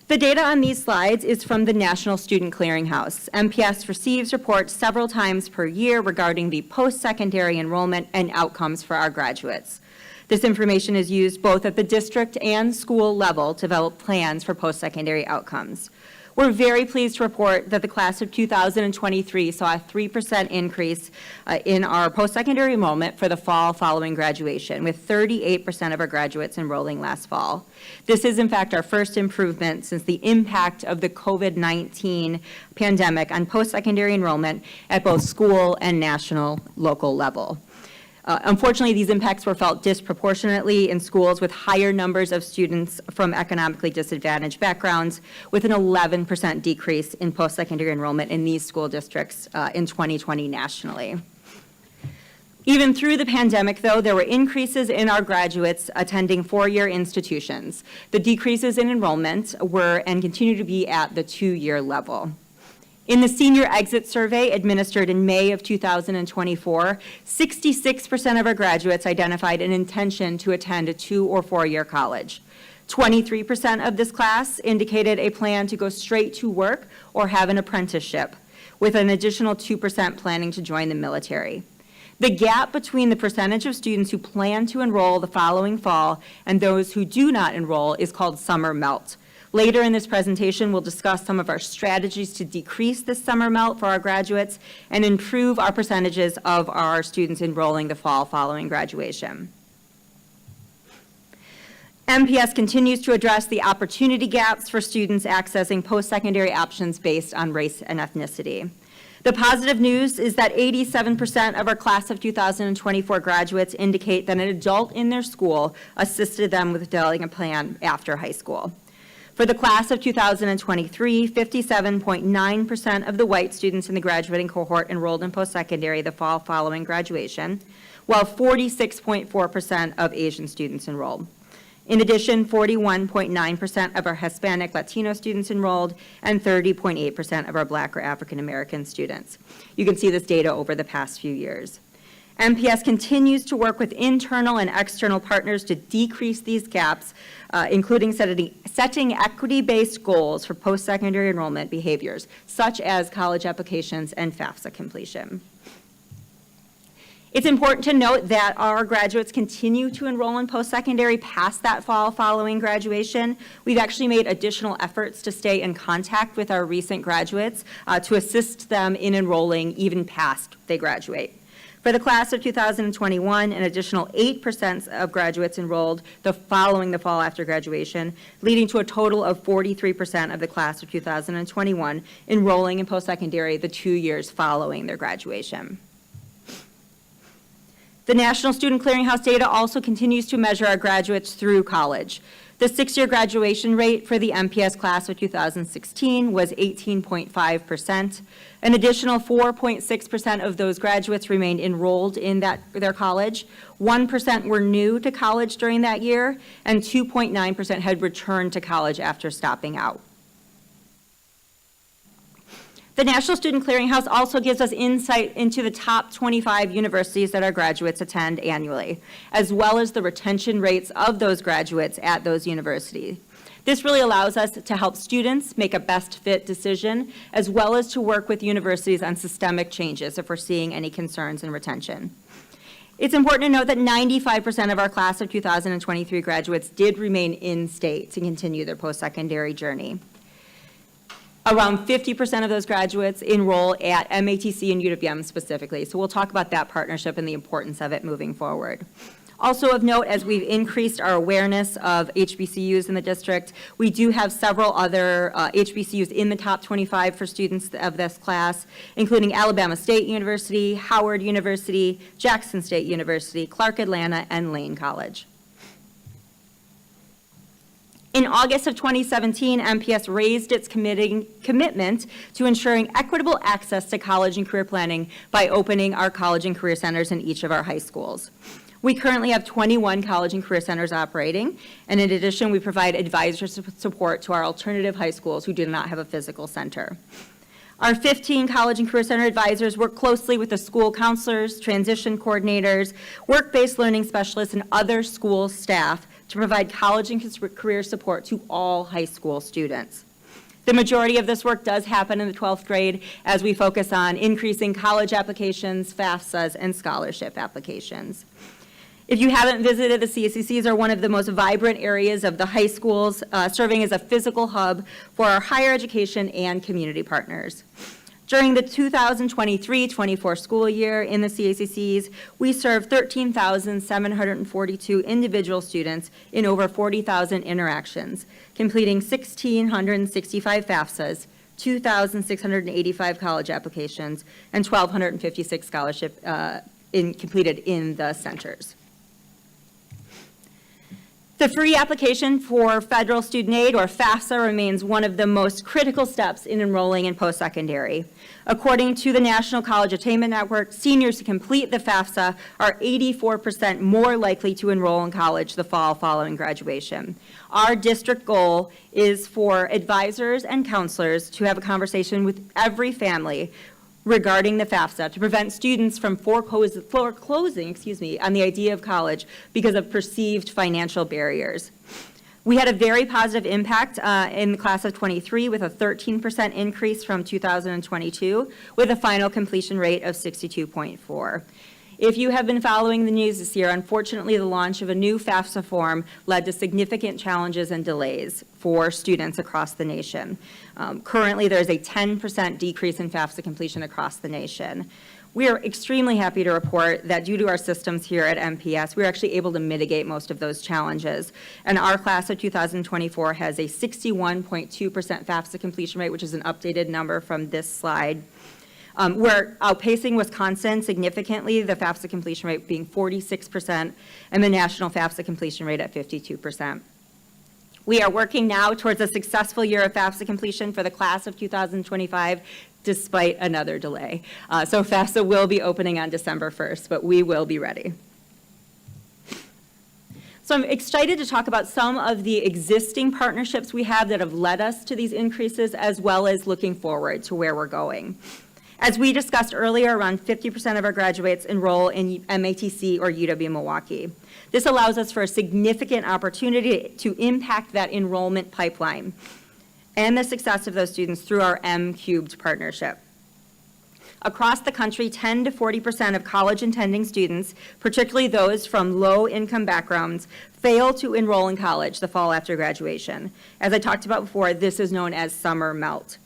The data on these slides is from the National Student Clearinghouse. MPS receives reports several times per year regarding the post-secondary enrollment and outcomes for our graduates. This information is used both at the district and school level to develop plans for post-secondary outcomes. We're very pleased to report that the class of 2023 saw a 3% increase in our post-secondary enrollment for the fall following graduation, with 38% of our graduates enrolling last fall. This is, in fact, our first improvement since the impact of the COVID-19 pandemic on post-secondary enrollment at both school and national local level. Unfortunately, these impacts were felt disproportionately in schools with higher numbers of students from economically disadvantaged backgrounds, with an 11% decrease in post-secondary enrollment in these school districts in 2020 nationally. Even through the pandemic, though, there were increases in our graduates attending 4-year institutions. The decreases in enrollment were and continue to be at the 2-year level. In the senior exit survey administered in May of 2024, 66% of our graduates identified an intention to attend a 2- or 4-year college. 23% of this class indicated a plan to go straight to work or have an apprenticeship, with an additional 2% planning to join the military. The gap between the percentage of students who plan to enroll the following fall and those who do not enroll is called summer melt. Later in this presentation, we'll discuss some of our strategies to decrease this summer melt for our graduates and improve our percentages of our students enrolling the fall following graduation. MPS continues to address the opportunity gaps for students accessing post-secondary options based on race and ethnicity. The positive news is that 87% of our class of 2024 graduates indicate that an adult in their school assisted them with developing a plan after high school. For the class of 2023, 57.9% of the white students in the graduating cohort enrolled in post-secondary the fall following graduation, while 46.4% of Asian students enrolled. In addition, 41.9% of our Hispanic Latino students enrolled and 30.8% of our Black or African American students. You can see this data over the past few years. MPS continues to work with internal and external partners to decrease these gaps, including setting equity-based goals for post-secondary enrollment behaviors, such as college applications and FAFSA completion. It's important to note that our graduates continue to enroll in post-secondary past that fall following graduation. We've actually made additional efforts to stay in contact with our recent graduates to assist them in enrolling even past they graduate. For the class of 2021, an additional 8% of graduates enrolled following the fall after graduation, leading to a total of 43% of the class of 2021 enrolling in post-secondary the 2 years following their graduation. The National Student Clearinghouse data also continues to measure our graduates through college. The 6-year graduation rate for the MPS class of 2016 was 18.5%. An additional 4.6% of those graduates remained enrolled in their college. 1% were new to college during that year, and 2.9% had returned to college after stopping out. The National Student Clearinghouse also gives us insight into the top 25 universities that our graduates attend annually, as well as the retention rates of those graduates at those universities. This really allows us to help students make a best fit decision, as well as to work with universities on systemic changes if we're seeing any concerns in retention. It's important to note that 95% of our class of 2023 graduates did remain in state to continue their post-secondary journey. Around 50% of those graduates enroll at MATC and UWM specifically, so we'll talk about that partnership and the importance of it moving forward. Also of note, as we've increased our awareness of HBCUs in the district, we do have several other HBCUs in the top 25 for students of this class, including Alabama State University, Howard University, Jackson State University, Clark Atlanta, and Lane College. In August of 2017, MPS raised its commitment to ensuring equitable access to college and career planning by opening our college and career centers in each of our high schools. We currently have 21 college and career centers operating, and in addition, we provide advisor support to our alternative high schools who do not have a physical center. Our 15 college and career center advisors work closely with the school counselors, transition coordinators, work-based learning specialists, and other school staff to provide college and career support to all high school students. The majority of this work does happen in the 12th grade as we focus on increasing college applications, FAFSAs, and scholarship applications. If you haven't visited, the CSCCs are one of the most vibrant areas of the high schools, serving as a physical hub for our higher education and community partners. During the 2023-24 school year in the CACCs, we served 13,742 individual students in over 40,000 interactions, completing 1,665 FAFSAs, 2,685 college applications, and 1,256 scholarship completed in the centers. The free application for federal student aid, or FAFSA, remains one of the most critical steps in enrolling in post-secondary. According to the National College Attainment Network, seniors who complete the FAFSA are 84% more likely to enroll in college the fall following graduation. Our district goal is for advisors and counselors to have a conversation with every family regarding the FAFSA to prevent students from foreclosing on the idea of college because of perceived financial barriers. We had a very positive impact in the class of 23 with a 13% increase from 2022 with a final completion rate of 62.4. If you have been following the news this year, unfortunately, the launch of a new FAFSA form led to significant challenges and delays for students across the nation. Currently, there is a 10% decrease in FAFSA completion across the nation. We are extremely happy to report that due to our systems here at MPS, we're actually able to mitigate most of those challenges. And our class of 2024 has a 61.2% FAFSA completion rate, which is an updated number from this slide. We're outpacing Wisconsin significantly, the FAFSA completion rate being 46%, and the national FAFSA completion rate at 52%. We are working now towards a successful year of FAFSA completion for the class of 2025, despite another delay. So FAFSA will be opening on December 1st, but we will be ready. So I'm excited to talk about some of the existing partnerships we have that have led us to these increases, as well as looking forward to where we're going. As we discussed earlier, around 50% of our graduates enroll in MATC or UW-Milwaukee. This allows us for a significant opportunity to impact that enrollment pipeline and the success of those students through our M-Cubed partnership. Across the country, 10 to 40% of college-intending students, particularly those from low-income backgrounds, fail to enroll in college the fall after graduation. As I talked about before, this is known as summer melt.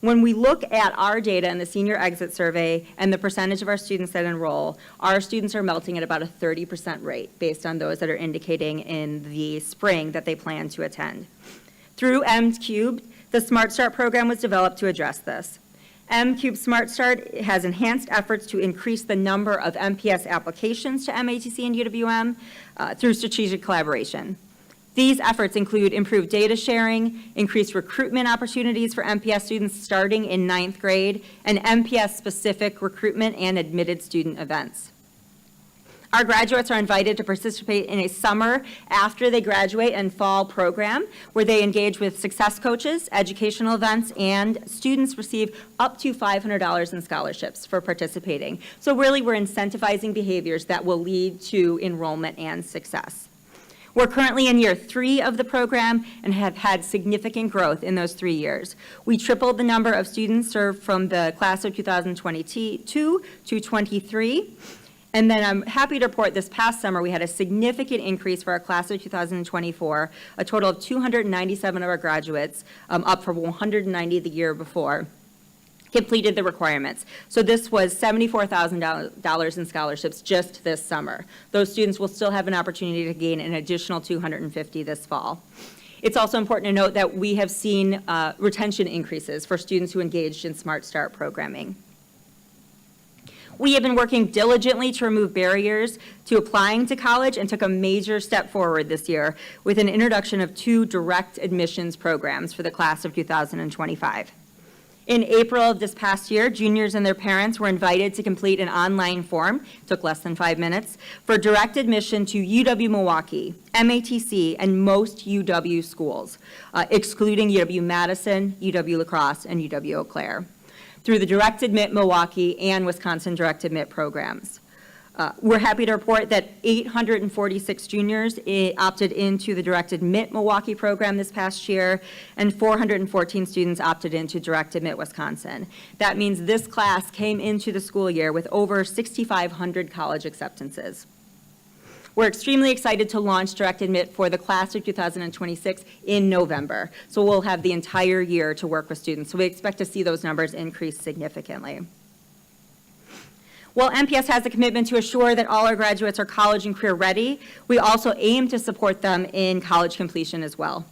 When we look at our data in the senior exit survey and the percentage of our students that enroll, our students are melting at about a 30% rate based on those that are indicating in the spring that they plan to attend. Through M-Cubed, the Smart Start program was developed to address this. M-Cube Smart Start has enhanced efforts to increase the number of MPS applications to MATC and UWM through strategic collaboration. These efforts include improved data sharing, increased recruitment opportunities for MPS students starting in 9th grade, and MPS-specific recruitment and admitted student events. Our graduates are invited to participate in a summer after they graduate and fall program where they engage with success coaches, educational events, and students receive up to $500 in scholarships for participating. So really, we're incentivizing behaviors that will lead to enrollment and success. We're currently in year 3 of the program and have had significant growth in those 3 years. We tripled the number of students served from the class of 2022 to 23. And then I'm happy to report this past summer we had a significant increase for our class of 2024, a total of 297 of our graduates, up from 190 the year before, completed the requirements. So this was $74,000 in scholarships just this summer. Those students will still have an opportunity to gain an additional 250 this fall. It's also important to note that we have seen retention increases for students who engaged in Smart Start programming. We have been working diligently to remove barriers to applying to college and took a major step forward this year with an introduction of 2 direct admissions programs for the class of 2025. In April of this past year, juniors and their parents were invited to complete an online form, took less than 5 minutes, for direct admission to UW-Milwaukee, MATC, and most UW schools, excluding UW-Madison, UW-La Crosse, and UW-Eau Claire, through the Direct Admit Milwaukee and Wisconsin Direct Admit programs. We're happy to report that 846 juniors opted into the Direct Admit Milwaukee program this past year, and 414 students opted into Direct Admit Wisconsin. That means this class came into the school year with over 6,500 college acceptances. We're extremely excited to launch Direct Admit for the class of 2026 in November. So we'll have the entire year to work with students. So we expect to see those numbers increase significantly. While MPS has a commitment to assure that all our graduates are college and career ready, we also aim to support them in college completion as well.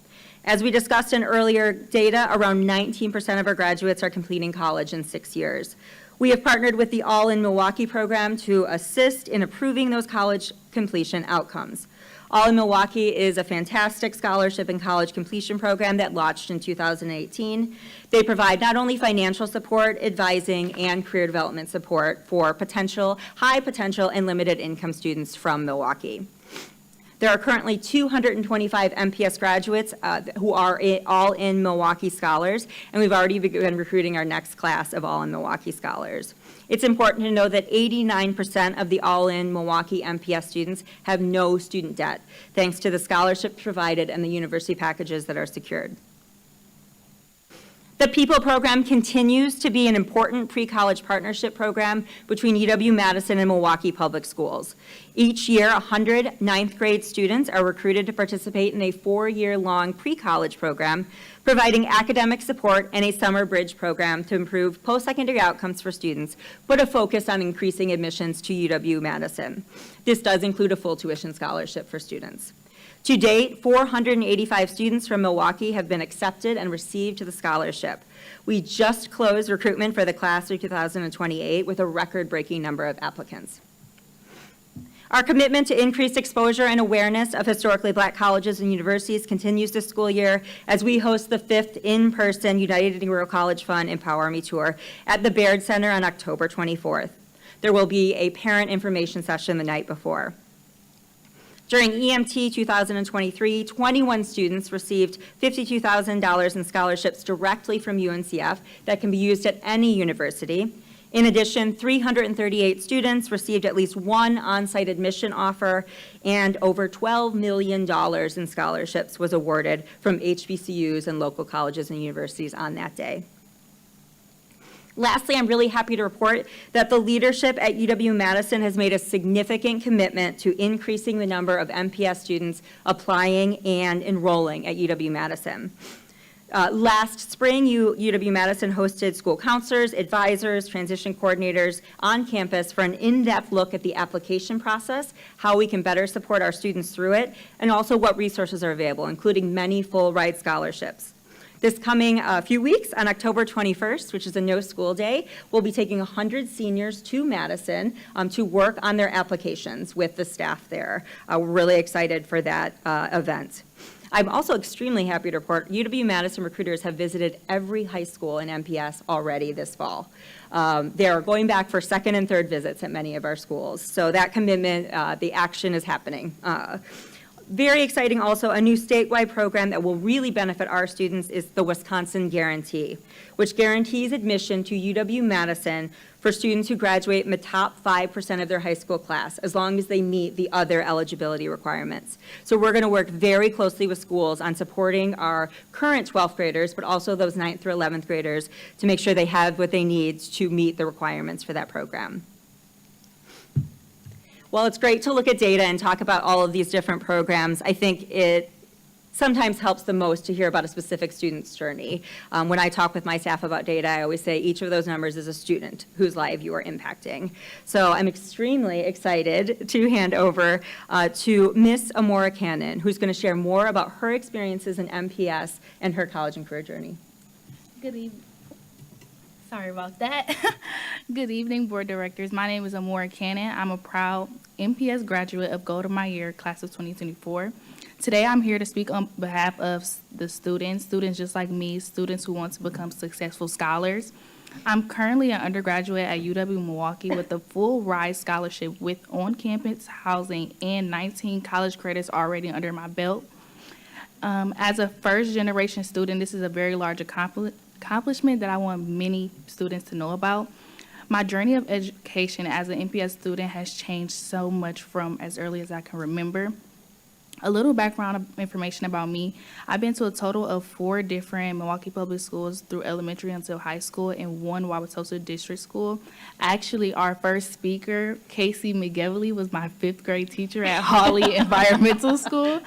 As we discussed in earlier data, around 19% of our graduates are completing college in 6 years. We have partnered with the All in Milwaukee program to assist in improving those college completion outcomes. All in Milwaukee is a fantastic scholarship and college completion program that launched in 2018. They provide not only financial support, advising, and career development support for high potential and limited income students from Milwaukee. There are currently 225 MPS graduates who are All in Milwaukee scholars, and we've already begun recruiting our next class of All in Milwaukee scholars. It's important to know that 89% of the All in Milwaukee MPS students have no student debt, thanks to the scholarships provided and the university packages that are secured. The PEOPLE program continues to be an important pre-college partnership program between UW-Madison and Milwaukee Public Schools. Each year, 100 ninth grade students are recruited to participate in a 4-year-long pre-college program, providing academic support and a summer bridge program to improve post-secondary outcomes for students, but a focus on increasing admissions to UW-Madison. This does include a full tuition scholarship for students. To date, 485 students from Milwaukee have been accepted and received the scholarship. We just closed recruitment for the class of 2028 with a record-breaking number of applicants. Our commitment to increased exposure and awareness of historically Black colleges and universities continues this school year as we host the 5th in-person United Negro College Fund Empower Me Tour at the Baird Center on October 24th. There will be a parent information session the night before. During EMT 2023, 21 students received $52,000 in scholarships directly from UNCF that can be used at any university. In addition, 338 students received at least one on-site admission offer, and over $12 million in scholarships was awarded from HBCUs and local colleges and universities on that day. Lastly, I'm really happy to report that the leadership at UW-Madison has made a significant commitment to increasing the number of MPS students applying and enrolling at UW-Madison. Last spring, UW-Madison hosted school counselors, advisors, transition coordinators on campus for an in-depth look at the application process, how we can better support our students through it, and also what resources are available, including many full-ride scholarships. This coming few weeks, on October 21st, which is a no-school day, we'll be taking 100 seniors to Madison to work on their applications with the staff there. We're really excited for that event. I'm also extremely happy to report UW-Madison recruiters have visited every high school in MPS already this fall. They are going back for second and third visits at many of our schools. So that commitment, the action is happening. Very exciting also, a new statewide program that will really benefit our students is the Wisconsin Guarantee, which guarantees admission to UW-Madison for students who graduate in the top 5% of their high school class, as long as they meet the other eligibility requirements. So we're going to work very closely with schools on supporting our current 12th graders, but also those 9th through 11th graders to make sure they have what they need to meet the requirements for that program. While it's great to look at data and talk about all of these different programs, I think it sometimes helps the most to hear about a specific student's journey. When I talk with my staff about data, I always say each of those numbers is a student whose life you are impacting. So I'm extremely excited to hand over to Miss Amora Cannon, who's going to share more about her experiences in MPS and her college and career journey. Good evening. Sorry about that. Good evening, board directors. My name is Amora Cannon. I'm a proud MPS graduate of Golda Meir, class of 2024. Today, I'm here to speak on behalf of the students just like me, students who want to become successful scholars. I'm currently an undergraduate at UW-Milwaukee with a full ride scholarship with on-campus housing and 19 college credits already under my belt. As a first-generation student, this is a very large accomplishment that I want many students to know about. My journey of education as an MPS student has changed so much from as early as I can remember. A little background information about me. I've been to a total of 4 different Milwaukee public schools through elementary until high school and 1 Wauwatosa district school. Actually, our first speaker, Casey McGevely, was my 5th grade teacher at Hawley Environmental School.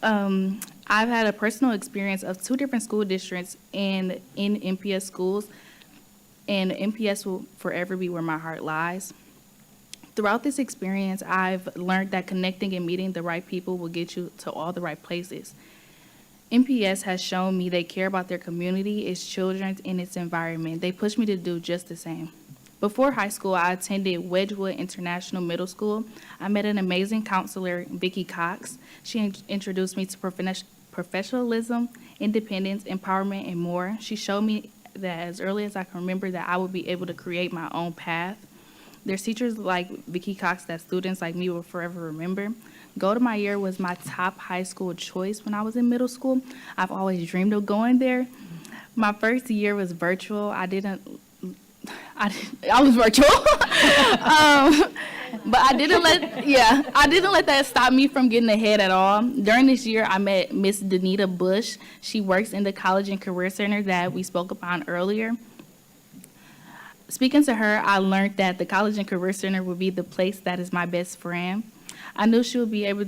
I've had a personal experience of 2 different school districts and in MPS schools, and MPS will forever be where my heart lies. Throughout this experience, I've learned that connecting and meeting the right people will get you to all the right places. MPS has shown me they care about their community, its children, and its environment. They push me to do just the same. Before high school, I attended Wedgwood International Middle School. I met an amazing counselor, Vicki Cox. She introduced me to professionalism, independence, empowerment, and more. She showed me that as early as I can remember that I would be able to create my own path. There's teachers like Vicki Cox that students like me will forever remember. Golda Meir was my top high school choice when I was in middle school. I've always dreamed of going there. My first year was virtual. I was virtual. But I didn't let that stop me from getting ahead at all. During this year, I met Miss Danita Bush. She works in the College and Career Center that we spoke about earlier. Speaking to her, I learned that the College and Career Center would be the place that is my best friend. I knew she would be able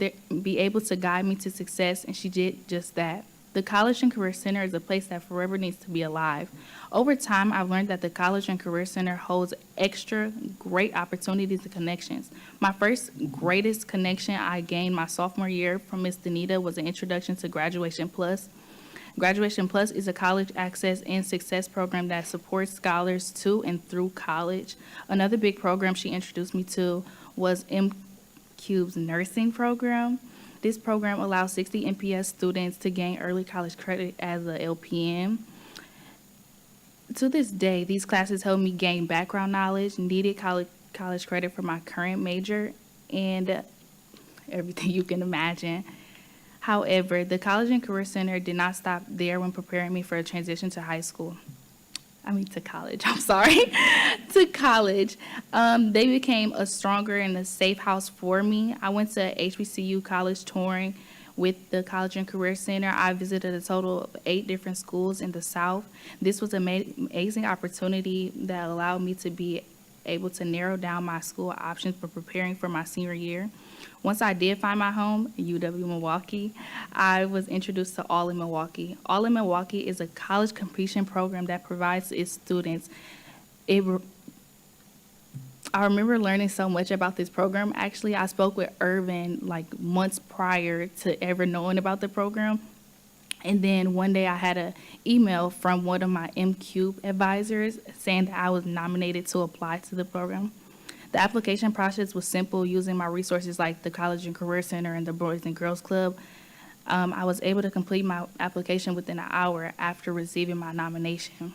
to guide me to success, and she did just that. The College and Career Center is a place that forever needs to be alive. Over time, I've learned that the College and Career Center holds extra great opportunities and connections. My first greatest connection I gained my sophomore year from Ms. Danita was an introduction to Graduation Plus. Graduation Plus is a college access and success program that supports scholars to and through college. Another big program she introduced me to was MCube's nursing program. This program allows 60 MPS students to gain early college credit as a LPN. To this day, these classes help me gain background knowledge, needed college credit for my current major, and everything you can imagine. However, the College and Career Center did not stop there when preparing me for a transition to college, I'm sorry, to college. They became a stronger and a safe house for me. I went to HBCU college touring with the College and Career Center. I visited a total of 8 different schools in the South. This was an amazing opportunity that allowed me to be able to narrow down my school options for preparing for my senior year. Once I did find my home in UW-Milwaukee, I was introduced to All in Milwaukee. All in Milwaukee is a college completion program that provides its students. I remember learning so much about this program. Actually, I spoke with Irvin like months prior to ever knowing about the program. And then one day I had an email from one of my MCube advisors saying that I was nominated to apply to the program. The application process was simple, using my resources like the College and Career Center and the Boys and Girls Club. I was able to complete my application within an hour after receiving my nomination.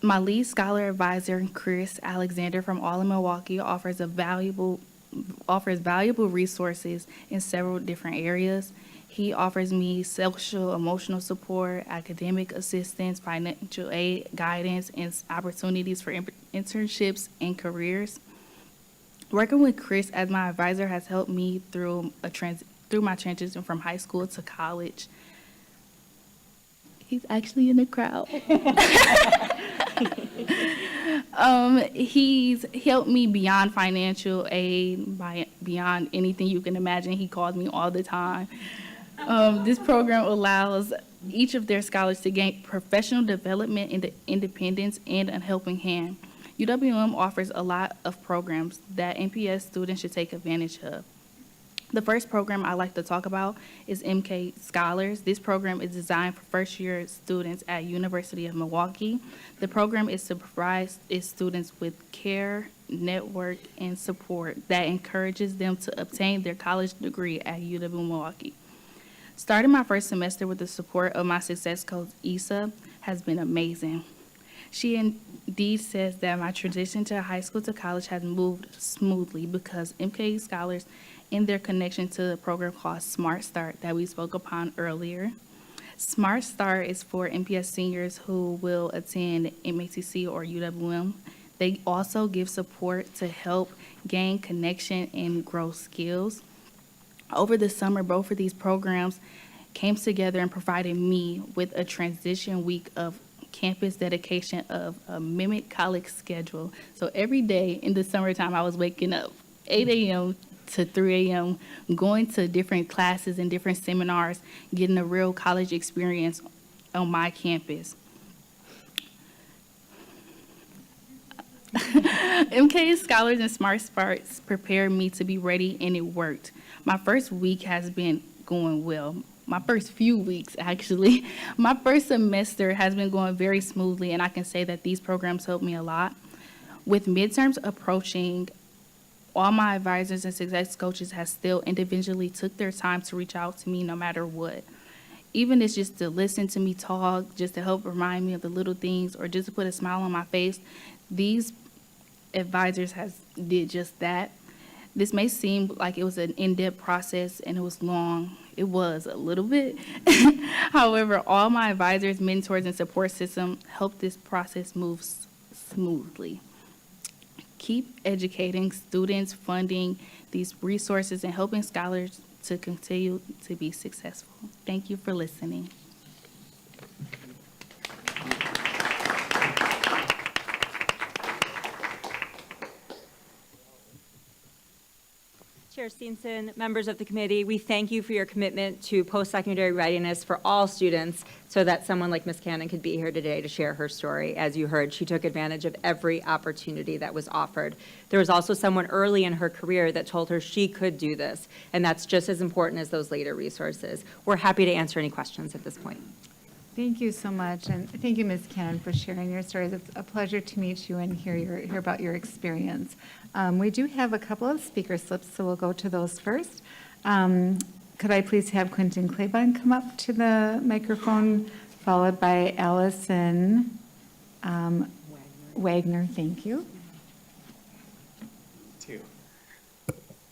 My lead scholar advisor, Chris Alexander from All in Milwaukee, offers valuable resources in several different areas. He offers me social, emotional support, academic assistance, financial aid, guidance, and opportunities for internships and careers. Working with Chris as my advisor has helped me through my transition from high school to college. He's actually in the crowd. He's helped me beyond financial aid, beyond anything you can imagine. He calls me all the time. This program allows each of their scholars to gain professional development in the independence and a helping hand. UWM offers a lot of programs that MPS students should take advantage of. The first program I like to talk about is MK Scholars. This program is designed for first-year students at University of Milwaukee. The program is to provide its students with care, network, and support that encourages them to obtain their college degree at UW-Milwaukee. Starting my first semester with the support of my success coach, Issa, has been amazing. She indeed says that my transition to high school to college has moved smoothly because MK Scholars in their connection to the program called Smart Start that we spoke upon earlier. Smart Start is for MPS seniors who will attend MATC or UWM. They also give support to help gain connection and grow skills. Over the summer, both of these programs came together and provided me with a transition week of campus dedication of a mimic college schedule. So every day in the summertime, I was waking up 8 a.m. to 3 a.m., going to different classes and different seminars, getting a real college experience on my campus. MK Scholars and Smart Sparks prepared me to be ready, and it worked. My first week has been going well. My first few weeks, actually. My first semester has been going very smoothly, and I can say that these programs helped me a lot. With midterms approaching, all my advisors and success coaches have still individually took their time to reach out to me no matter what. Even if it's just to listen to me talk, just to help remind me of the little things, or just to put a smile on my face, these advisors did just that. This may seem like it was an in-depth process and it was long. It was a little bit. However, all my advisors, mentors, and support system helped this process move smoothly. Keep educating students, funding these resources, and helping scholars to continue to be successful. Thank you for listening. Chair Steenson, members of the committee, we thank you for your commitment to post-secondary readiness for all students so that someone like Ms. Cannon could be here today to share her story. As you heard, she took advantage of every opportunity that was offered. There was also someone early in her career that told her she could do this, and that's just as important as those later resources. We're happy to answer any questions at this point. Thank you so much, and thank you, Ms. Cannon, for sharing your stories. It's a pleasure to meet you and hear about your experience. We do have a couple of speaker slips, so we'll go to those first. Could I please have Quentin Claiborne come up to the microphone, followed by Allison Wagner. Thank you.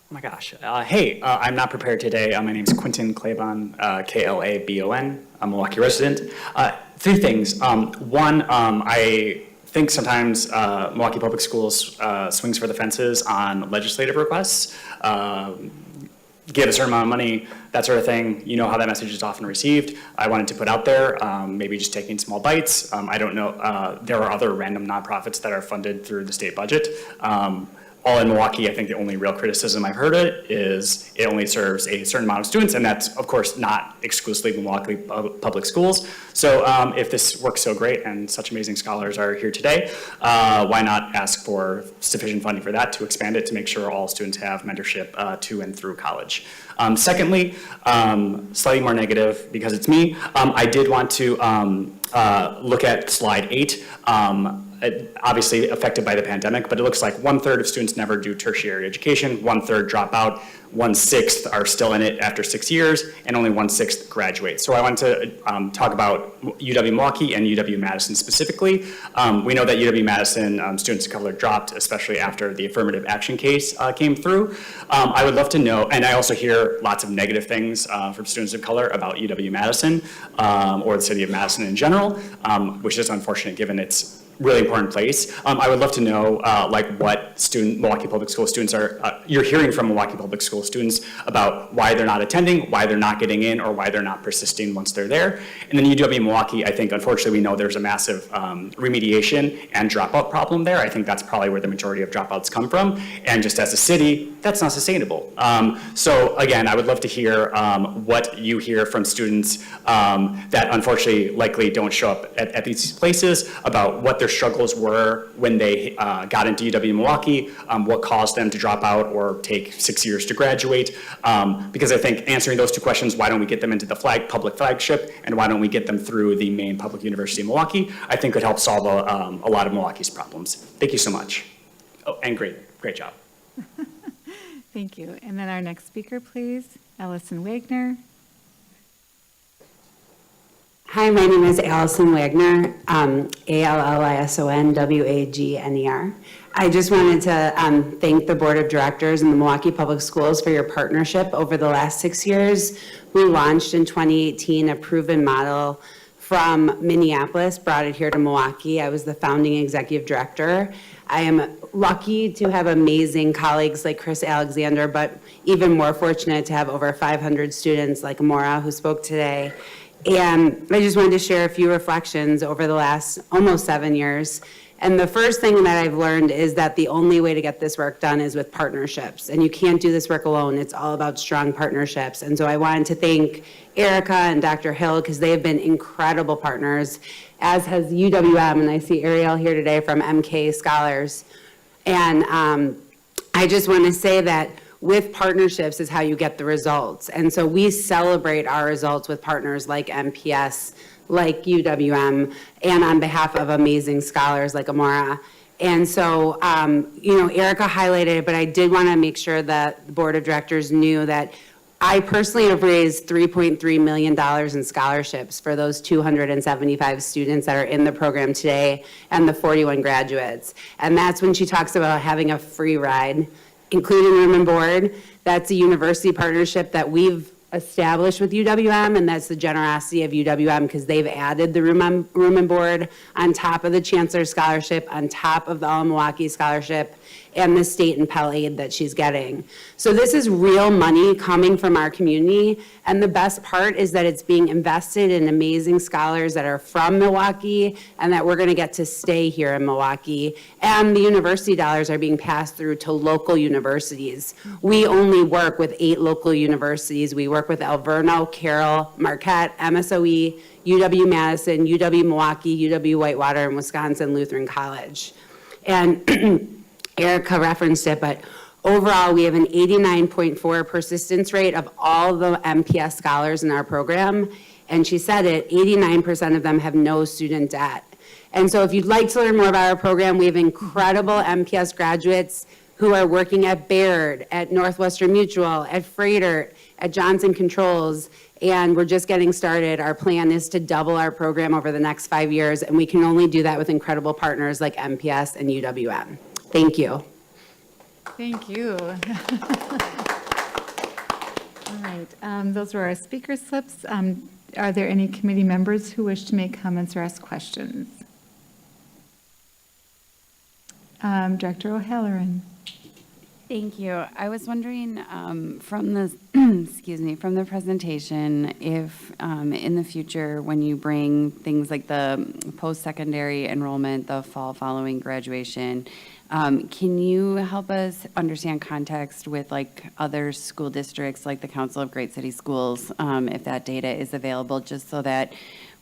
Oh my gosh. Hey, I'm not prepared today. My name is Quentin Claiborne, K-L-A-B-O-N. I'm a Milwaukee resident. Three things. One, I think sometimes Milwaukee Public Schools swings for the fences on legislative requests. Give a certain amount of money, that sort of thing. You know how that message is often received. I wanted to put out there, maybe just taking small bites. I don't know, there are other random nonprofits that are funded through the state budget. all in Milwaukee, I think the only real criticism I've heard of it is it only serves a certain amount of students, and that's, of course, not exclusively Milwaukee public schools. So if this works so great and such amazing scholars are here today, why not ask for sufficient funding for that to expand it to make sure all students have mentorship to and through college. Secondly, slightly more negative because it's me, I did want to look at slide 8. Obviously affected by the pandemic, but it looks like 1/3 of students never do tertiary education, 1/3 drop out, 1/6 are still in it after 6 years, and only 1/6 graduate. So I want to talk about UW Milwaukee and UW Madison specifically. We know that UW Madison students of color dropped, especially after the affirmative action case came through. I would love to know, and I also hear lots of negative things from students of color about UW Madison or the city of Madison in general, which is unfortunate given its really important place. I would love to know like what Milwaukee Public School students you're hearing from Milwaukee Public School students about why they're not attending, why they're not getting in, or why they're not persisting once they're there. And then UW Milwaukee, I think unfortunately we know there's a massive remediation and dropout problem there. I think that's probably where the majority of dropouts come from. And just as a city, that's not sustainable. So again, I would love to hear what you hear from students that unfortunately likely don't show up at these places about what their struggles were when they got into UW Milwaukee, what caused them to drop out or take 6 years to graduate. Because I think answering those two questions, why don't we get them into the public flagship, and why don't we get them through the main public university in Milwaukee, I think could help solve a lot of Milwaukee's problems. Thank you so much. Oh, and great job. Thank you. And then our next speaker, please, Allison Wagner. Hi, my name is Allison Wagner, ALLISON WAGNER. I just wanted to thank the Board of Directors and the Milwaukee Public Schools for your partnership over the last 6 years. We launched in 2018 a proven model from Minneapolis, brought it here to Milwaukee. I was the founding executive director. I am lucky to have amazing colleagues like Chris Alexander, but even more fortunate to have over 500 students like Amora who spoke today. And I just wanted to share a few reflections over the last almost 7 years. And the first thing that I've learned is that the only way to get this work done is with partnerships. And you can't do this work alone. It's all about strong partnerships. And so I wanted to thank Erica and Dr. Hill because they have been incredible partners, as has UWM. And I see Ariel here today from MK Scholars. And I just want to say that with partnerships is how you get the results. And so we celebrate our results with partners like MPS, like UWM, and on behalf of amazing scholars like Amora. And so, Erica highlighted it, but I did want to make sure that the Board of Directors knew that I personally have raised $3.3 million in scholarships for those 275 students that are in the program today and the 41 graduates. And that's when she talks about having a free ride, including room and board. That's a university partnership that we've established with UWM, and that's the generosity of UWM because they've added the room and board on top of the Chancellor Scholarship, on top of the All Milwaukee Scholarship, and the state and Pell Aid that she's getting. So this is real money coming from our community, and the best part is that it's being invested in amazing scholars that are from Milwaukee and that we're going to get to stay here in Milwaukee, and the university dollars are being passed through to local universities. We only work with 8 local universities. We work with Alverno, Carroll, Marquette, MSOE, UW-Madison, UW-Milwaukee, UW-Whitewater, and Wisconsin Lutheran College. And Erica referenced it, but overall, we have an 89.4 persistence rate of all the MPS scholars in our program. And she said it, 89% of them have no student debt. And so if you'd like to learn more about our program, we have incredible MPS graduates who are working at Baird, at Northwestern Mutual, at Freighter, at Johnson Controls, and we're just getting started. Our plan is to double our program over the next 5 years, and we can only do that with incredible partners like MPS and UWM. Thank you. Thank you. All right, those were our speaker slips. Are there any committee members who wish to make comments or ask questions? Director O'Halloran. Thank you. I was wondering from the from the presentation if in the future when you bring things like the post-secondary enrollment, the fall following graduation, Can you help us understand context with like other school districts, like the Council of Great City Schools, if that data is available, just so that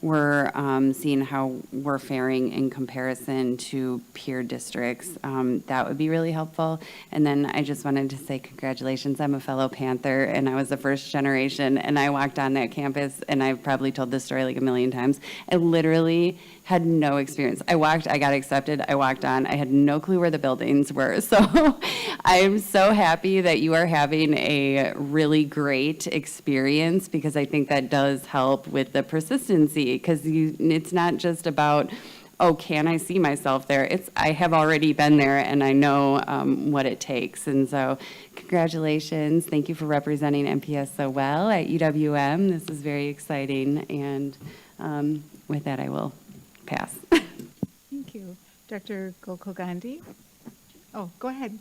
we're seeing how we're faring in comparison to peer districts? That would be really helpful. And then I just wanted to say congratulations. I'm a fellow Panther, and I was the first generation, and I walked on that campus, and I've probably told this story like a million times. I literally had no experience. I got accepted, I walked on, I had no clue where the buildings were. So I'm so happy that you are having a really great experience, because I think that does help with the persistency, because it's not just about, oh, can I see myself there? I have already been there, and I know what it takes. And so congratulations. Thank you for representing MPS so well at UWM. This is very exciting. And with that, I will pass. Thank you. Dr. Gokul Gandhi? Oh, go ahead.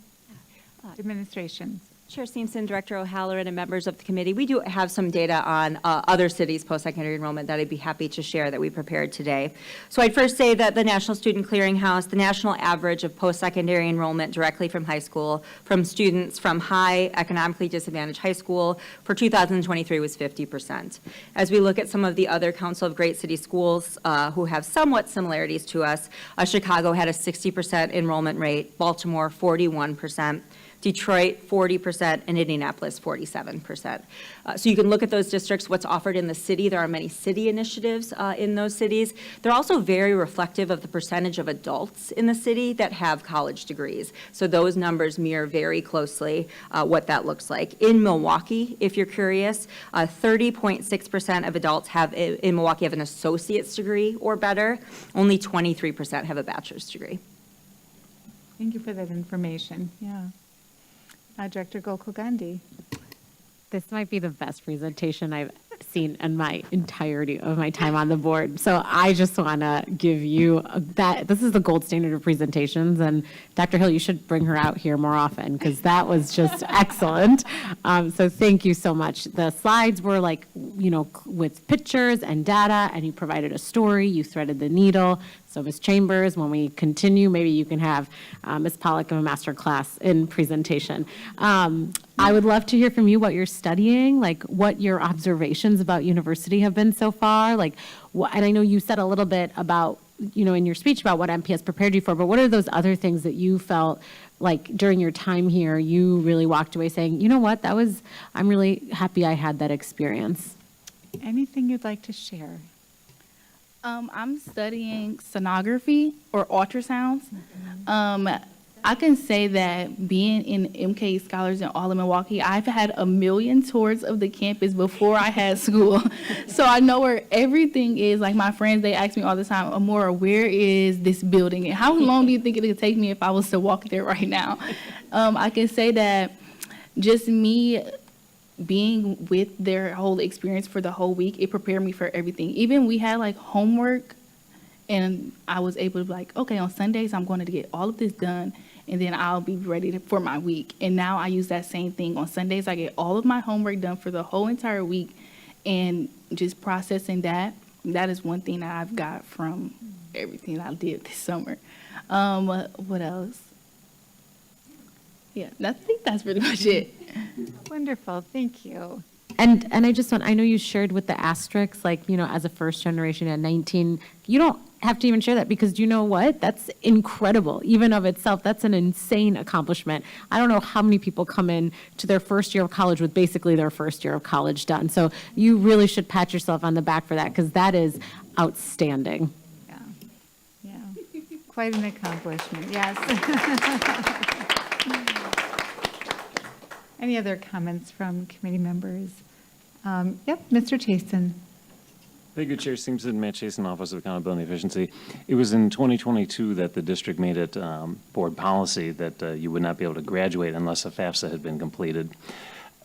Administration. Chair Simpson, Director O'Halloran, and members of the committee, we do have some data on other cities' post-secondary enrollment that I'd be happy to share that we prepared today. So I'd first say that the National Student Clearinghouse, the national average of post-secondary enrollment directly from high school, from students from high economically disadvantaged high school for 2023 was 50%. As we look at some of the other Council of Great City Schools who have somewhat similarities to us, Chicago had a 60% enrollment rate, Baltimore 41%, Detroit, 40%, and Indianapolis, 47%. So you can look at those districts, what's offered in the city. There are many city initiatives in those cities. They're also very reflective of the percentage of adults in the city that have college degrees. So those numbers mirror very closely what that looks like. In Milwaukee, if you're curious, 30.6% of adults in Milwaukee have an associate's degree or better. Only 23% have a bachelor's degree. Thank you for that information. Yeah. Director Gokul Gandhi. This might be the best presentation I've seen in my entirety of my time on the board. So I just want to give you that. This is the gold standard of presentations. And Dr. Hill, you should bring her out here more often, because that was just excellent. So thank you so much. The slides were like, with pictures and data, and you provided a story, you threaded the needle. So Ms. Chambers, when we continue, maybe you can have Ms. Pollack give a master class in presentation. I would love to hear from you what you're studying, like what your observations about university have been so far. Like, and I know you said a little bit about, in your speech about what MPS prepared you for, but what are those other things that you felt like during your time here, you really walked away saying, you know what, I'm really happy I had that experience. Anything you'd like to share? I'm studying sonography or ultrasounds. I can say that being in MK Scholars and all of Milwaukee, I've had a million tours of the campus before I had school. So I know where everything is. Like my friends, they ask me all the time, Amora, where is this building? And how long do you think it would take me if I was to walk there right now? I can say that just me being with their whole experience for the whole week, it prepared me for everything. Even we had like homework, and I was able to be like, okay, on Sundays, I'm going to get all of this done, and then I'll be ready for my week. And now I use that same thing. On Sundays, I get all of my homework done for the whole entire week, and just processing that is one thing that I've got from everything I did this summer. What else? Yeah, I think that's pretty much it. Wonderful, thank you. And I know you shared with the asterisks, like, as a first generation at 19, you don't have to even share that, because you know what? That's incredible. Even of itself, that's an insane accomplishment. I don't know how many people come in to their first year of college with basically their first year of college done. So you really should pat yourself on the back for that, because that is outstanding. Yeah. Quite an accomplishment, yes. Any other comments from committee members? Yep, Mr. Chason. Thank you, Chair Simpson, Matt Chason, Office of Accountability and Efficiency. It was in 2022 that the district made it board policy that you would not be able to graduate unless a FAFSA had been completed.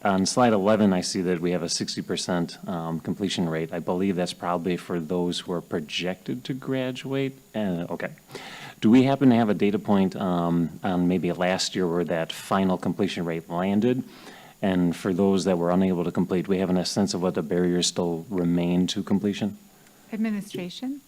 On slide 11, I see that we have a 60% completion rate. I believe that's probably for those who are projected to graduate. Okay. Do we happen to have a data point on maybe last year where that final completion rate landed? And for those that were unable to complete, we have a sense of what the barriers still remain to completion? Administration.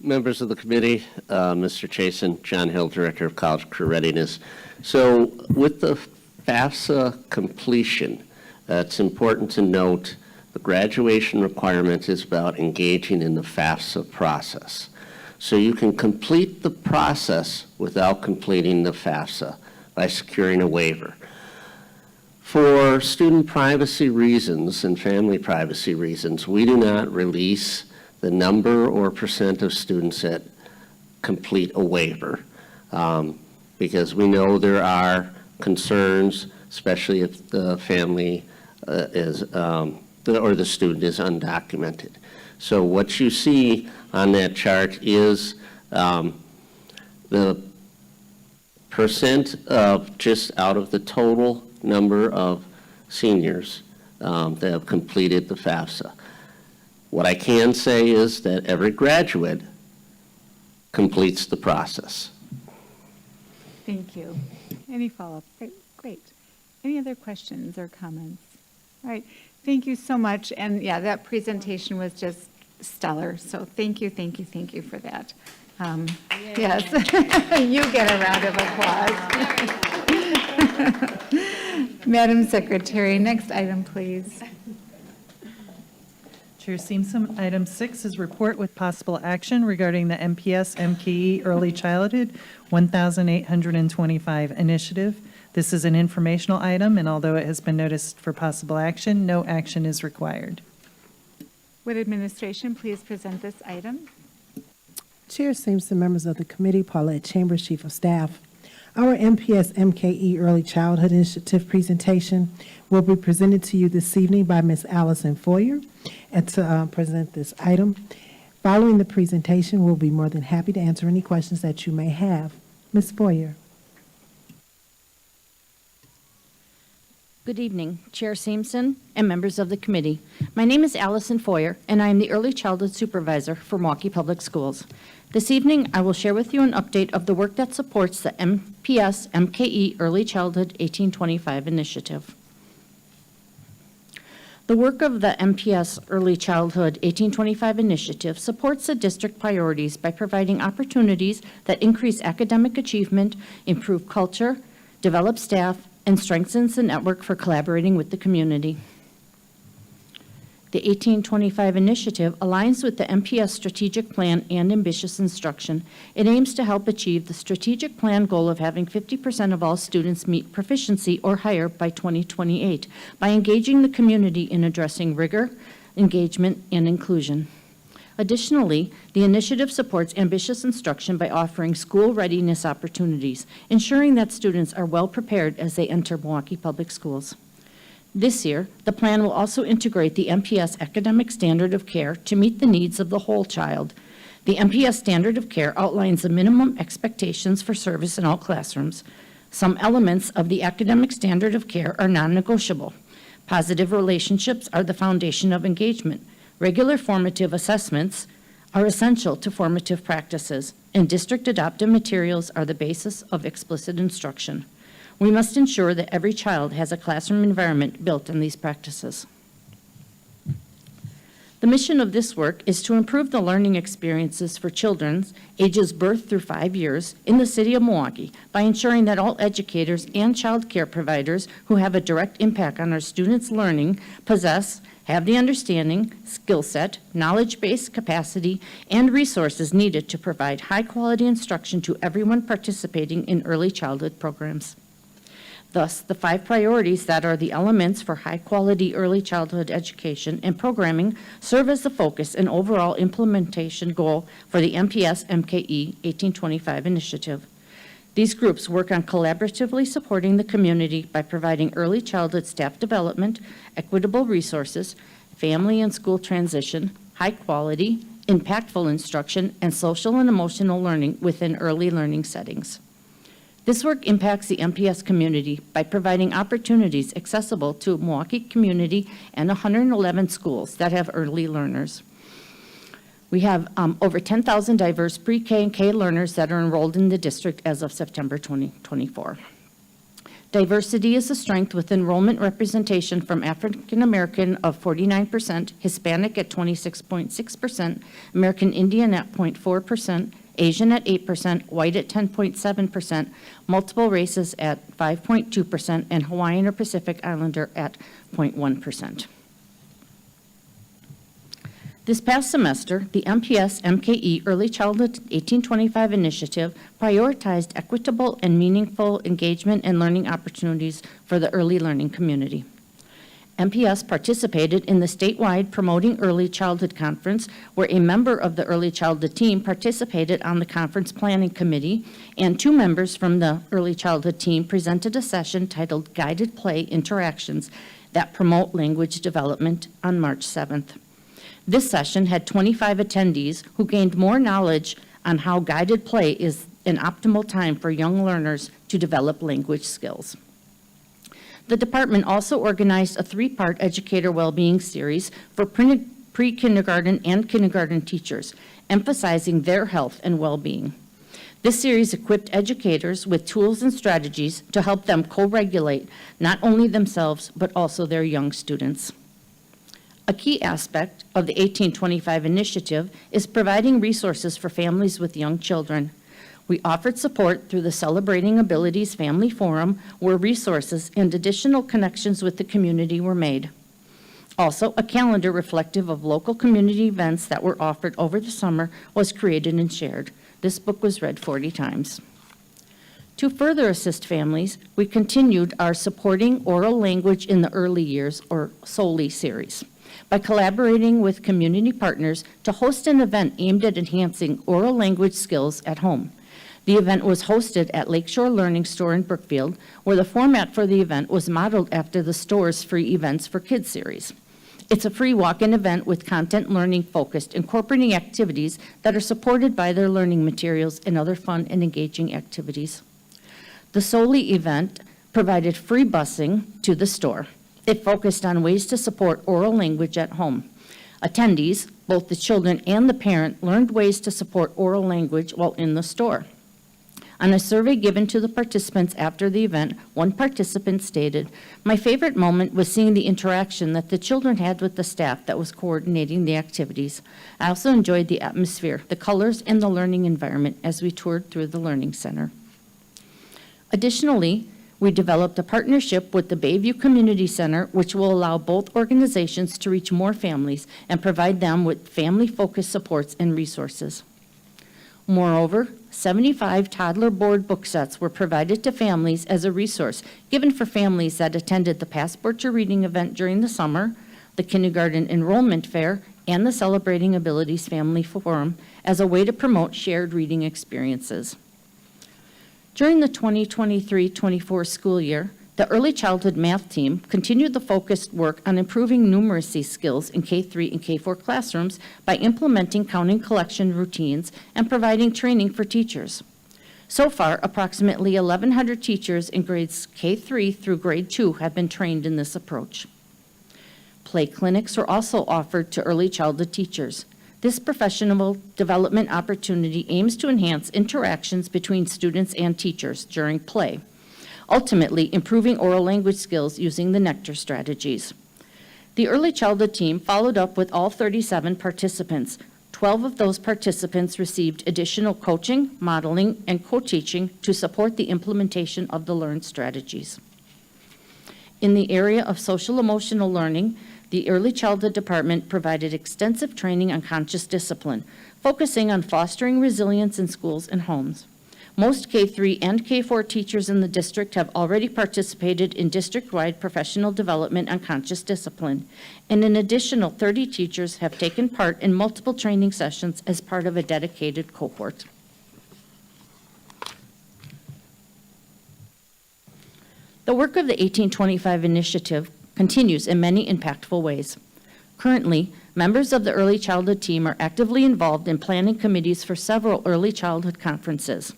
Members of the committee, Mr. Chasen, John Hill, Director of College Career Readiness. So with the FAFSA completion, it's important to note the graduation requirement is about engaging in the FAFSA process. So you can complete the process without completing the FAFSA by securing a waiver. For student privacy reasons and family privacy reasons, we do not release the number or percent of students that complete a waiver because we know there are concerns, especially if the family or the student is undocumented. So what you see on that chart is the percent of just out of the total number of seniors that have completed the FAFSA. What I can say is that every graduate completes the process. Thank you. Any follow-up? Great. Any other questions or comments? All right. Thank you so much. And yeah, that presentation was just stellar. So thank you for that. Yes. You get a round of applause. Madam Secretary, next item, please. Chair Simpson, item 6 is report with possible action regarding the MPS MKE Early Childhood 1,825 initiative. This is an informational item, and although it has been noticed for possible action, no action is required. Would administration please present this item? Chair Simpson, members of the committee, Paulette Chambers, Chief of Staff. Our MPS MKE Early Childhood Initiative presentation will be presented to you this evening by Ms. Allison Foyer and to present this item. Following the presentation, we'll be more than happy to answer any questions that you may have. Ms. Foyer. Good evening, Chair Simpson and members of the committee. My name is Allison Foyer, and I am the Early Childhood Supervisor for Milwaukee Public Schools. This evening, I will share with you an update of the work that supports the MPS MKE Early Childhood 1825 initiative. The work of the MPS Early Childhood 1825 initiative supports the district priorities by providing opportunities that increase academic achievement, improve culture, develop staff, and strengthens the network for collaborating with the community. The 1825 initiative aligns with the MPS strategic plan and ambitious instruction. It aims to help achieve the strategic plan goal of having 50% of all students meet proficiency or higher by 2028 by engaging the community in addressing rigor, engagement, and inclusion. Additionally, the initiative supports ambitious instruction by offering school readiness opportunities, ensuring that students are well prepared as they enter Milwaukee Public Schools. This year, the plan will also integrate the MPS academic standard of care to meet the needs of the whole child. The MPS standard of care outlines the minimum expectations for service in all classrooms. Some elements of the academic standard of care are non-negotiable. Positive relationships are the foundation of engagement. Regular formative assessments are essential to formative practices, and district-adopted materials are the basis of explicit instruction. We must ensure that every child has a classroom environment built on these practices. The mission of this work is to improve the learning experiences for children ages birth through 5 years in the city of Milwaukee by ensuring that all educators and child care providers who have a direct impact on our students' learning have the understanding, skill set, knowledge base, capacity, and resources needed to provide high-quality instruction to everyone participating in early childhood programs. Thus, the 5 priorities that are the elements for high-quality early childhood education and programming serve as the focus and overall implementation goal for the MPS MKE 1825 initiative. These groups work on collaboratively supporting the community by providing early childhood staff development, equitable resources, family and school transition, high-quality, impactful instruction, and social and emotional learning within early learning settings. This work impacts the MPS community by providing opportunities accessible to Milwaukee community and 111 schools that have early learners. We have over 10,000 diverse pre-K and K learners that are enrolled in the district as of September 2024. Diversity is a strength with enrollment representation from African American of 49%, Hispanic at 26.6%, American Indian at 0.4%, Asian at 8%, white at 10.7%, multiple races at 5.2%, and Hawaiian or Pacific Islander at 0.1%. This past semester, the MPS MKE Early Childhood 1825 initiative prioritized equitable and meaningful engagement and learning opportunities for the early learning community. MPS participated in the statewide Promoting Early Childhood Conference, where a member of the Early Childhood team participated on the conference planning committee, and 2 members from the Early Childhood team presented a session titled Guided Play Interactions that Promote Language Development on March 7th. This session had 25 attendees who gained more knowledge on how guided play is an optimal time for young learners to develop language skills. The department also organized a 3-part educator well-being series for pre-kindergarten and kindergarten teachers, emphasizing their health and well-being. This series equipped educators with tools and strategies to help them co-regulate not only themselves, but also their young students. A key aspect of the 1825 initiative is providing resources for families with young children. We offered support through the Celebrating Abilities Family Forum, where resources and additional connections with the community were made. Also, a calendar reflective of local community events that were offered over the summer was created and shared. This book was read 40 times. To further assist families, we continued our Supporting Oral Language in the Early Years, or SOLI series, by collaborating with community partners to host an event aimed at enhancing oral language skills at home. The event was hosted at Lakeshore Learning Store in Brookfield, where the format for the event was modeled after the store's free Events for Kids series. It's a free walk-in event with content learning focused, incorporating activities that are supported by their learning materials and other fun and engaging activities. The SOLI event provided free busing to the store. It focused on ways to support oral language at home. Attendees, both the children and the parent, learned ways to support oral language while in the store. On a survey given to the participants after the event, one participant stated, "My favorite moment was seeing the interaction that the children had with the staff that was coordinating the activities. I also enjoyed the atmosphere, the colors, and the learning environment as we toured through the Learning Center." Additionally, we developed a partnership with the Bayview Community Center, which will allow both organizations to reach more families and provide them with family-focused supports and resources. Moreover, 75 toddler board book sets were provided to families as a resource given for families that attended the Passport to Reading event during the summer, the Kindergarten Enrollment Fair, and the Celebrating Abilities Family Forum as a way to promote shared reading experiences. During the 2023-24 school year, the Early Childhood Math team continued the focused work on improving numeracy skills in K3 and K4 classrooms by implementing counting collection routines and providing training for teachers. So far, approximately 1,100 teachers in grades K3 through grade 2 have been trained in this approach. Play clinics are also offered to early childhood teachers. This professional development opportunity aims to enhance interactions between students and teachers during play, ultimately improving oral language skills using the Nectar strategies. The Early Childhood team followed up with all 37 participants. 12 of those participants received additional coaching, modeling, and co-teaching to support the implementation of the learned strategies. In the area of social emotional learning, the Early Childhood Department provided extensive training on conscious discipline, focusing on fostering resilience in schools and homes. Most K3 and K4 teachers in the district have already participated in district-wide professional development on conscious discipline, and an additional 30 teachers have taken part in multiple training sessions as part of a dedicated cohort. The work of the 1825 initiative continues in many impactful ways. Currently, members of the Early Childhood team are actively involved in planning committees for several early childhood conferences.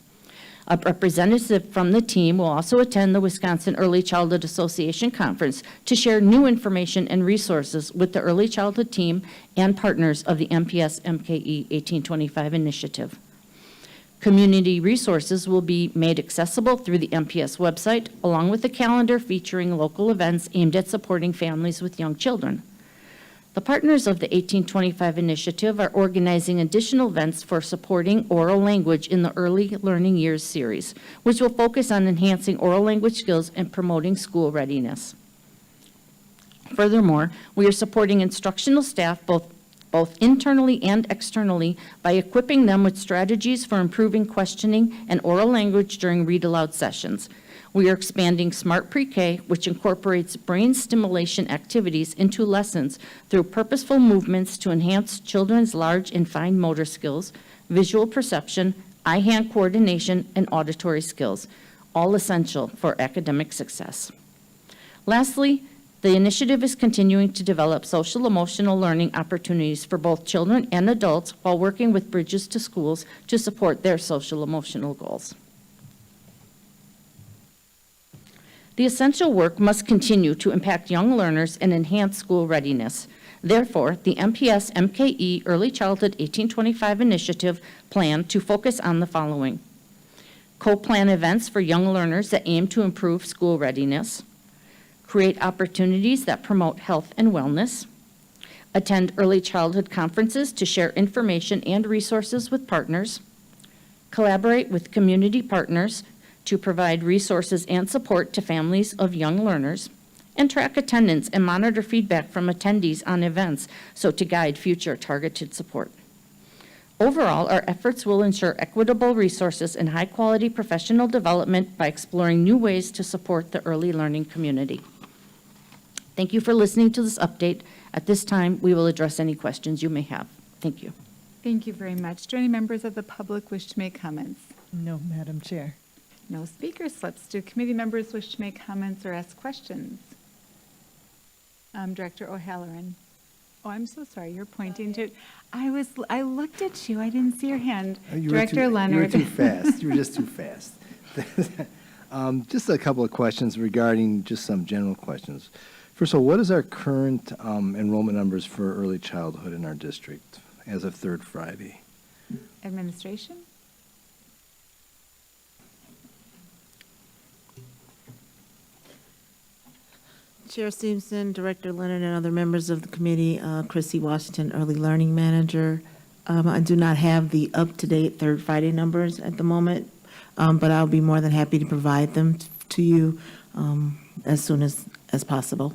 A representative from the team will also attend the Wisconsin Early Childhood Association Conference to share new information and resources with the Early Childhood team and partners of the MPS MKE 1825 initiative. Community resources will be made accessible through the MPS website, along with a calendar featuring local events aimed at supporting families with young children. The partners of the 1825 initiative are organizing additional events for supporting oral language in the Early Learning Years series, which will focus on enhancing oral language skills and promoting school readiness. Furthermore, we are supporting instructional staff both internally and externally by equipping them with strategies for improving questioning and oral language during read-aloud sessions. We are expanding Smart Pre-K, which incorporates brain stimulation activities into lessons through purposeful movements to enhance children's large and fine motor skills, visual perception, eye-hand coordination, and auditory skills, all essential for academic success. Lastly, the initiative is continuing to develop social-emotional learning opportunities for both children and adults while working with Bridges to Schools to support their social-emotional goals. The essential work must continue to impact young learners and enhance school readiness. Therefore, the MPS MKE Early Childhood 1825 initiative plan to focus on the following: co-plan events for young learners that aim to improve school readiness, create opportunities that promote health and wellness, attend early childhood conferences to share information and resources with partners, collaborate with community partners to provide resources and support to families of young learners, and track attendance and monitor feedback from attendees on events so to guide future targeted support. Overall, our efforts will ensure equitable resources and high-quality professional development by exploring new ways to support the early learning community. Thank you for listening to this update. At this time, we will address any questions you may have. Thank you. Thank you very much. Do any members of the public wish to make comments? No, Madam Chair. No speaker slips. Do committee members wish to make comments or ask questions? Director O'Halloran. Oh, I'm so sorry. You're pointing to. I looked at you. I didn't see your hand. Director Leonard. You were too fast. You were just too fast. Just a couple of questions regarding just some general questions. First of all, what is our current enrollment numbers for early childhood in our district as of third Friday? Administration? Chair Stevenson, Director Leonard, and other members of the committee, Chrissy Washington, Early Learning Manager. I do not have the up-to-date third Friday numbers at the moment, but I'll be more than happy to provide them to you as soon as possible.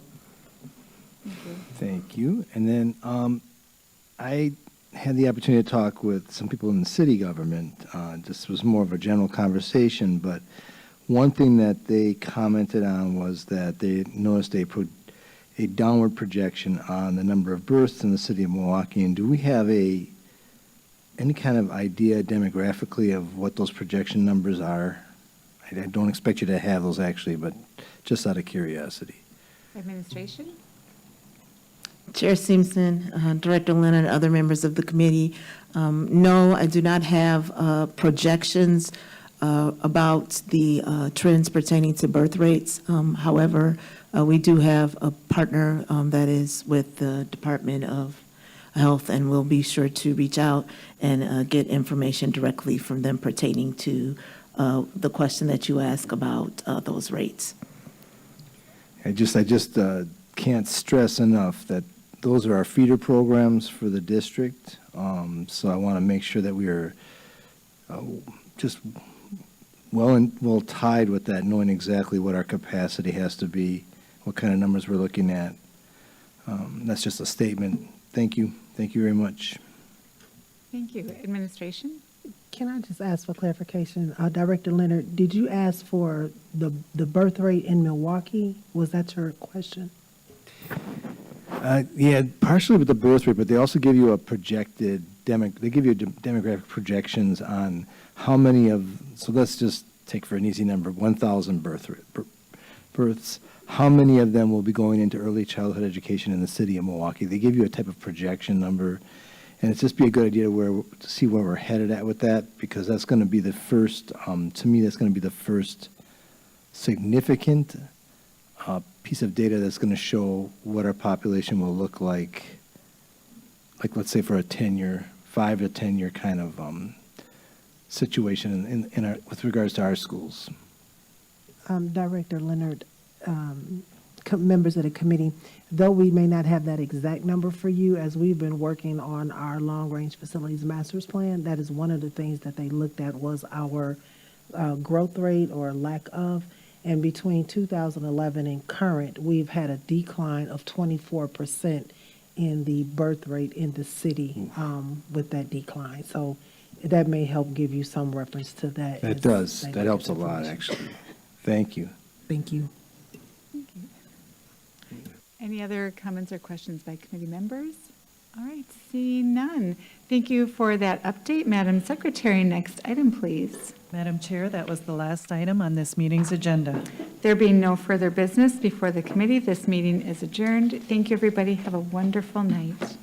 Thank you. And then I had the opportunity to talk with some people in the city government. This was more of a general conversation, but one thing that they commented on was that they noticed a downward projection on the number of births in the city of Milwaukee. And do we have any kind of idea demographically of what those projection numbers are? I don't expect you to have those actually, but just out of curiosity. Administration? Chair Simpson, Director Leonard, other members of the committee. No, I do not have projections about the trends pertaining to birth rates. However, we do have a partner that is with the Department of Health, and we'll be sure to reach out and get information directly from them pertaining to the question that you asked about those rates. I just can't stress enough that those are our feeder programs for the district. So I want to make sure that we are just well tied with that, knowing exactly what our capacity has to be, what kind of numbers we're looking at. That's just a statement. Thank you. Thank you very much. Thank you. Administration? Can I just ask for clarification? Director Leonard, did you ask for the birth rate in Milwaukee? Was that your question? Yeah, partially with the birth rate, but they also give you a projected they give you demographic projections on how many so let's just take for an easy number, 1,000 births. How many of them will be going into early childhood education in the city of Milwaukee? They give you a type of projection number, and it's just be a good idea to see where we're headed at with that, because that's going to be the first, to me, that's going to be the first significant piece of data that's going to show what our population will look like let's say for a 5 to 10 year kind of situation with regards to our schools. Director Leonard, members of the committee, though we may not have that exact number for you, as we've been working on our long-range facilities master's plan, that is one of the things that they looked at was our growth rate or lack of. And between 2011 and current, we've had a decline of 24% in the birth rate in the city with that decline. So that may help give you some reference to that. That does. That helps a lot, actually. Thank you. Thank you. Any other comments or questions by committee members? All right, seeing none. Thank you for that update, Madam Secretary. Next item, please. Madam Chair, that was the last item on this meeting's agenda. There being no further business before the committee, this meeting is adjourned. Thank you, everybody. Have a wonderful night.